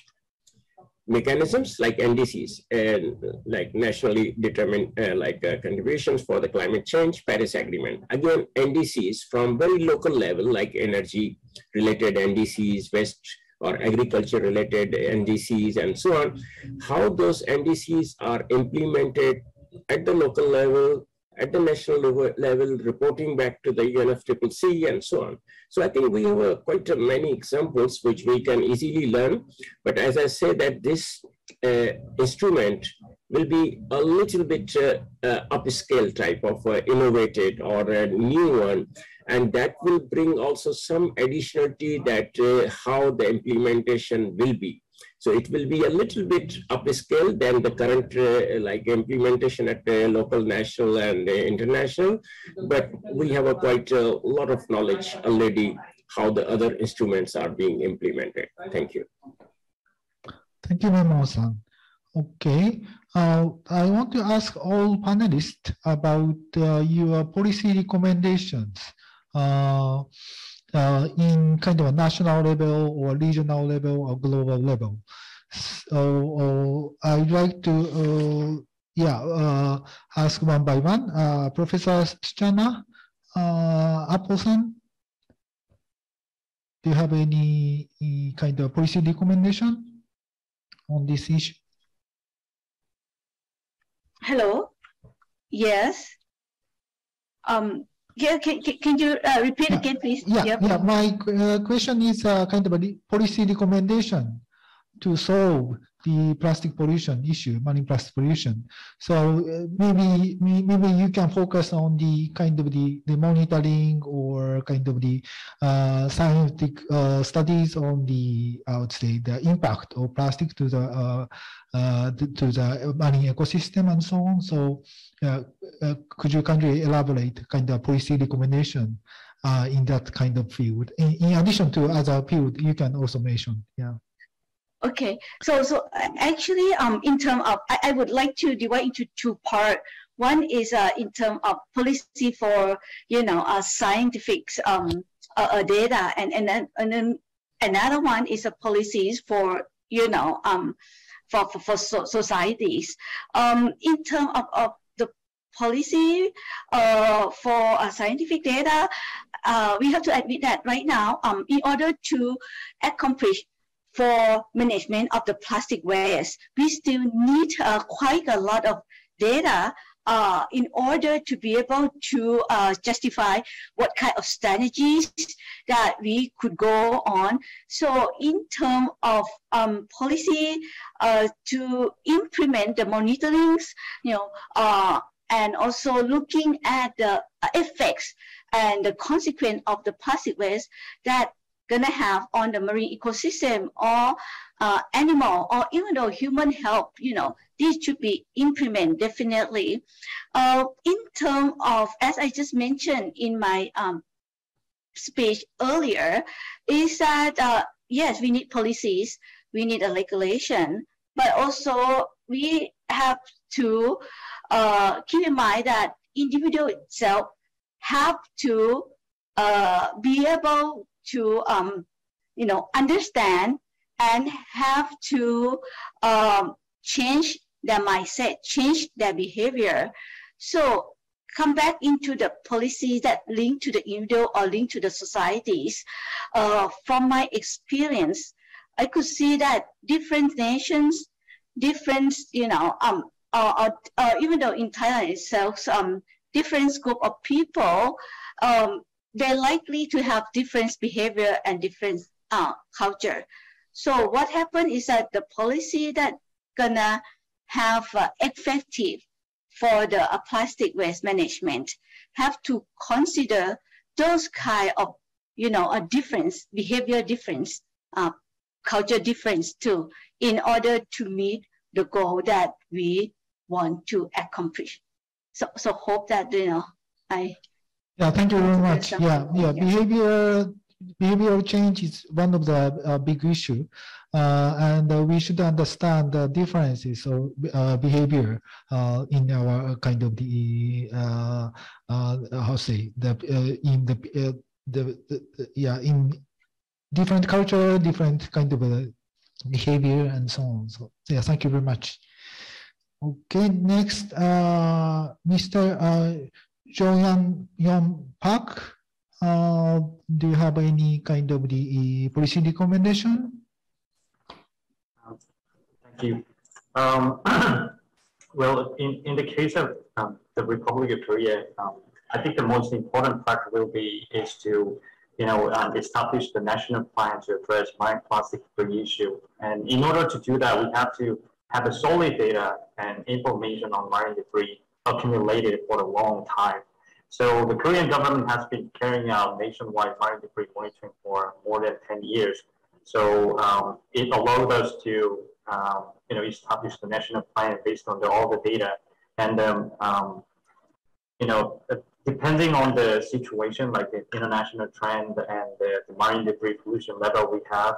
mechanisms like NDCs, and like nationally determined contributions for the climate change, Paris Agreement. Again, NDCs from very local level, like energy related NDCs, waste or agriculture related NDCs, and so on. How those NDCs are implemented at the local level, at the national level, reporting back to the UNFCCC, and so on. So I think we have quite many examples which we can easily learn. But as I say, that this instrument will be a little bit upscale type of innovated or a new one. And that will bring also some additionality that how the implementation will be. So it will be a little bit upscale than the current like implementation at the local, national, and international. But we have quite a lot of knowledge already how the other instruments are being implemented. Thank you. Thank you, Memon-san. Okay, I want to ask all panelists about your policy recommendations in kind of a national level or regional level or global level. So I'd like to ask one by one. Professor Suchana Appleson, do you have any kind of policy recommendation on this issue? Hello. Yes. Yeah. Can you repeat again, please? Yeah. My question is kind of a policy recommendation to solve the plastic pollution issue, marine plastic pollution. So maybe you can focus on the kind of the monitoring or kind of the scientific studies on the, I would say, the impact of plastic to the marine ecosystem and so on. So could you kindly elaborate kind of policy recommendation in that kind of field? In addition to other field, you can also mention. Yeah. Okay, so actually, in terms of, I would like to divide into two parts. One is in terms of policy for scientific data, and then another one is a policies for for societies. In terms of the policy for scientific data, we have to admit that right now, in order to accomplish for management of the plastic waste, we still need quite a lot of data in order to be able to justify what kind of strategies that we could go on. So in terms of policy to implement the monitorings, and also looking at the effects and the consequence of the plastic waste that gonna have on the marine ecosystem or animal or even though human health, these should be implemented definitely. In terms of, as I just mentioned in my speech earlier, is that yes, we need policies, we need a regulation, but also we have to keep in mind that individual itself have to be able to understand and have to change their mindset, change their behavior. So come back into the policies that link to the individual or link to the societies. From my experience, I could see that different nations, different, even though in Thailand itself, different group of people, they're likely to have different behavior and different culture. So what happened is that the policy that gonna have effective for the plastic waste management have to consider those kind of, a difference, behavior difference, culture difference too, in order to meet the goal that we want to accomplish. So hope that, Yeah, thank you very much. Yeah. Behavioral change is one of the big issue, and we should understand the differences of behavior in our kind of the in different culture, different kind of behavior and so on. So yeah, thank you very much. Okay, next, Mr. Jong-Yeon Park, do you have any kind of the policy recommendation? Thank you. Well, in the case of the Republic of Korea, I think the most important part is to establish the national plan to address marine plastic issue. And in order to do that, we have to have a solid data and information on marine debris accumulated for a long time. So the Korean government has been carrying out nationwide marine debris monitoring for more than 10 years. So it allowed us to establish the national plan based on all the data. And depending on the situation, like the international trend and the marine debris pollution level we have,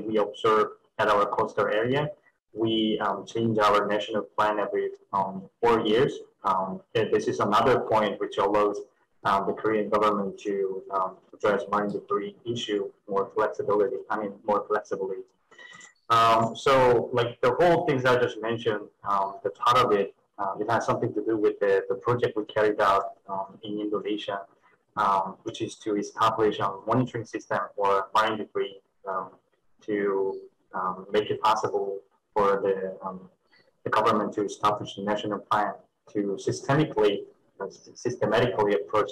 we observe at our coastal area, we change our national plan every 4 years. This is another point which allows the Korean government to address marine debris issue more flexibly. So like the whole things I just mentioned, the part of it, it has something to do with the project we carried out in Indonesia, which is to establish a monitoring system for marine debris to make it possible for the government to establish a national plan to systematically approach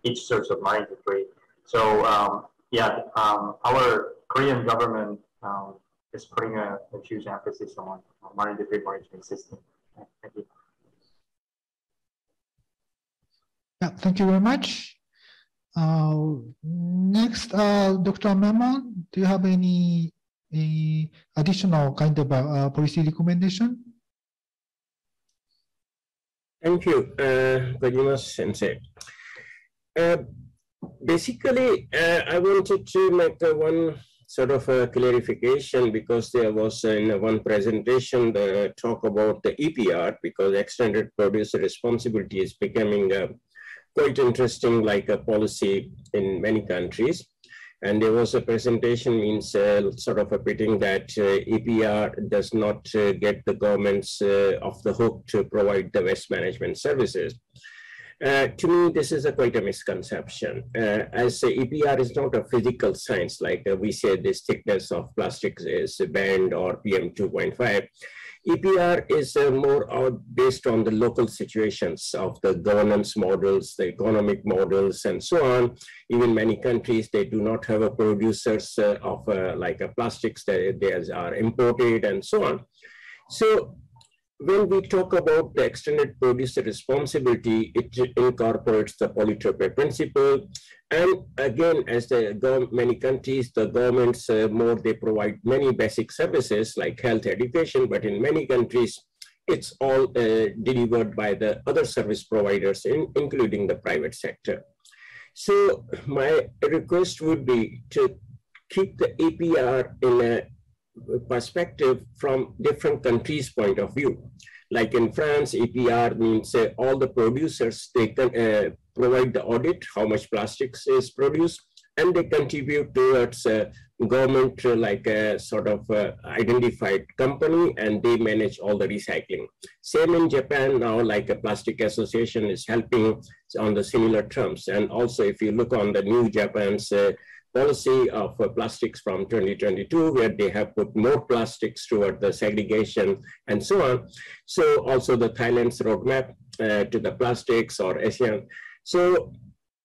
each source of marine debris. So our Korean government is putting a huge emphasis on marine debris monitoring system. Thank you. Yeah, thank you very much. Next, Dr. Memon, do you have any additional kind of policy recommendation? Thank you, Kojima-sensei. Basically, I wanted to make one sort of a clarification, because there was in one presentation the talk about the EPR, because extended producer responsibility is becoming quite interesting, like a policy in many countries. And there was a presentation means sort of admitting that EPR does not get the governments off the hook to provide the waste management services. To me, this is quite a misconception. As EPR is not a physical science, like we say this thickness of plastics is banned or PM 2.5. EPR is more based on the local situations of the governance models, the economic models, and so on. Even many countries, they do not have a producers of like plastics that they are imported and so on. So when we talk about the extended producer responsibility, it incorporates the polluter principle. And again, as many countries, the governments they provide many basic services like health, education, but in many countries, it's all delivered by the other service providers, including the private sector. So my request would be to keep the EPR in a perspective from different countries' point of view. Like in France, EPR means all the producers, they can provide the audit, how much plastics is produced, and they contribute towards government like a sort of identified company, and they manage all the recycling. Same in Japan now, like a plastic association is helping on the similar terms. And also if you look on the new Japan's policy of plastics from 2022, where they have put more plastics toward the segregation and so on. So also the Thailand's roadmap to the plastics or Asean. So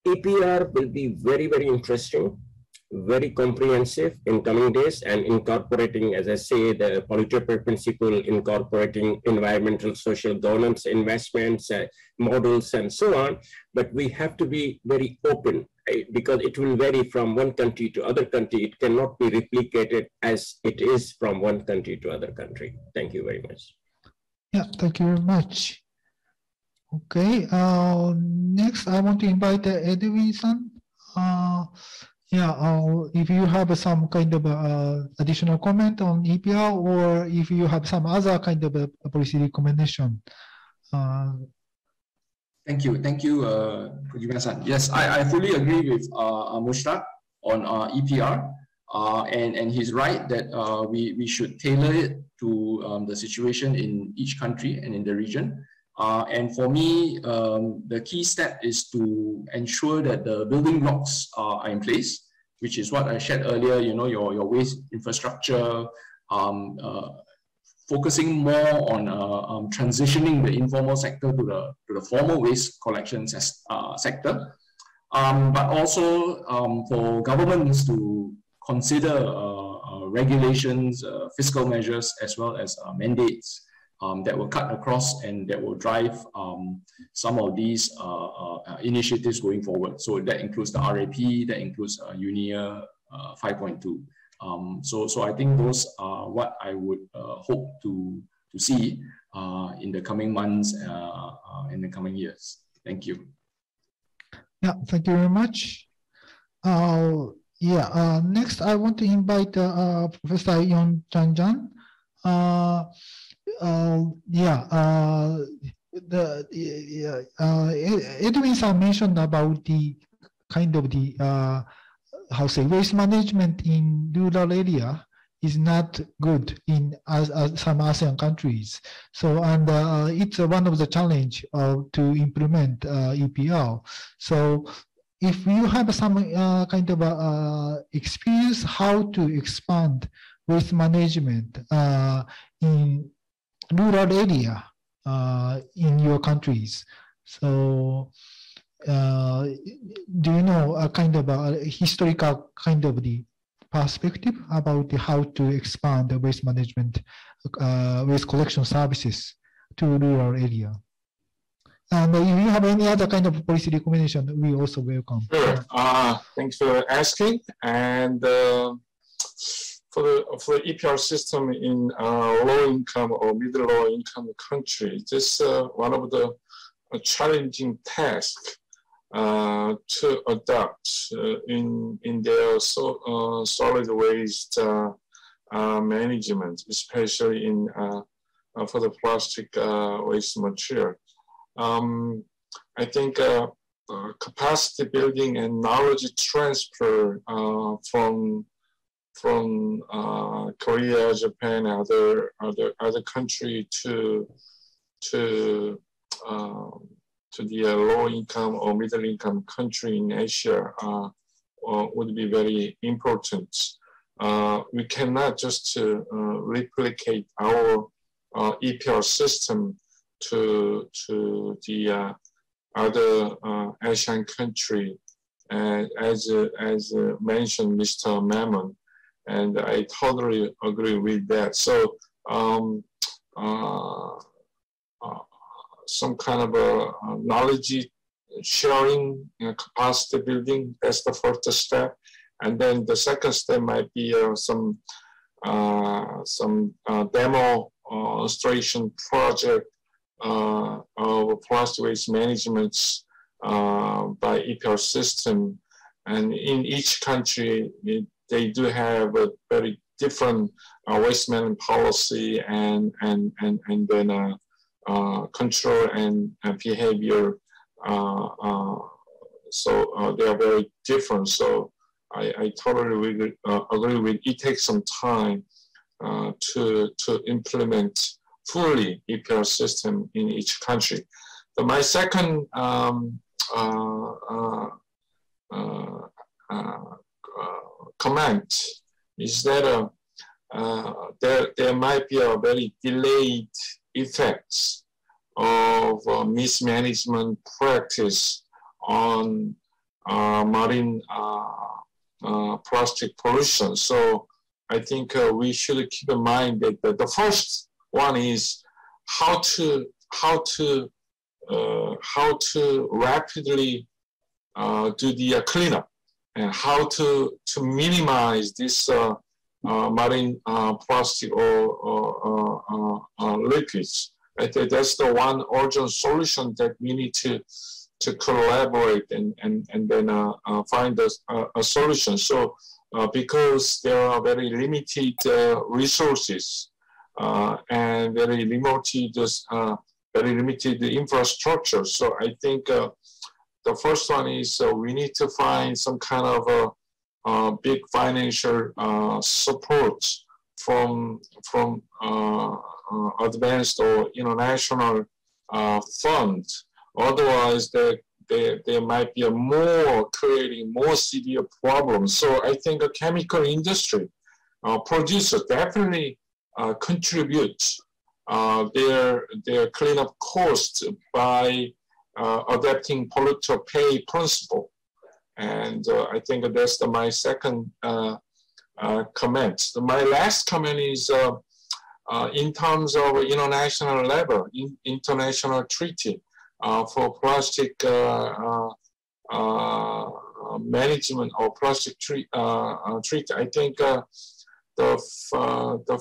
EPR will be very, very interesting, very comprehensive in coming days, and incorporating, as I say, the polluter principle, incorporating environmental social governance investments, models, and so on. But we have to be very open, because it will vary from one country to other country. It cannot be replicated as it is from one country to other country. Thank you very much. Yeah, thank you very much. Okay, next I want to invite Edwin-san. If you have some kind of additional comment on EPR, or if you have some other kind of policy recommendation. Thank you, Kojima-san. Yes, I fully agree with Mushtaq on EPR, and he's right that we should tailor it to the situation in each country and in the region. And for me, the key step is to ensure that the building blocks are in place, which is what I shared earlier, you know, your waste infrastructure, focusing more on transitioning the informal sector to the formal waste collection sector, but also for governments to consider regulations, fiscal measures, as well as mandates that will cut across and that will drive some of these initiatives going forward. So that includes the RAP, that includes UNIA 5.2. So I think those are what I would hope to see in the coming months, in the coming years. Thank you. Yeah, thank you very much. Next I want to invite Professor Yon Chan. Edwin-san mentioned about the kind of the waste management in rural area, is not good in some ASEAN countries. So, and it's one of the challenge to implement EPR. So, if you have some kind of experience how to expand waste management in rural area in your countries, so do you know a kind of a historical kind of the perspective about how to expand the waste management, waste collection services to rural area? And if you have any other kind of policy recommendation, we also welcome. Sure. Thanks for asking. And for the EPR system in low income or middle low income country, this one of the challenging tasks to adopt in their solid waste management, especially in for the plastic waste material. I think capacity building and knowledge transfer from Korea, Japan, other country to the low income or middle income country in Asia would be very important. We cannot just replicate our EPR system to the other Asian country, as mentioned, Mr. Mammon, and I totally agree with that. So some kind of a knowledge sharing, capacity building, that's the first step. And then the second step might be some demonstration project of plastic waste management by EPR system. And in each country, they do have a very different waste management policy and then control and behavior. So they are very different. So I totally agree with it. Takes some time to implement fully EPR system in each country. But my second comment is that there might be a very delayed effects of mismanagement practice on marine plastic pollution. So I think we should keep in mind that the first one is how to rapidly do the cleanup and how to minimize this marine plastic or liquids. I think that's the one urgent solution that we need to collaborate and then find a solution. So because there are very limited resources and very limited infrastructure. So I think the first one is we need to find some kind of a big financial support from advanced or international fund. Otherwise, there might be creating more severe problems. So I think a chemical industry producers definitely contribute their cleanup costs by adapting polluter pay principle. And I think that's my second comment. My last comment is in terms of international level, international treaty for plastic management or plastic treaty. I think the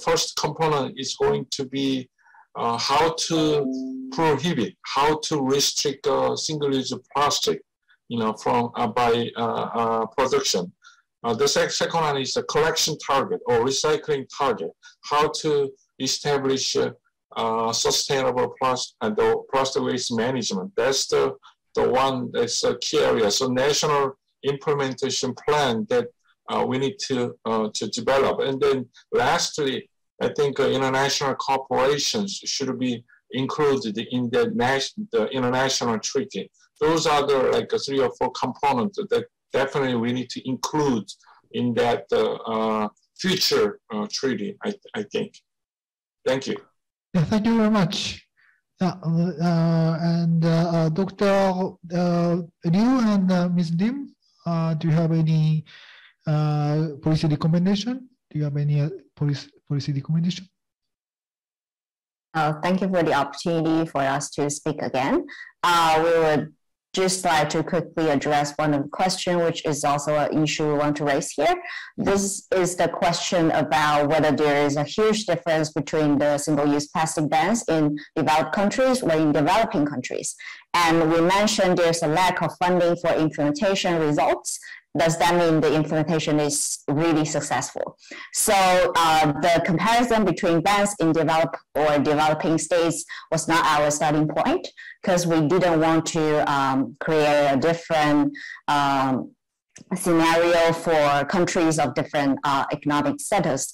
first component is going to be how to prohibit, how to restrict single-use plastic, from by production. The second one is the collection target or recycling target. How to establish sustainable plastic waste management. That's the one that's a key area. So national implementation plan that we need to develop. And then lastly, I think international corporations should be included in the international treaty. Those are the like 3 or 4 components that definitely we need to include in that future treaty, I think. Thank you. Yeah, thank you very much. And Dr. Liu and Ms. Lim, do you have any policy recommendation? Do you have any policy recommendation? Thank you for the opportunity for us to speak again. We would just like to quickly address one of the questions, which is also an issue we want to raise here. This is the question about whether there is a huge difference between the single-use plastic bans in developed countries or in developing countries. And we mentioned there's a lack of funding for implementation results. Does that mean the implementation is really successful? So the comparison between bans in developed or developing states was not our starting point, because we didn't want to create a different scenario for countries of different economic status.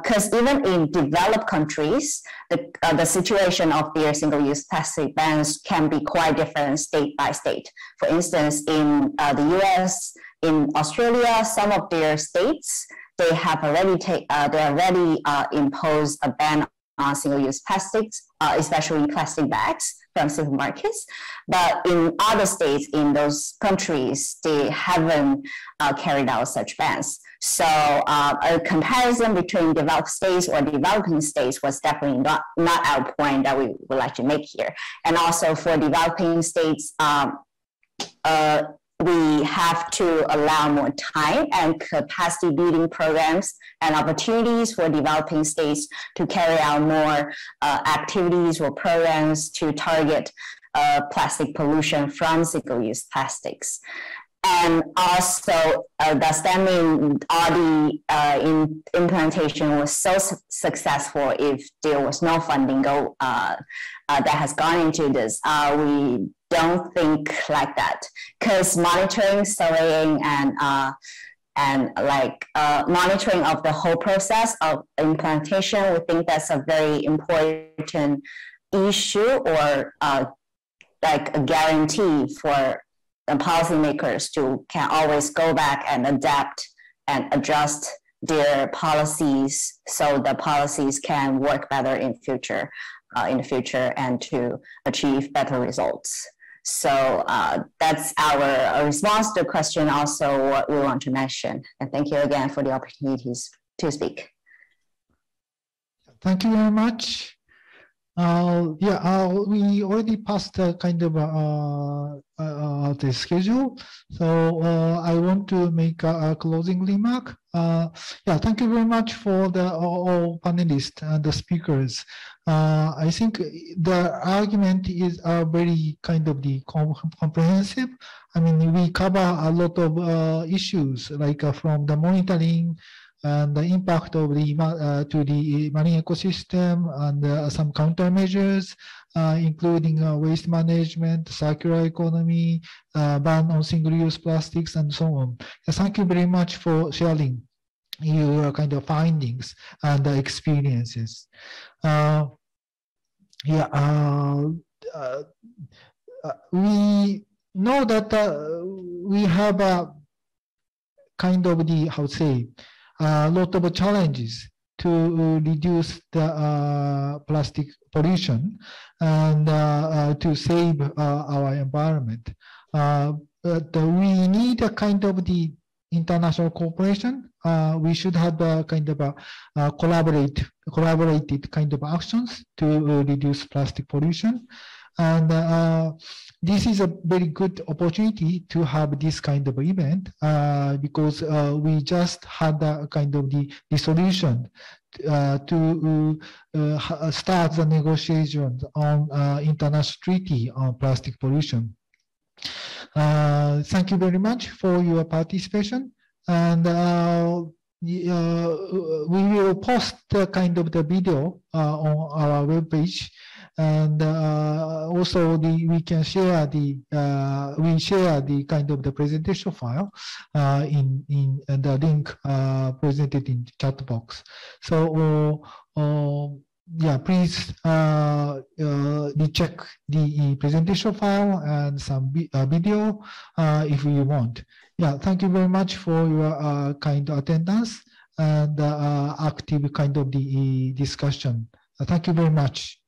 Because even in developed countries, the situation of their single-use plastic bans can be quite different state by state. For instance, in the US, in Australia, some of their states, they have already imposed a ban on single-use plastics, especially plastic bags from supermarkets. But in other states, in those countries, they haven't carried out such bans. So a comparison between developed states or developing states was definitely not our point that we would like to make here. And also for developing states, we have to allow more time and capacity building programs and opportunities for developing states to carry out more activities or programs to target plastic pollution from single-use plastics. And also, does that mean all the implementation was so successful if there was no funding that has gone into this? We don't think like that, because monitoring, surveying, and monitoring of the whole process of implementation, we think that's a very important issue, or like a guarantee for the policymakers to can always go back and adapt and adjust their policies so the policies can work better in the future and to achieve better results. So that's our response to the question, also what we want to mention. And thank you again for the opportunities to speak. Thank you very much. We already passed kind of the schedule, so I want to make a closing remark. Thank you very much for the all panelists and the speakers. I think the argument is very kind of the comprehensive. I mean, we cover a lot of issues, like from the monitoring and the impact of the to the marine ecosystem, and some countermeasures, including waste management, circular economy, ban on single-use plastics, and so on. Thank you very much for sharing your kind of findings and experiences. We know that we have a kind of the, how to say, a lot of challenges to reduce the plastic pollution and to save our environment. But we need a kind of the international cooperation. We should have a kind of a collaborated kind of actions to reduce plastic pollution. And this is a very good opportunity to have this kind of event because we just had a kind of the solution to start the negotiations on international treaty on plastic pollution. Thank you very much for your participation, and we will post the kind of the video on our webpage, and also we can share the kind of the presentation file in the link presented in the chat box. So yeah, please recheck the presentation file and some video if you want. Yeah, thank you very much for your kind attendance and active kind of the discussion. Thank you very much.